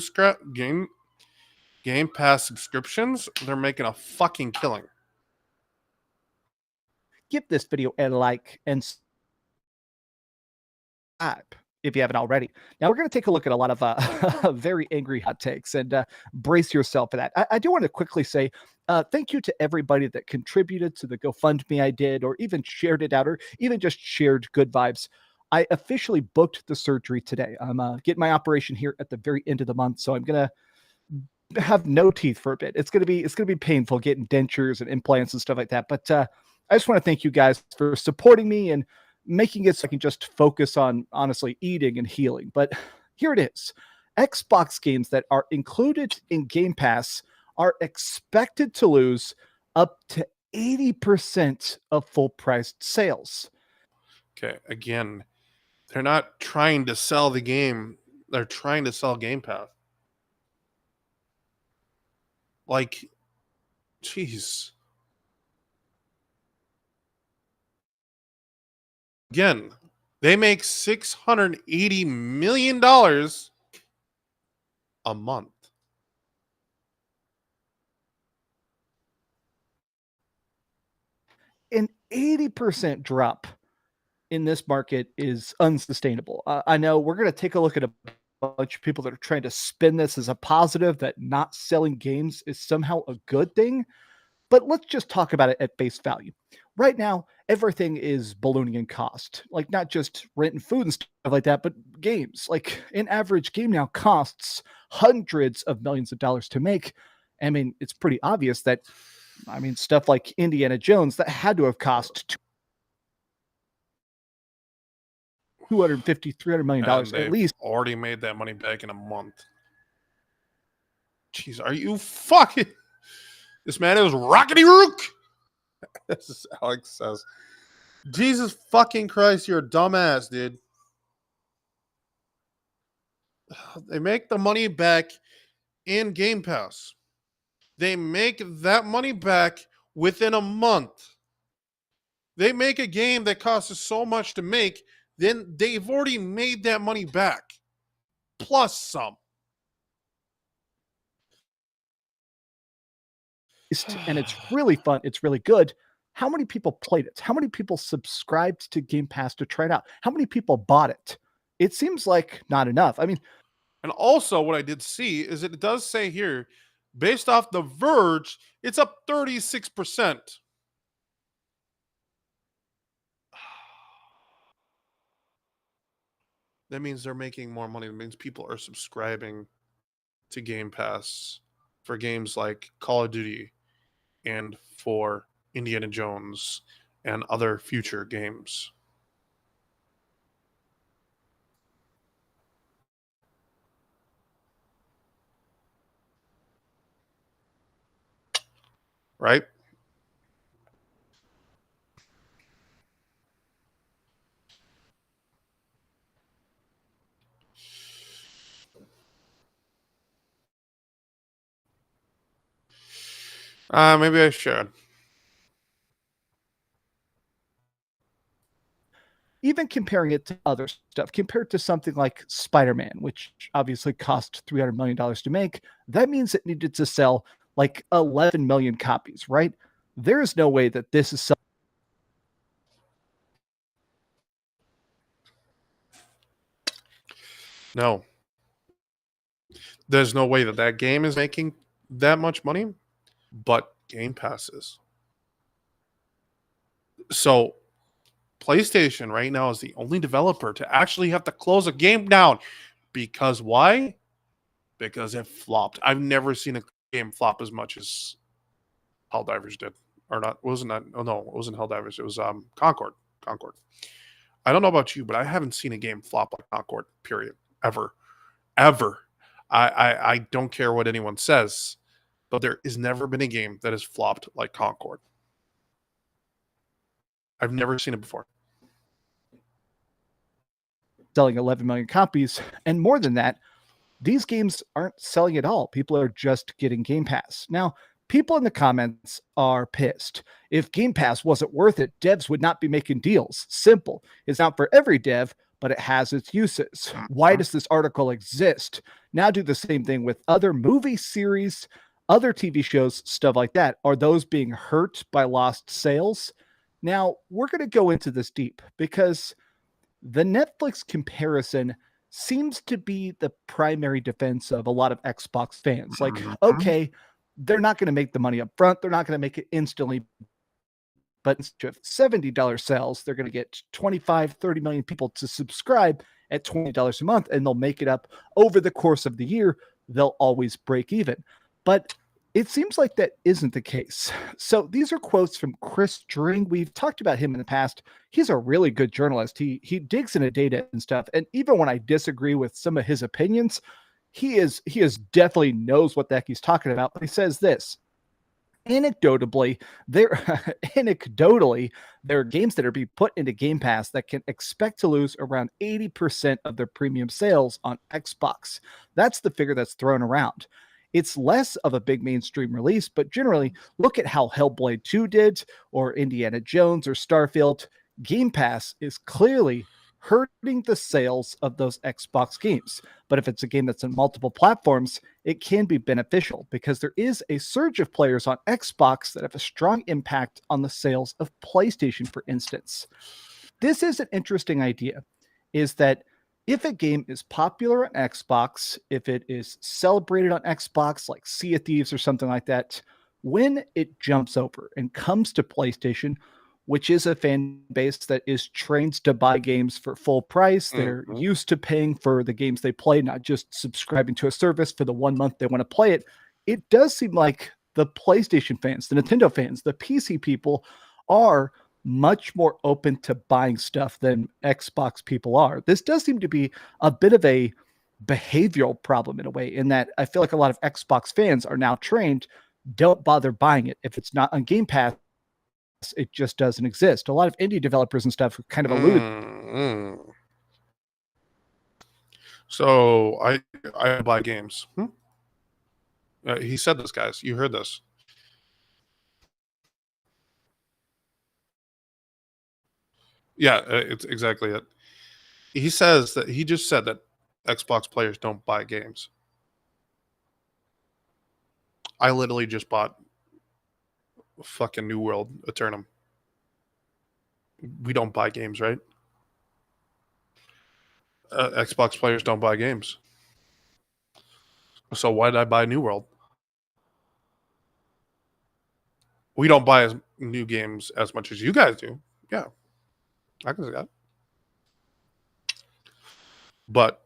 [SPEAKER 5] Pass subscriptions, they're making a fucking killing.
[SPEAKER 21] Give this video a like and subscribe if you haven't already. Now we're going to take a look at a lot of very angry hot takes, and brace yourself for that. I do want to quickly say thank you to everybody that contributed to the GoFundMe I did, or even shared it out, or even just shared good vibes. I officially booked the surgery today. I'm getting my operation here at the very end of the month, so I'm going to have no teeth for a bit. It's going to be painful getting dentures and implants and stuff like that. But I just want to thank you guys for supporting me and making it so I can just focus on honestly eating and healing. But here it is. Xbox games that are included in Game Pass are expected to lose up to 80% of full priced sales.
[SPEAKER 5] Okay, again, they're not trying to sell the game. They're trying to sell Game Pass. Like, jeez. Again, they make $680 million a month.
[SPEAKER 21] An 80% drop in this market is unsustainable. I know we're going to take a look at a bunch of people that are trying to spin this as a positive, that not selling games is somehow a good thing. But let's just talk about it at face value. Right now, everything is ballooning in cost. Like, not just rent and food and stuff like that, but games. Like, an average game now costs hundreds of millions of dollars to make. I mean, it's pretty obvious that, stuff like Indiana Jones, that had to have cost $250, $300 million at least.
[SPEAKER 5] Already made that money back in a month. Jeez, are you fucking... This man is rockety rook. This is Alex says. Jesus fucking Christ, you're a dumbass, dude. They make the money back in Game Pass. They make that money back within a month. They make a game that costs us so much to make, then they've already made that money back. Plus some.
[SPEAKER 21] And it's really fun. It's really good. How many people played it? How many people subscribed to Game Pass to try it out? How many people bought it? It seems like not enough. I mean,
[SPEAKER 5] and also what I did see is it does say here, based off The Verge, it's up 36%. That means they're making more money. That means people are subscribing to Game Pass for games like Call of Duty and for Indiana Jones and other future games. Right? Maybe I should.
[SPEAKER 21] Even comparing it to other stuff, compared to something like Spider-Man, which obviously cost $300 million to make, that means it needed to sell like 11 million copies, right? There is no way that this is
[SPEAKER 5] No. There's no way that that game is making that much money, but Game Pass is. So PlayStation right now is the only developer to actually have to close a game down. Because why? Because it flopped. I've never seen a game flop as much as Helldivers did. Or not, wasn't that? Oh no, it wasn't Helldivers. It was Concord. Concord. I don't know about you, but I haven't seen a game flop like Concord, period. Ever. I don't care what anyone says, but there has never been a game that has flopped like Concord. I've never seen it before.
[SPEAKER 21] selling 11 million copies. And more than that, these games aren't selling at all. People are just getting Game Pass. Now, people in the comments are pissed. If Game Pass wasn't worth it, devs would not be making deals. Simple. It's not for every dev, but it has its uses. Why does this article exist? Now do the same thing with other movie series, other TV shows, stuff like that. Are those being hurt by lost sales? Now, we're going to go into this deep because the Netflix comparison seems to be the primary defense of a lot of Xbox fans. Like, okay, they're not going to make the money up front. They're not going to make it instantly. But instead of $70 sales, they're going to get 25, 30 million people to subscribe at $20 a month, and they'll make it up over the course of the year. They'll always break even. But it seems like that isn't the case. So these are quotes from Chris Dring. We've talked about him in the past. He's a really good journalist. He digs into data and stuff. And even when I disagree with some of his opinions, he is definitely knows what the heck he's talking about. But he says this. Anecdotally, there are games that are being put into Game Pass that can expect to lose around 80% of their premium sales on Xbox. That's the figure that's thrown around. It's less of a big mainstream release, but generally, look at how Hellblade 2 did, or Indiana Jones, or Starfield. Game Pass is clearly hurting the sales of those Xbox games. But if it's a game that's on multiple platforms, it can be beneficial because there is a surge of players on Xbox that have a strong impact on the sales of PlayStation, for instance. This is an interesting idea, is that if a game is popular on Xbox, if it is celebrated on Xbox, like Sea of Thieves or something like that, when it jumps over and comes to PlayStation, which is a fan base that is trained to buy games for full price. They're used to paying for the games they play, not just subscribing to a service for the 1 month they want to play it. It does seem like the PlayStation fans, the Nintendo fans, the PC people are much more open to buying stuff than Xbox people are. This does seem to be a bit of a behavioral problem in a way, in that I feel like a lot of Xbox fans are now trained, don't bother buying it. If it's not on Game Pass, it just doesn't exist. A lot of indie developers and stuff kind of alluded.
[SPEAKER 5] So I buy games. He said this, guys. You heard this. Yeah, it's exactly it. He says that he just said that Xbox players don't buy games. I literally just bought fucking New World Eternum. We don't buy games, right? Xbox players don't buy games. So why did I buy New World? We don't buy new games as much as you guys do. Yeah, I can see that. But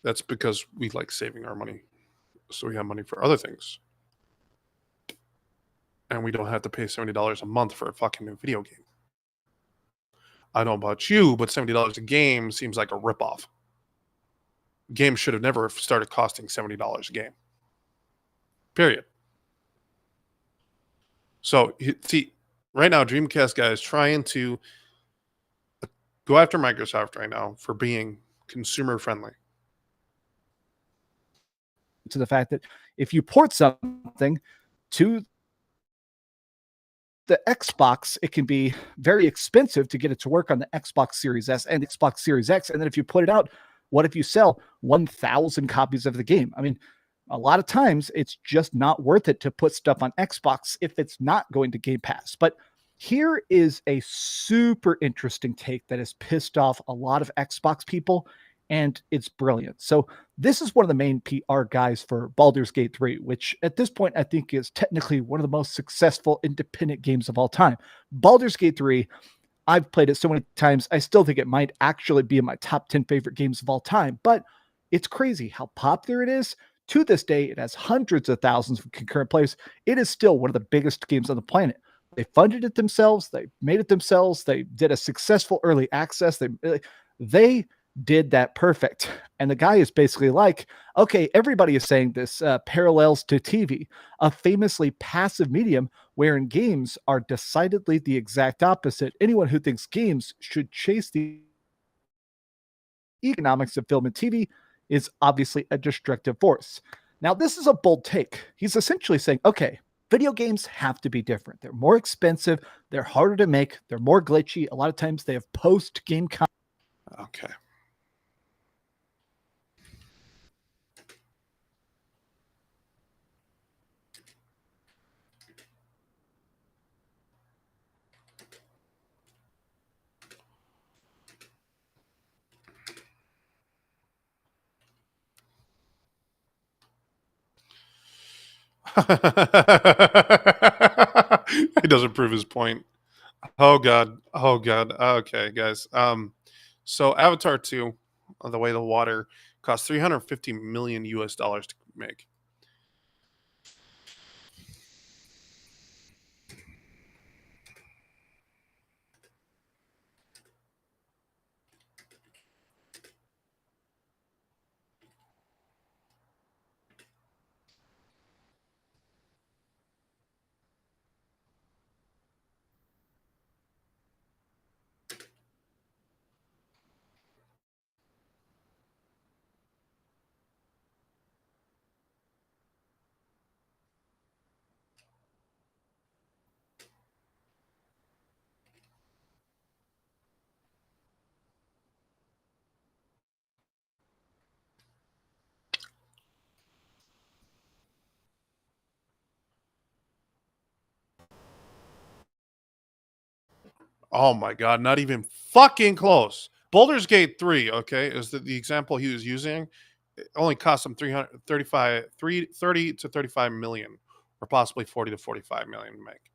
[SPEAKER 5] that's because we like saving our money. So we have money for other things. And we don't have to pay $70 a month for a fucking new video game. I don't know about you, but $70 a game seems like a ripoff. Games should have never started costing $70 a game. Period. So, see, right now, Dreamcast guy is trying to go after Microsoft right now for being consumer friendly.
[SPEAKER 21] To the fact that if you port something to the Xbox, it can be very expensive to get it to work on the Xbox Series S and Xbox Series X. And then if you put it out, what if you sell 1,000 copies of the game? I mean, a lot of times it's just not worth it to put stuff on Xbox if it's not going to Game Pass. But here is a super interesting take that has pissed off a lot of Xbox people, and it's brilliant. So this is one of the main PR guys for Baldur's Gate 3, which at this point I think is technically one of the most successful independent games of all time. Baldur's Gate 3, I've played it so many times, I still think it might actually be in my top 10 favorite games of all time, but it's crazy how popular it is. To this day, it has hundreds of thousands of concurrent players. It is still one of the biggest games on the planet. They funded it themselves. They made it themselves. They did a successful early access. They did that perfect. And the guy is basically like, okay, everybody is saying this parallels to TV, a famously passive medium wherein games are decidedly the exact opposite. Anyone who thinks games should chase the economics of film and TV is obviously a destructive force. Now, this is a bold take. He's essentially saying, okay, video games have to be different. They're more expensive. They're harder to make. They're more glitchy. A lot of times they have post-game content.
[SPEAKER 5] Okay. He doesn't prove his point. Oh god. Oh god. Okay, guys. So Avatar 2, On the Way to Water, cost 350 million US dollars to make. Oh my god, not even fucking close. Baldur's Gate 3, okay, is the example he was using. It only cost him 30 to 35 million, or possibly 40 to 45 million to make.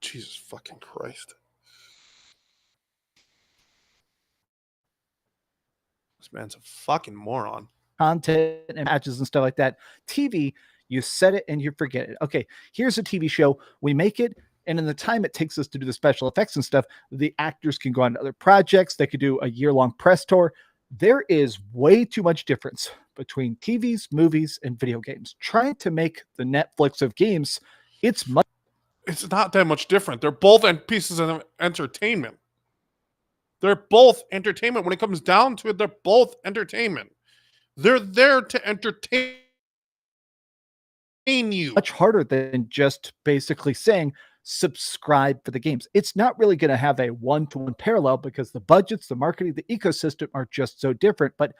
[SPEAKER 5] Jesus fucking Christ. This man's a fucking moron.
[SPEAKER 21] Content and matches and stuff like that. TV, you set it and you forget it. Okay, here's a TV show. We make it, and in the time it takes us to do the special effects and stuff, the actors can go on to other projects. They could do a year-long press tour. There is way too much difference between TVs, movies, and video games. Trying to make the Netflix of games, it's
[SPEAKER 5] not that much different. They're both pieces of entertainment. They're both entertainment. When it comes down to it, they're both entertainment. They're there to entertain you.
[SPEAKER 21] Much harder than just basically saying subscribe for the games. It's not really going to have a one-to-one parallel because the budgets, the marketing, the ecosystem are just so different. But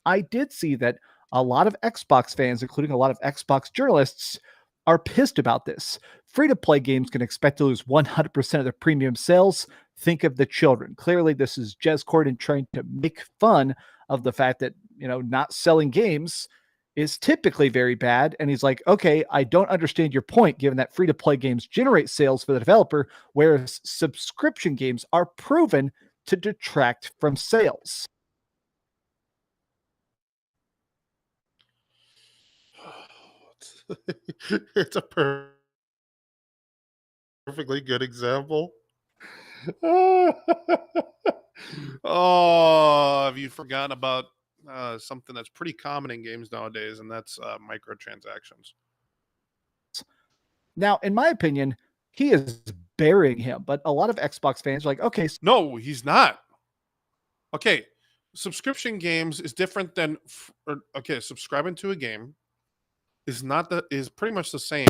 [SPEAKER 21] I did see that a lot of Xbox fans, including a lot of Xbox journalists, are pissed about this. Free-to-play games can expect to lose 100% of their premium sales. Think of the children. Clearly, this is Jez Corden trying to make fun of the fact that, not selling games is typically very bad. And he's like, okay, I don't understand your point, given that free-to-play games generate sales for the developer, whereas subscription games are proven to detract from sales.
[SPEAKER 5] It's a perfectly good example. Oh, have you forgotten about something that's pretty common in games nowadays, and that's microtransactions?
[SPEAKER 21] Now, in my opinion, he is burying him, but a lot of Xbox fans are like, okay.
[SPEAKER 5] No, he's not. Okay, subscription games is different than okay, subscribing to a game is pretty much the same.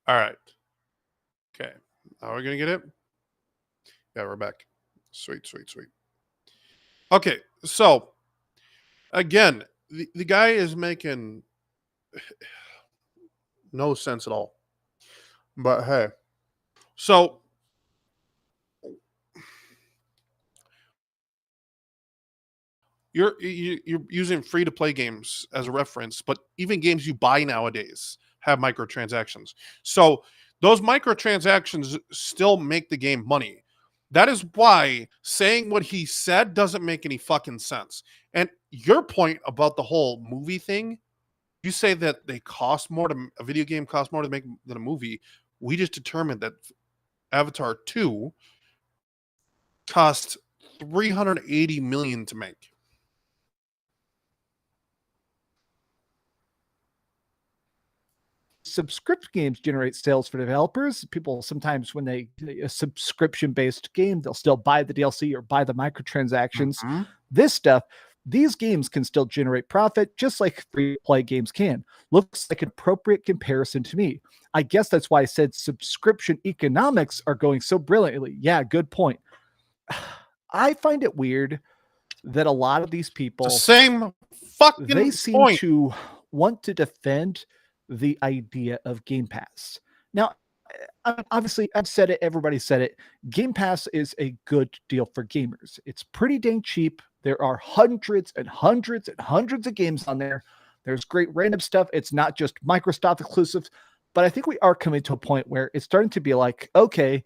[SPEAKER 5] All right. Okay. Now we're going to get it. Yeah, we're back. Sweet. Okay. So, again, the guy is making no sense at all. But hey. So, you're using free to play games as a reference, but even games you buy nowadays have microtransactions. So those microtransactions still make the game money. That is why saying what he said doesn't make any fucking sense. And your point about the whole movie thing, you say that a video game costs more to make than a movie. We just determined that Avatar 2 cost $380 million to make.
[SPEAKER 21] Subscription games generate sales for developers. People sometimes, when they a subscription-based game, they'll still buy the DLC or buy the microtransactions. This stuff, these games can still generate profit just like free-to-play games can. Looks like an appropriate comparison to me. I guess that's why I said subscription economics are going so brilliantly. Yeah, good point. I find it weird that a lot of these people,
[SPEAKER 5] the same fucking
[SPEAKER 21] they seem
[SPEAKER 5] point.
[SPEAKER 21] to want to defend the idea of Game Pass. Now, obviously, I've said it, everybody said it. Game Pass is a good deal for gamers. It's pretty dang cheap. There are hundreds and hundreds and hundreds of games on there. There's great random stuff. It's not just Microsoft exclusives, but I think we are coming to a point where it's starting to be like, okay,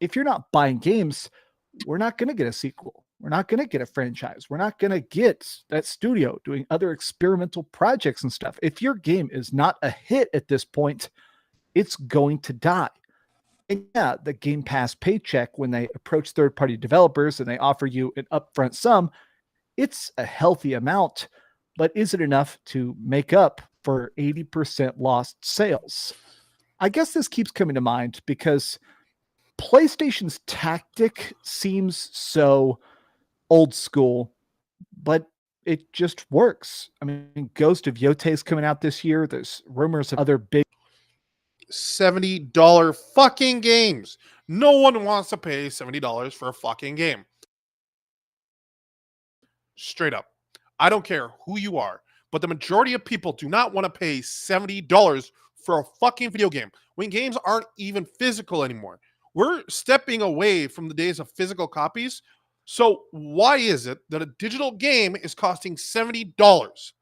[SPEAKER 21] if you're not buying games, we're not going to get a sequel. We're not going to get a franchise. We're not going to get that studio doing other experimental projects and stuff. If your game is not a hit at this point, it's going to die. And yeah, the Game Pass paycheck, when they approach third-party developers and they offer you an upfront sum, it's a healthy amount, but is it enough to make up for 80% lost sales? I guess this keeps coming to mind because PlayStation's tactic seems so old school, but it just works. I mean, Ghost of Yote is coming out this year. There's rumors of other big
[SPEAKER 5] $70 fucking games. No one wants to pay $70 for a fucking game. Straight up. I don't care who you are, but the majority of people do not want to pay $70 for a fucking video game when games aren't even physical anymore. We're stepping away from the days of physical copies. So why is it that a digital game is costing $70?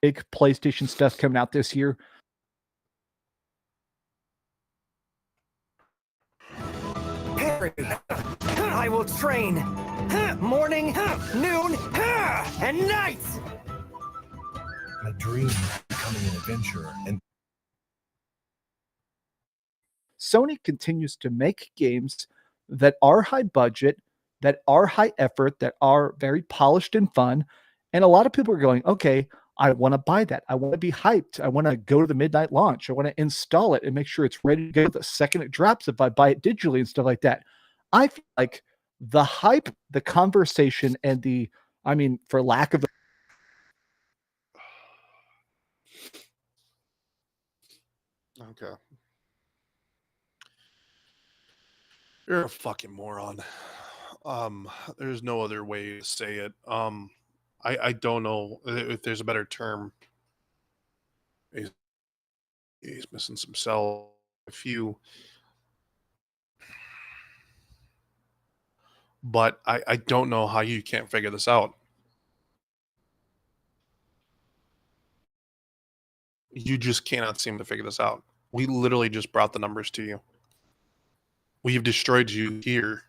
[SPEAKER 21] big PlayStation stuff coming out this year.
[SPEAKER 1] Harry, I will train morning, noon, and night.
[SPEAKER 22] I dream of becoming an adventurer and
[SPEAKER 21] Sony continues to make games that are high budget, that are high effort, that are very polished and fun. And a lot of people are going, okay, I want to buy that. I want to be hyped. I want to go to the midnight launch. I want to install it and make sure it's ready to go the second it drops if I buy it digitally and stuff like that. I feel like the hype, the conversation, and for lack of
[SPEAKER 5] Okay. You're a fucking moron. There's no other way to say it. I don't know if there's a better term. He's missing some cell. But I don't know how you can't figure this out. You just cannot seem to figure this out. We literally just brought the numbers to you. We have destroyed you here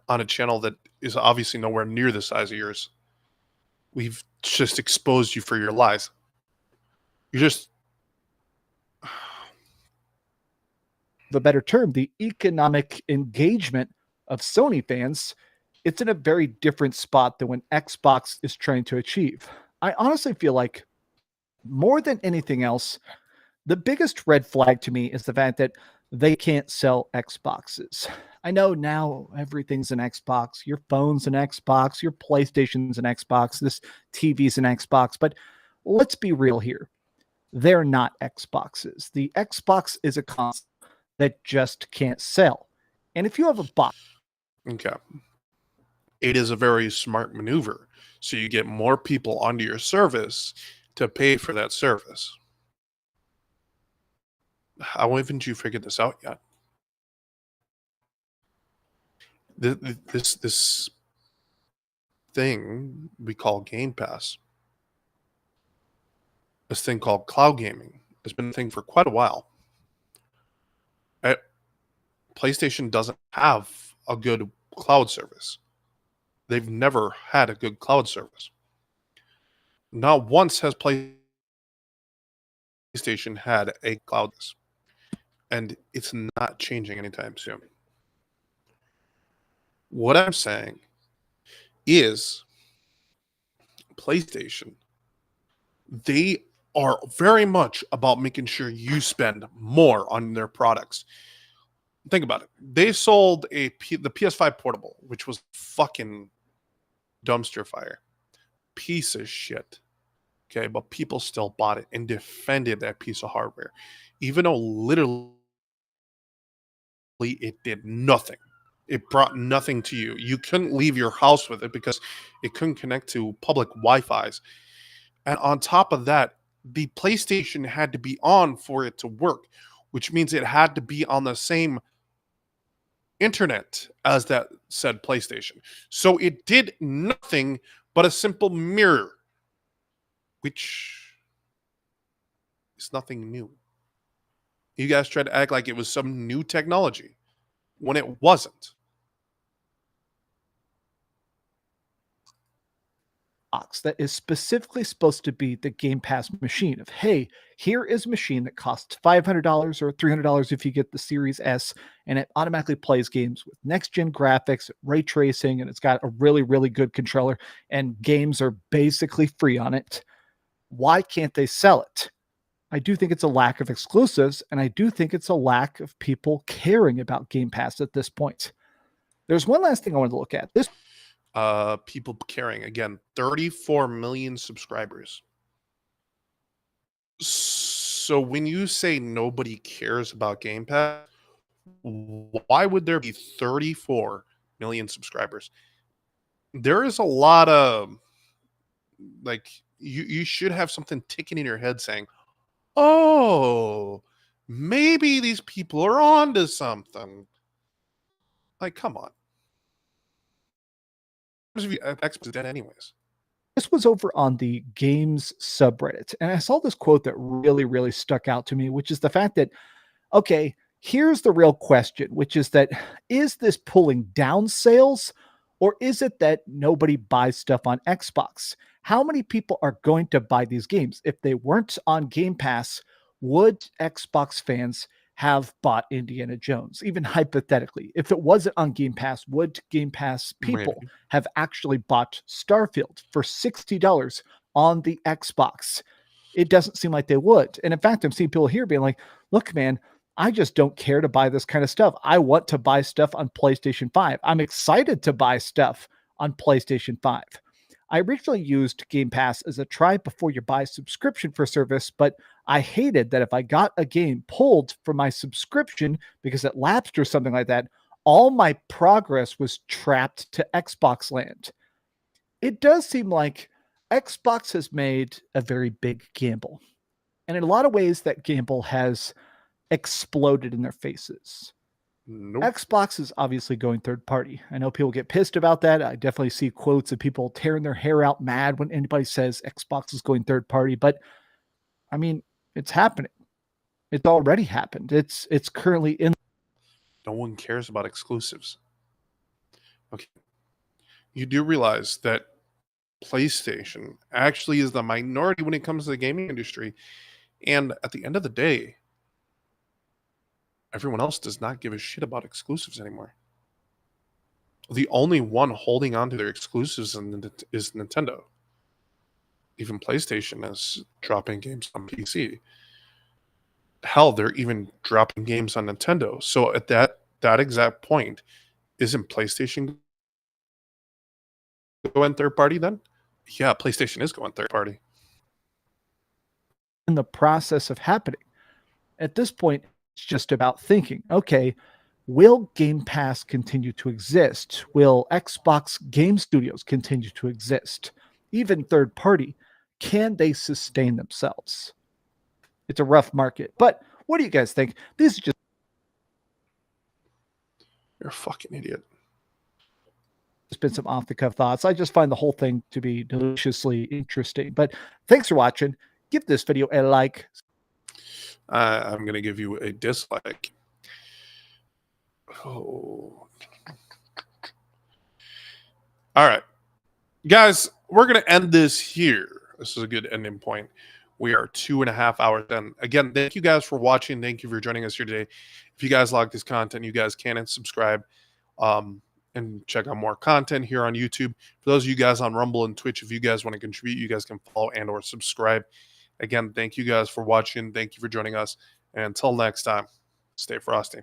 [SPEAKER 5] on a channel that is obviously nowhere near the size of yours. We've just exposed you for your lies. You're just...
[SPEAKER 21] the better term, the economic engagement of Sony fans, it's in a very different spot than when Xbox is trying to achieve. I honestly feel like more than anything else, the biggest red flag to me is the fact that they can't sell Xboxes. I know now everything's an Xbox. Your phone's an Xbox. Your PlayStation's an Xbox. This TV's an Xbox. But let's be real here. They're not Xboxes. The Xbox is a console that just can't sell. And if you have a box...
[SPEAKER 5] Okay. It is a very smart maneuver. So you get more people onto your service to pay for that service. How haven't you figured this out yet? This thing we call Game Pass, this thing called cloud gaming, has been a thing for quite a while. PlayStation doesn't have a good cloud service. They've never had a good cloud service. Not once has PlayStation had a cloud service. And it's not changing anytime soon. What I'm saying is PlayStation, they are very much about making sure you spend more on their products. Think about it. They sold the PS5 Portable, which was fucking dumpster fire. Piece of shit. Okay, but people still bought it and defended that piece of hardware. Even though literally it did nothing. It brought nothing to you. You couldn't leave your house with it because it couldn't connect to public Wi-Fi's. And on top of that, the PlayStation had to be on for it to work, which means it had to be on the same internet as that said PlayStation. So it did nothing but a simple mirror, which is nothing new. You guys tried to act like it was some new technology when it wasn't.
[SPEAKER 21] That is specifically supposed to be the Game Pass machine of, hey, here is a machine that costs $500 or $300 if you get the Series S, and it automatically plays games with next-gen graphics, ray tracing, and it's got a really, really good controller, and games are basically free on it. Why can't they sell it? I do think it's a lack of exclusives, and I do think it's a lack of people caring about Game Pass at this point. There's one last thing I wanted to look at. This
[SPEAKER 5] people caring. Again, 34 million subscribers. So when you say nobody cares about Game Pass, why would there be 34 million subscribers? There is a lot of, like, you should have something ticking in your head saying, oh, maybe these people are onto something. Like, come on. Xbox is dead anyways.
[SPEAKER 21] This was over on the games subreddit, and I saw this quote that really, really stuck out to me, which is the fact that, okay, here's the real question, which is that, is this pulling down sales, or is it that nobody buys stuff on Xbox? How many people are going to buy these games? If they weren't on Game Pass, would Xbox fans have bought Indiana Jones, even hypothetically. If it wasn't on Game Pass, would Game Pass people
[SPEAKER 5] Maybe.
[SPEAKER 21] have actually bought Starfield for $60 on the Xbox? It doesn't seem like they would. And in fact, I'm seeing people here being like, look, man, I just don't care to buy this kind of stuff. I want to buy stuff on PlayStation 5. I'm excited to buy stuff on PlayStation 5. I originally used Game Pass as a try before you buy subscription for service, but I hated that if I got a game pulled from my subscription because it lapsed or something like that, all my progress was trapped to Xbox land. It does seem like Xbox has made a very big gamble. And in a lot of ways, that gamble has exploded in their faces.
[SPEAKER 5] Nope.
[SPEAKER 21] Xbox is obviously going third party. I know people get pissed about that. I definitely see quotes of people tearing their hair out mad when anybody says Xbox is going third party. But I mean, it's happening. It's already happened. It's currently in.
[SPEAKER 5] No one cares about exclusives. Okay. You do realize that PlayStation actually is the minority when it comes to the gaming industry. And at the end of the day, everyone else does not give a shit about exclusives anymore. The only one holding on to their exclusives is Nintendo. Even PlayStation is dropping games on PC. Hell, they're even dropping games on Nintendo. So at that exact point, isn't PlayStation going third party then? Yeah, PlayStation is going third party.
[SPEAKER 21] In the process of happening. At this point, it's just about thinking, okay, will Game Pass continue to exist? Will Xbox Game Studios continue to exist? Even third party, can they sustain themselves? It's a rough market. But what do you guys think? These are just.
[SPEAKER 5] You're a fucking idiot.
[SPEAKER 21] There's been some off the cuff thoughts. I just find the whole thing to be deliciously interesting. But thanks for watching. Give this video a like.
[SPEAKER 5] I'm going to give you a dislike. Oh. All right. Guys, we're going to end this here. This is a good ending point. We are 2.5 hours in. Again, thank you guys for watching. Thank you for joining us here today. If you guys like this content, you guys can subscribe and check out more content here on YouTube. For those of you guys on Rumble and Twitch, if you guys want to contribute, you guys can follow and or subscribe. Again, thank you guys for watching. Thank you for joining us. And until next time, stay frosty.